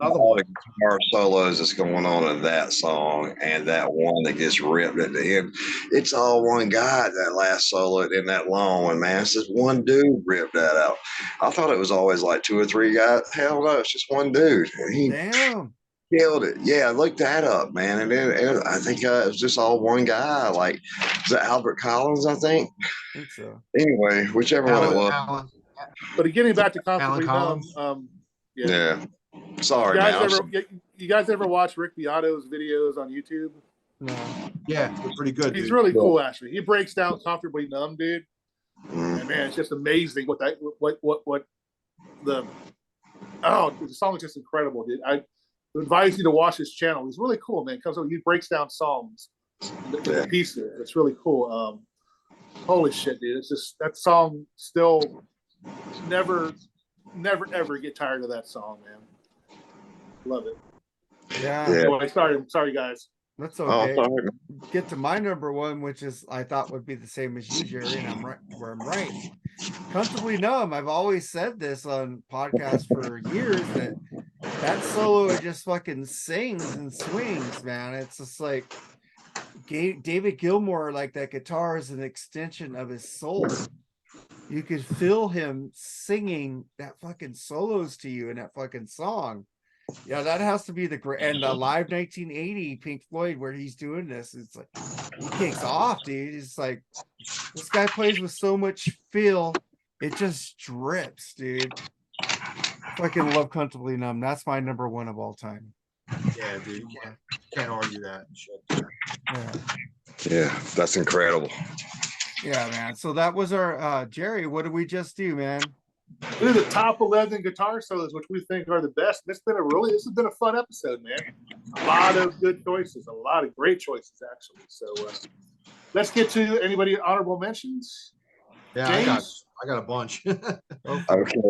all the guitar solos that's going on in that song and that one that gets ripped at the end, it's all one guy, that last solo in that long one, man. It's just one dude ripped that out. I thought it was always like two or three guys. Hell no, it's just one dude. And he killed it. Yeah, look that up, man. And then I think it was just all one guy. Like, is that Albert Collins? I think so. Anyway, whichever one it was. But getting back to Comfortably Numb, yeah. Sorry, you guys ever watch Rick Beato's videos on YouTube? No. Yeah, they're pretty good. He's really cool, actually. He breaks down Comfortably Numb, dude. And man, it's just amazing the song is just incredible, dude. I advise you to watch his channel. He's really cool, man. He breaks down songs in pieces. It's really cool. Holy shit, dude! It's just that song still never ever get tired of that song, man. Love it. Yeah. Anyway, sorry, guys. That's okay. Get to my number one, which is I thought would be the same as you, Jerry, and I'm right. Comfortably Numb. I've always said this on podcasts for years that solo it just fucking sings and swings, man. It's just like David Gilmour, like that guitar is an extension of his soul. You could feel him singing that fucking solos to you in that fucking song. Yeah, that has to be the great. And the live 1980 Pink Floyd where he's doing this, it's like he takes off, dude. It's like this guy plays with so much feel, it just drips, dude. Fucking love Comfortably Numb. That's my number one of all time. Yeah, dude. Can't argue that. Yeah, that's incredible. Yeah, man. So that was our Jerry. What did we just do, man? These are the top 11 guitar solos, which we think are the best. This has been a fun episode, man. A lot of good choices, a lot of great choices, actually. So let's get to anybody honorable mentions. Yeah, James? I got a bunch. Okay.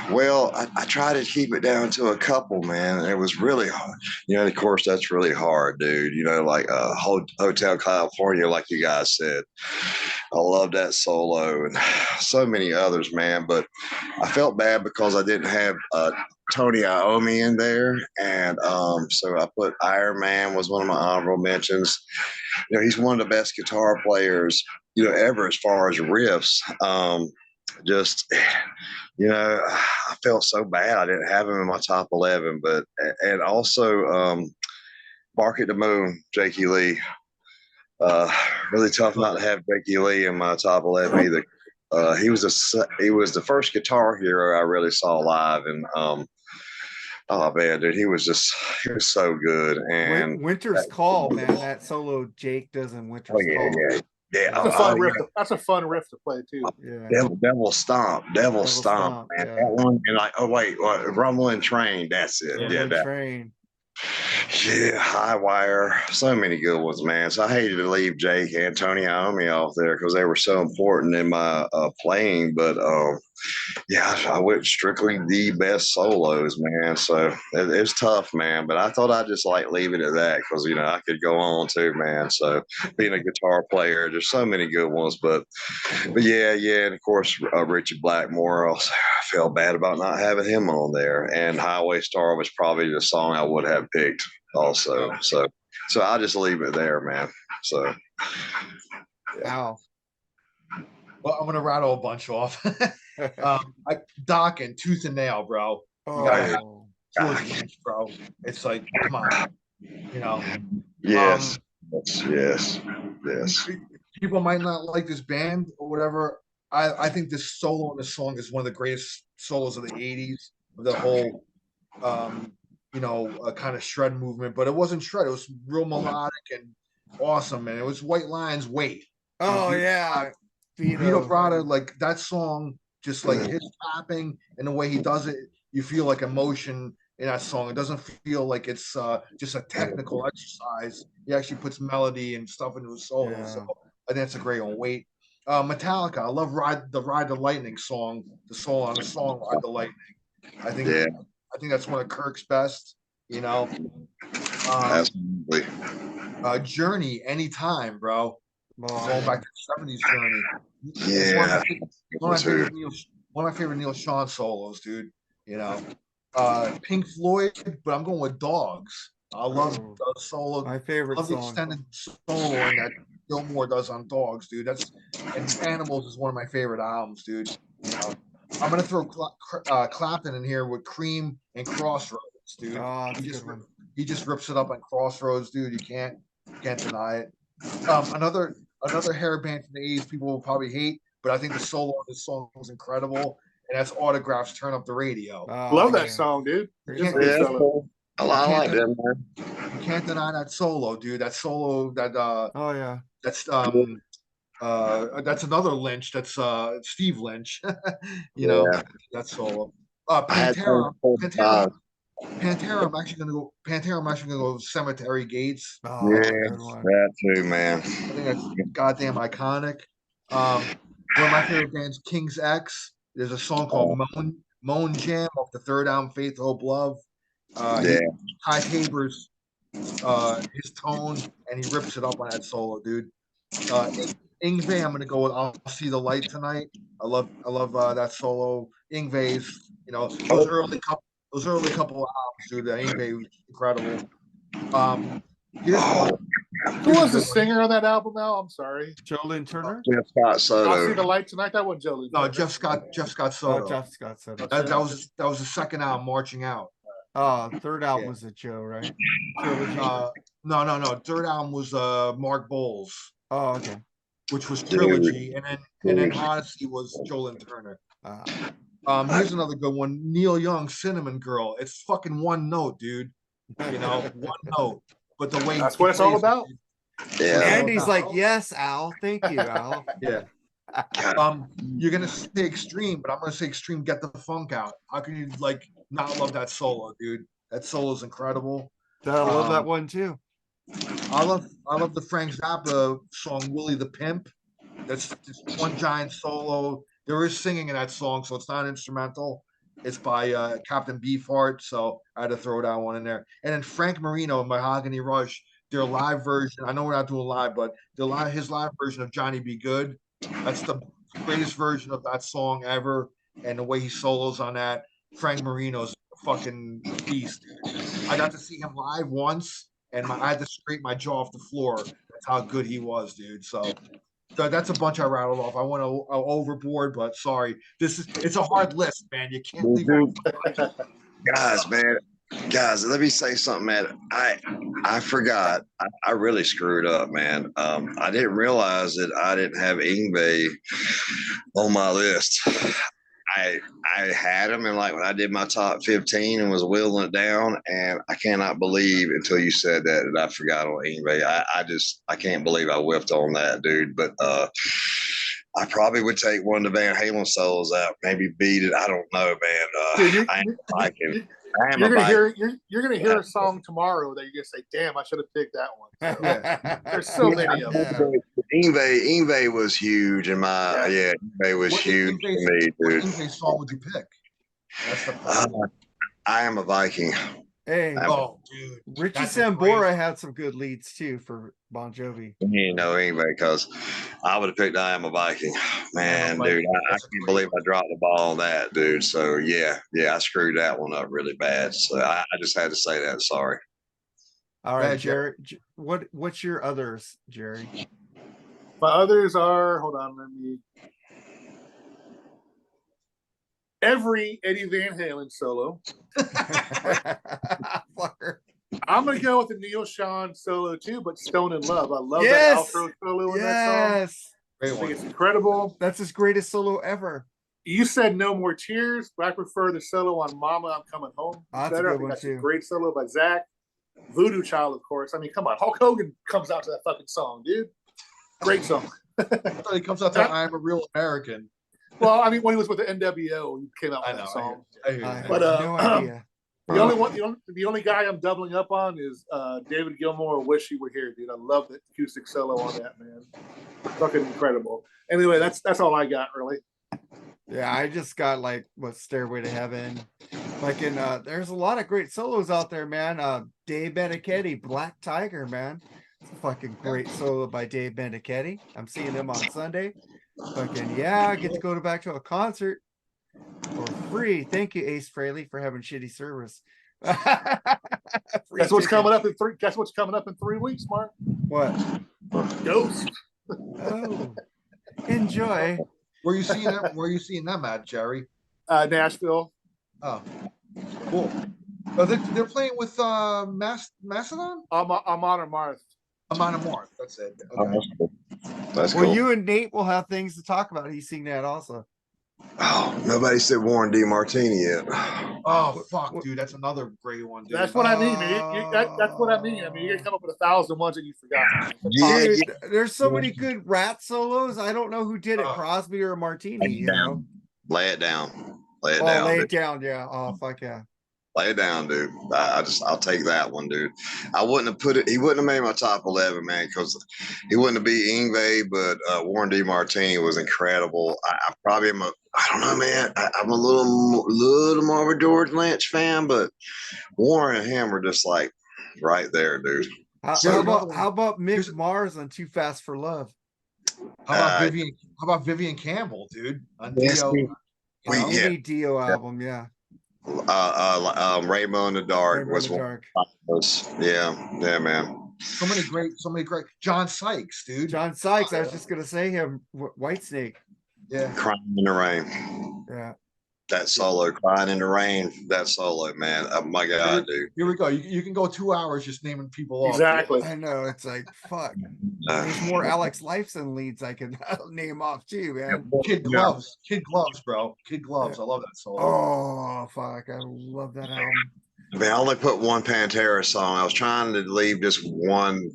Well, I try to keep it down to a couple, man. It was really hard. Of course, that's really hard, dude. Like Hotel California, like you guys said. I love that solo and so many others, man. But I felt bad because I didn't have Tony Iommi in there. And so I put Iron Man was one of my honorable mentions. He's one of the best guitar players, ever as far as riffs. I felt so bad I didn't have him in my top 11, and also Bark at the Moon, Jakey Lee. Really tough not to have Jakey Lee in my top 11 either. He was the first Guitar Hero I really saw live, and oh man, dude, he was so good. And Winter's Call, man, that solo Jake does in Winter's Call. Yeah, that's a fun riff. That's a fun riff to play too. Yeah, Devil Stomp, man. Yeah. That one, and like, Rumbling Train. That's it. Train. Yeah, High Wire. So many good ones, man. So I hated to leave Jake and Tony Iommi off there because they were so important in my playing. But yeah, I went strictly the best solos, man. So it's tough, man. But I thought I'd just like leave it at that because I could go on too, man. So being a guitar player, there's so many good ones, but yeah, and of course Richard Blackmore. Also, I felt bad about not having him on there, and Highway Star was probably the song I would have picked also. So I'll just leave it there, man. So Wow. Well, I'm gonna rattle a bunch off. Doc and Tooth and Nail, bro. You gotta have Oh, George Lynch, bro. It's like, come on, yes, yes. People might not like this band or whatever. I think this solo in this song is one of the greatest solos of the '80s. The whole, kind of shred movement, but it wasn't shred. It was real melodic and awesome, and it was White Lines. Wait. oh yeah. Vito Bratta, like that song, just like his tapping and the way he does it, you feel like emotion in that song. It doesn't feel like it's just a technical exercise. He actually puts melody and stuff into his solo. So I think that's a great one. Wait. Metallica, I love Ride the Lightning song, the solo on the song Ride the Lightning. I think that's one of Kirk's best, Absolutely. Journey, Anytime, bro. Going back to the '70s Journey. Yeah. One of my favorite Neil Sean solos, dude. Pink Floyd, but I'm going with Dogs. I love the solo. My favorite love the song. extended soloing that Gilmore does on Dogs, dude. And Animals is one of my favorite albums, dude. I'm gonna throw Clapton in here with Cream and Crossroads, dude. Oh, that's a good one. He just rips it up on Crossroads, dude. You can't deny it. Another hair band from the '80s people will probably hate, but I think the solo on this song is incredible, and that's Autographs Turn Up the Radio. Love that song, dude. Cool. I like that, man. You can't deny that solo, dude. That solo, that's another Lynch. That's Steve Lynch. That solo. Pantera. I'm actually gonna go Cemetery Gates. Oh, that too, man. I think that's goddamn iconic. One of my favorite bands, King's X. There's a song called Moan Jam off the third album, Faith, Hope, Love. Ty Tabor's his tone, and he rips it up on that solo, dude. Yngwie, I'm gonna go with I'll See the Light Tonight. I love that solo. Yngwie's, those early couple of albums, dude. Yngwie was incredible. Who was the singer on that album now? I'm sorry. Joe Lynn Turner? Jeff Scott Soto. I'll See the Light Tonight. That wasn't Joe Lynn Turner. No, Jeff Scott Soto. Oh, Jeff Scott Soto. That was the second album, Marching Out. Third album was a Joe, right? No. Third album was Mark Bowles. Oh, okay. Which was Trilogy, and then Odyssey was Joe Lynn Turner. Here's another good one. Neil Young, Cinnamon Girl. It's fucking one note, dude. One note. But the way that's what it's all about. Yeah. Andy's like, yes, Al. Thank you, Al. Yeah. You're gonna say Extreme, but I'm gonna say Extreme. Get the Funk Out. How can you not love that solo, dude? That solo is incredible. I love that one too. I love the Frank Zappa song Willie the Pimp. That's just one giant solo. There is singing in that song, so it's not instrumental. It's by Captain Beefheart, so I had to throw that one in there. And then Frank Marino and Mahogany Rush, their live version. I know we're not doing live, but his live version of Johnny Be Good. That's the greatest version of that song ever. And the way he solos on that, Frank Marino's a fucking beast. I got to see him live once, and I had to scrape my jaw off the floor. That's how good he was, dude. So that's a bunch I rattled off. I went overboard, but sorry. It's a hard list, man. You can't leave Guys, let me say something, man. I forgot. I really screwed up, man. I didn't realize that I didn't have Yngwie on my list. I had him, and when I did my top 15 and was whittling it down, and I cannot believe until you said that I forgot on Yngwie. I can't believe I whiffed on that, dude. But I probably would take one of the Van Halen solos out, maybe beat it. I don't know, man. Dude, I ain't liking I am You're a gonna Viking. hear you're gonna hear a song tomorrow that you're gonna say, "Damn, I should have picked that one." So, Yeah. there's so many of them. Ingve was huge in my Ingve was What huge Ingve, to me, what dude. Ingve song would you pick? That's the Uh, problem. I am a Viking. Hey, Oh, dude, Richie that's a great Sambora song. had some good leads too for Bon Jovi. You know, Ingve, because I would have picked I am a Viking. Man, Viking. dude, I That's a can't great believe one. I dropped the ball on that, dude. So yeah, I screwed that one up really bad. So I just had to say that. Sorry. All Go right, ahead, Jerry. What's your others, Jerry? My others are, hold on, let me. Every Eddie Van Halen solo. Fucker. I'm gonna go with the Neil Sean solo too, but Stone in Love. I love Yes! that outro solo in that song. Yes. Great I think one. it's incredible. That's his greatest solo ever. You said No More Tears, but I prefer the solo on Mama, I'm Coming Home. Oh, that's a better. I good think one that's too. a great solo by Zach. Voodoo Child, of course. I mean, come on. Hulk Hogan comes out to that fucking song, dude. Great song. I thought he comes out to "I'm a Real American." Well, I mean, when he was with the NWO, he came out with I know. that song. I hear you. I have But, no idea. The only one, the only guy I'm doubling up on is David Gilmour. Wish You Were Here, dude. I love the acoustic solo on that, man. Fucking incredible. Anyway, that's all I got, really. Yeah, I just got like what Stairway to Heaven. Like in there's a lot of great solos out there, man. Dave Benedetti, Black Tiger, man. It's a fucking great solo by Dave Benedetti. I'm seeing him on Sunday. Fucking yeah, I get to go back to a concert for free. Thank you, Ace Frehley, for having shitty service. Guess what's coming up in 3? Guess what's coming up in 3 weeks, Mark? What? Ghost. Oh, enjoy. Where you seeing them? Where you seeing them at, Jerry? Nashville. Oh, cool. Oh, they're playing with Macedon? Amon Amarth. Amon Amarth. That's it. Oh, Okay. that's cool. That's Well, cool. you and Nate will have things to talk about. He's seen that also. Oh, nobody said Warren D. Martini yet. Oh fuck, dude, that's another great one, dude. That's what I mean. That's what I mean. I mean, you gotta come up with 1,000 ones that you forgot. Yeah, Dude, there's so many good rat solos. I don't know who did it, Oh. Crosby or Martini, you know. Lay it down. Lay it Oh, down. lay Dude. it down, yeah. Oh, fuck yeah. Lay it down, dude. I'll take that one, dude. I wouldn't have put it. He wouldn't have made my top 11, man, because he wouldn't have beat Ingve, but Warren D. Martini was incredible. I probably am I don't know, man. I'm a little more of a George Lynch fan, but Warren and him were just like right there, dude. How about Mick Mars on Too Fast for Love? How about Vivian Campbell, dude? On Yes, Dio. Only Dio album, yeah. Rainbow in the Dark Rainbow was in the one. Dark. Yeah, man. So many great. John Sykes, dude. John Sykes, I was just gonna say him. Whitesnake. Yeah. Crying in the Rain. Yeah. That solo, Crying in the Rain. That solo, man. Oh my God, dude. Here we go. You can go 2 hours just naming people off. Exactly. I know. It's like fuck. There's more Alex Lifeson leads I can name off too, man. Kid Gloves, bro. Kid Gloves. I love that solo. Oh fuck, I love that album. I mean, I only put one Pantera song. I was trying to leave just one,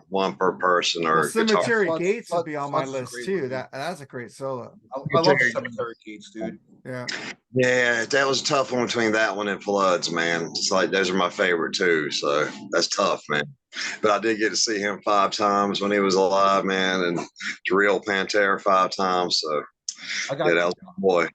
one per person or Well, Cemetery guitar. Gates would be on my Floods is a list great too. one. That's a great solo. I love Cemetery Gates, dude. Yeah. Yeah, that was a tough one between that one and Floods, man. It's like those are my favorite too. So that's tough, man. But I did get to see him 5 times when he was alive, man, and the real Pantera 5 times. So that was my boy.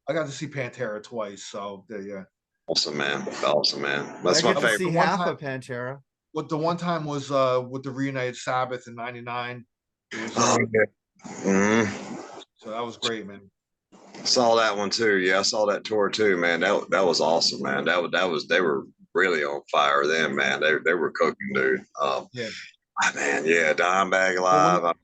I got to see Pantera twice, so yeah. Awesome, man. Awesome, man. That's I my get to favorite. see half of Pantera. What the one time was with the Reunited Sabbath in '99. Oh, yeah. Mm-hmm. So that was great, man. Saw that one too. Yeah, I saw that tour too, man. That was awesome, man. That was they were really on fire then, man. They were cooking, dude. Yeah. Man, yeah, Dimebag Live.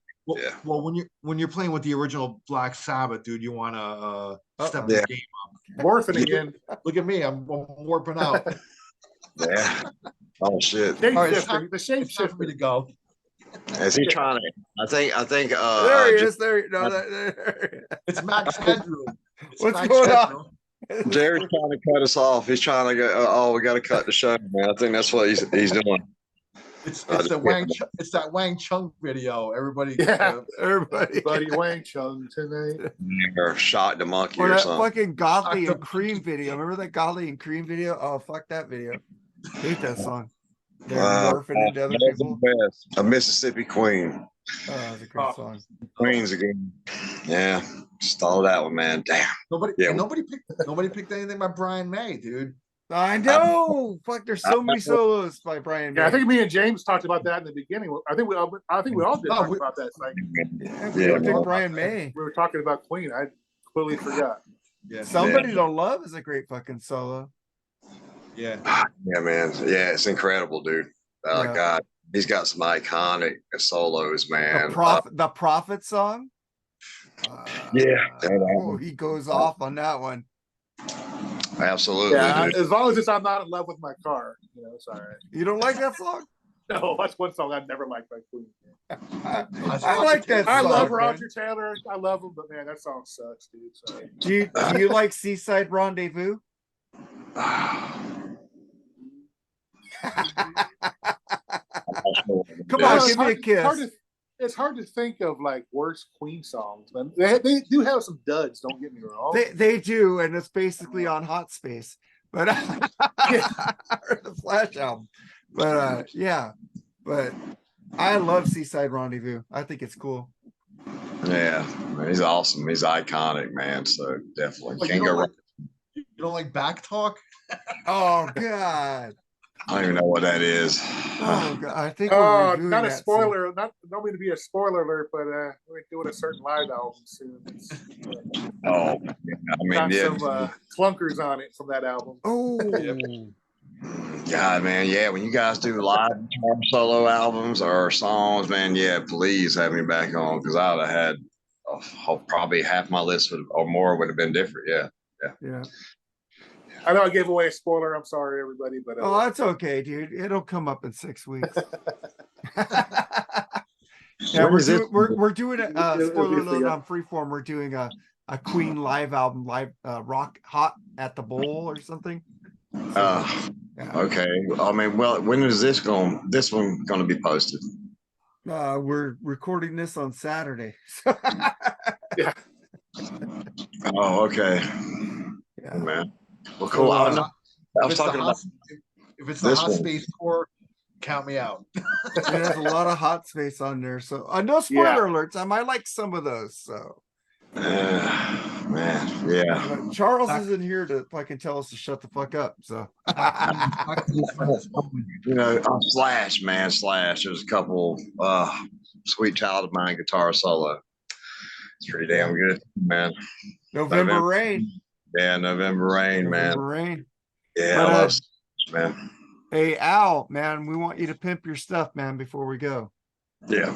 Well, when you're playing with the original Black Sabbath, dude, you want to step the game up. Morphing again. Look at me, I'm warping out. Yeah. Oh shit. All right, The shape for me to go. Is he trying to? I think. There he is. There. It's Max Headroom. What's going on? Jerry's trying to cut us off. He's trying to go. Oh, we got to cut the show, man. I think that's what he's doing. It's that Wang Chung video. Everybody, Yeah. Everybody. Buddy Wang Chung tonight. Or shot the monkey Or or that something. fucking Godly and Cream video. Remember that Godly and Cream video? Oh, fuck that video. Hate that song. They're morphing into other That's the people. best. A Mississippi Queen. Oh, that's a great song. Queens again. Yeah. Stole that one, man. Damn. Nobody picked anything by Brian May, dude. I know. Fuck, there's so many solos by Brian May. Yeah, I think me and James talked about that in the beginning. I think we all did talk about that. Like, I think Brian May. we were talking about Queen. I completely forgot. Yeah. Somebody to Love is a great fucking solo. Yeah. Yeah, man. Yeah, it's incredible, dude. Yeah. God, he's got some iconic solos, man. The Prophet song. Yeah. Oh, he goes off on that one. Absolutely. Yeah, dude. as long as I'm not in love with my car, it's all right. You don't like that song? No, that's one song I've never liked by Queen. I like that song. I love man. Roger Taylor. I love him, but man, that song sucks, dude. Sorry. Do you like Seaside Rendezvous? Come on, give me a kiss. It's hard to think of like worse Queen songs, man. They do have some duds. Don't get me wrong. They do, and it's basically on Hot Space, but the Flash album. But yeah, but I love Seaside Rendezvous. I think it's cool. Yeah, he's awesome. He's iconic, man. So definitely But can't go wrong. you don't like Back Talk? Oh God. I don't even know what that is. Oh God. I think we're reviewing not a that spoiler. Soon. Don't mean to be a spoiler alert, but we're doing a certain live album soon. Oh, yeah, I mean, got yeah. some clunkers on it from that album. Oh. God, man, yeah. When you guys do live guitar solo albums or songs, man, yeah, please have me back on because I would have had probably half my list or more would have been different. Yeah. I know I gave away a spoiler. I'm sorry, everybody, but Oh, that's okay, dude. It'll come up in 6 weeks. Yeah, we're doing a spoiler alert on Freeform. We're doing a Queen live album, rock hot at the bowl or something. Yeah. Okay. I mean, well, when is this one going to be posted? We're recording this on Saturday. Yeah. Oh, okay. Yeah. Oh, man. Well, cool. I was talking about if it's the Hot Space tour, count me out. There's a lot of Hot Space on there, so no spoiler alerts. I might like some of those. So, man, yeah. Charles isn't here to fucking tell us to shut the fuck up. So, Slash, man, Slash. There's a couple Sweet Child of Mine guitar solo. It's pretty damn good, man. November Rain. Yeah, November Rain, man. November Rain. Yeah, I love man. Hey, Al, man, we want you to pimp your stuff, man, before we go. Yeah.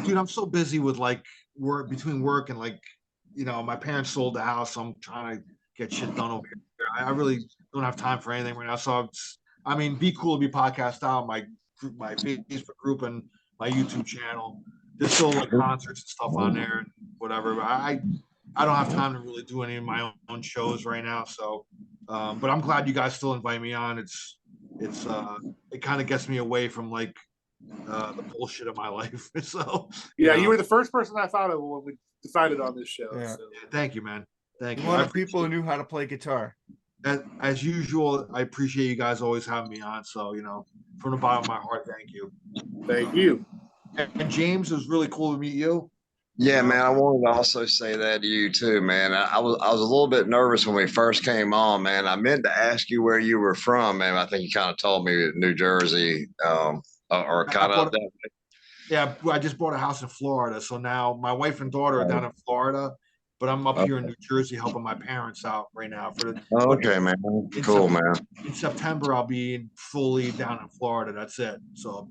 Dude, I'm so busy with like between work and like, my parents sold the house, so I'm trying to get shit done over here. I really don't have time for anything right now. So Be Cool to Be Podcast Out, my Facebook group and my YouTube channel. There's still like concerts and stuff on there and whatever. But I don't have time to really do any of my own shows right now. So, but I'm glad you guys still invite me on. It kind of gets me away from like the bullshit of my life. So you were the first person I thought of when we decided on this show. Yeah. So. Thank you, man. Thank you. One of people who knew how to play guitar. As usual, I appreciate you guys always having me on. So, from the bottom of my heart, thank you. Thank you. And James, it was really cool to meet you. Yeah, man. I wanted to also say that to you too, man. I was a little bit nervous when we first came on, man. I meant to ask you where you were from, man. I think you kind of told me New Jersey, or kind of that. Yeah, I just bought a house in Florida, so now my wife and daughter are down in Florida, but I'm up here in New Jersey helping my parents out right now. Okay, man. Cool, man. In September, I'll be fully down in Florida. That's it. So.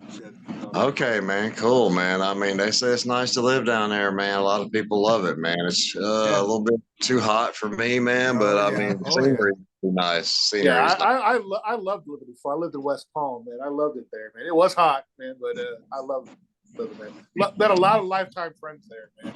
Okay, man. Cool, man. I mean, they say it's nice to live down there, man. A lot of people love it, man. It's a little bit too hot for me, man. But I mean, scenery is nice. I loved living before. I lived in West Palm, man. I loved it there, man. It was hot, man, but I loved living there. Met a lot of lifetime friends there, man.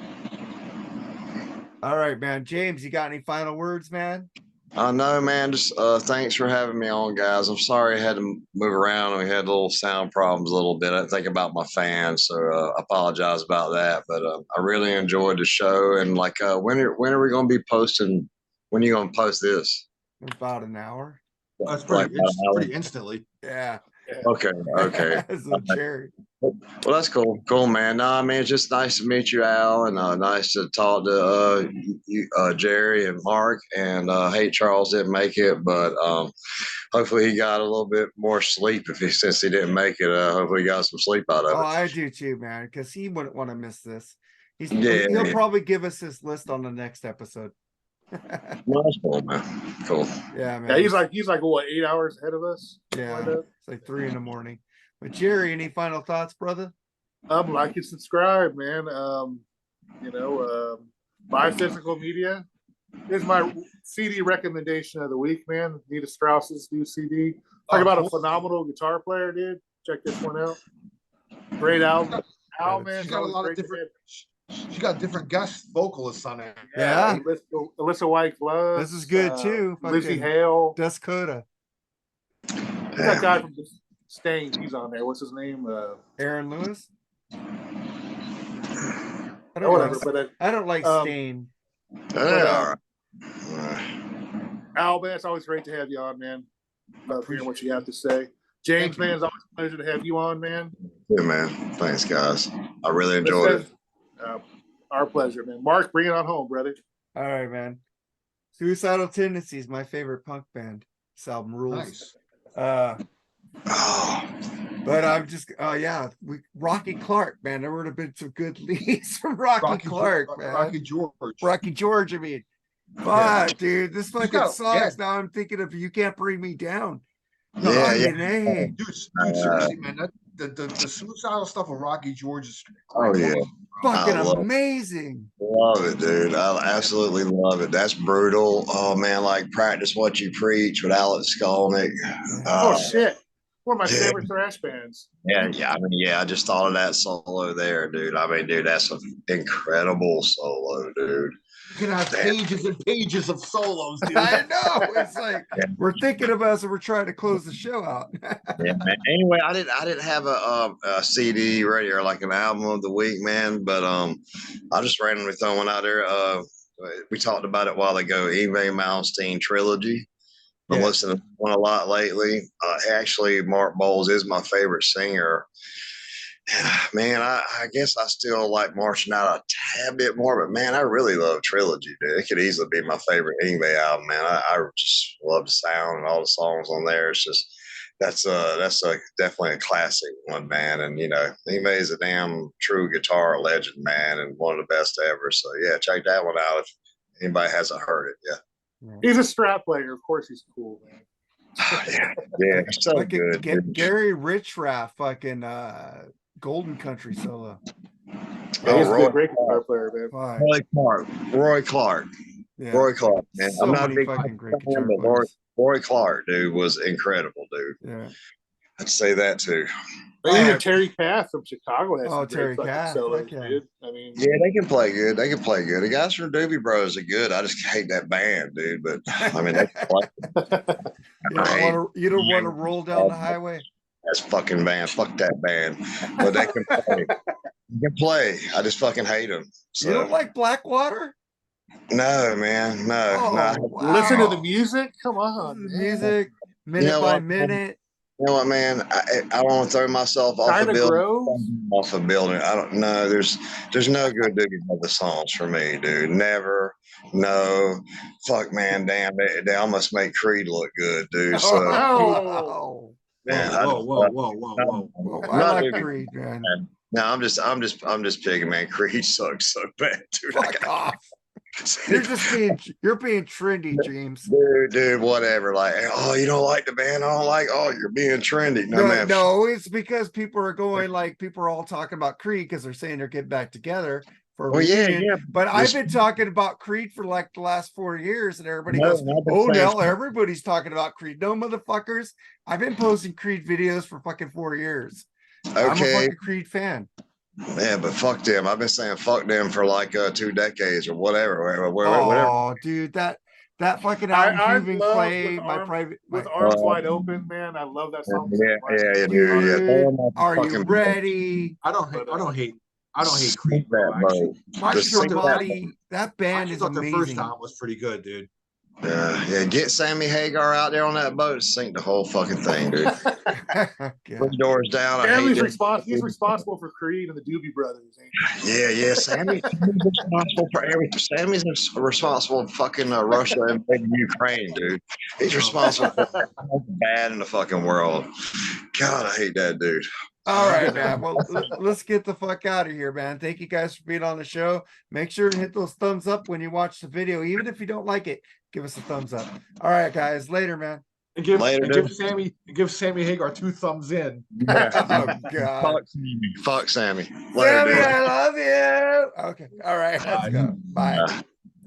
All right, man. James, you got any final words, man? No, man. Just thanks for having me on, guys. I'm sorry I had to move around. We had little sound problems a little bit. I think about my fans, so I apologize about that. But I really enjoyed the show. And like, when are we going to be posting? When are you going to post this? About an hour. That's Like pretty. about It's an hour? pretty instantly. Yeah. Okay. Okay. So Jerry. Well, that's cool. Cool, man. No, I mean, it's just nice to meet you, Al, and nice to talk to Jerry and Mark. And hey, Charles didn't make it, but hopefully he got a little bit more sleep since he didn't make it. Hopefully he got some sleep out of Oh, it. I do too, man, because he wouldn't want to miss this. Yeah, He'll yeah. probably give us his list on the next episode. Well, that's cool, man. Cool. Yeah, man. Yeah, he's like what, 8 hours ahead of us? Yeah, Like that? it's like 3 a.m. But Jerry, any final thoughts, brother? Like and subscribe, man. Buy physical media. Here's my CD recommendation of the week, man. Nita Strauss's new CD. Talk about a phenomenal guitar player, dude. Check this one out. Great album. Al, man, She's got a lot of different. She got different guest vocalists on it. Yeah. Alyssa White Glove. This is good too. Lizzie Fucking Hale. Dakota. That guy from Stain, he's on there. What's his name? Aaron Lewis. Whatever. I don't like Stain. Yeah. Al, man, it's always great to have you on, man. Love hearing what you have to say. James, man, it's always a pleasure to have you on, man. Yeah, man. Thanks, guys. I really enjoyed it. Our pleasure, man. Mark, bring it on home, brother. All right, man. Suicidal Tendencies, my favorite punk band. This album rules. Nice. But I'm just Rocky Clark, man. There would have been some good leads from Rocky Clark, man. Rocky George, I mean. But dude, this fucking sucks. Now I'm thinking of You Can't Bring Me Down. Dude, seriously, man. The suicidal stuff of Rocky George is great. Fucking amazing. Love it, dude. I absolutely love it. That's brutal. Oh man, like Practice What You Preach with Alex Skolnick. Oh shit. One of my favorite thrash bands. Yeah. I mean, I just thought of that solo there, dude. I mean, dude, that's an incredible solo, dude. You can have pages and pages of solos, dude. I know. It's like we're thinking of us and we're trying to close the show out. Yeah, man. Anyway, I didn't have a CD ready or like an album of the week, man. But I just randomly throw one out there. We talked about it a while ago. Yngwie Malmsteen trilogy. Been listening to one a lot lately. Actually, Mark Bowles is my favorite singer. Man, I guess I still like Marching Out a tad bit more, but man, I really love Trilogy, dude. It could easily be my favorite Yngwie album, man. I just love the sound and all the songs on there. It's just that's definitely a classic one, man. And Yngwie is a damn true guitar legend, man, and one of the best ever. So yeah, check that one out if anybody hasn't heard it. Yeah, he's a Strat player. Of course, he's cool, man. yeah, so good. Gary Richrath, fucking Golden Country solo. Yeah, he's a great guitar player, man. Roy Clark. Yeah. Roy Clark, man. So I'm not a big fucking great guitar but Roy Clark, dude, was incredible, dude. Yeah. I'd say that too. Even Terry Kath from Chicago has some Terry great Kath, solos, dude. I mean, yeah, they can play good. The guys from Doobie Bros are good. I just hate that band, dude. But I mean, they can play. You don't want to roll down the highway. That's fucking band. Fuck that band. But they can play. They can play. I just fucking hate them. So. You don't like Blackwater? No, man. No. Wow. Listen to the music. Come on, music minute by minute. You know what, man? I want to throw myself off a building. I don't know. There's no good Doobie Brothers songs for me, dude. Never. No. Fuck, man. Damn. They almost make Creed look good, dude. So. Man, whoa. I like Creed, man. No, I'm just picking, man. Creed sucks so bad, dude. Fuck off. You're being trendy, James. Dude, whatever. Like, oh, you don't like the band? I don't like. Oh, you're being trendy. No, it's because people are all talking about Creed because they're saying they're getting back together for a reunion. Yeah. But I've been talking about Creed for like the last 4 years, and everybody goes, "Oh, now everybody's talking about Creed." No, motherfuckers. I've been posting Creed videos for fucking 4 years. Okay. I'm a fucking Creed fan. Yeah, but fuck them. I've been saying fuck them for like 2 decades or whatever. Oh, dude, that That fucking I album, Human love Clay, with my arms, private. with My, arms wide open, man. I love that song. Yeah, yeah, dude, yeah. are you ready? I don't hate Creed, bro. That Actually, boat. March Just Your sink that Body. That I band actually is thought the first amazing. time was pretty good, dude. Yeah, get Sammy Hagar out there on that boat, sink the whole fucking thing, dude. God. Three doors down. I hate Sammy's this. responsible. He's responsible for Creed and the Doobie Brothers. Ain't Yeah. Sammy's responsible for everything. Sammy's responsible for fucking Russia and Ukraine, dude. He's responsible for all the bad in the fucking world. God, I hate that dude. All right, man. Well, let's get the fuck out of here, man. Thank you guys for being on the show. Make sure to hit those thumbs up when you watch the video. Even if you don't like it, give us a thumbs up. All right, guys. Later, man. And give Later, and dude. give Sammy Hagar 2 thumbs in. Yeah. Oh, God. Fuck Sammy. Later, Sammy, dude. I love you. Okay. All right. Let's go. Bye.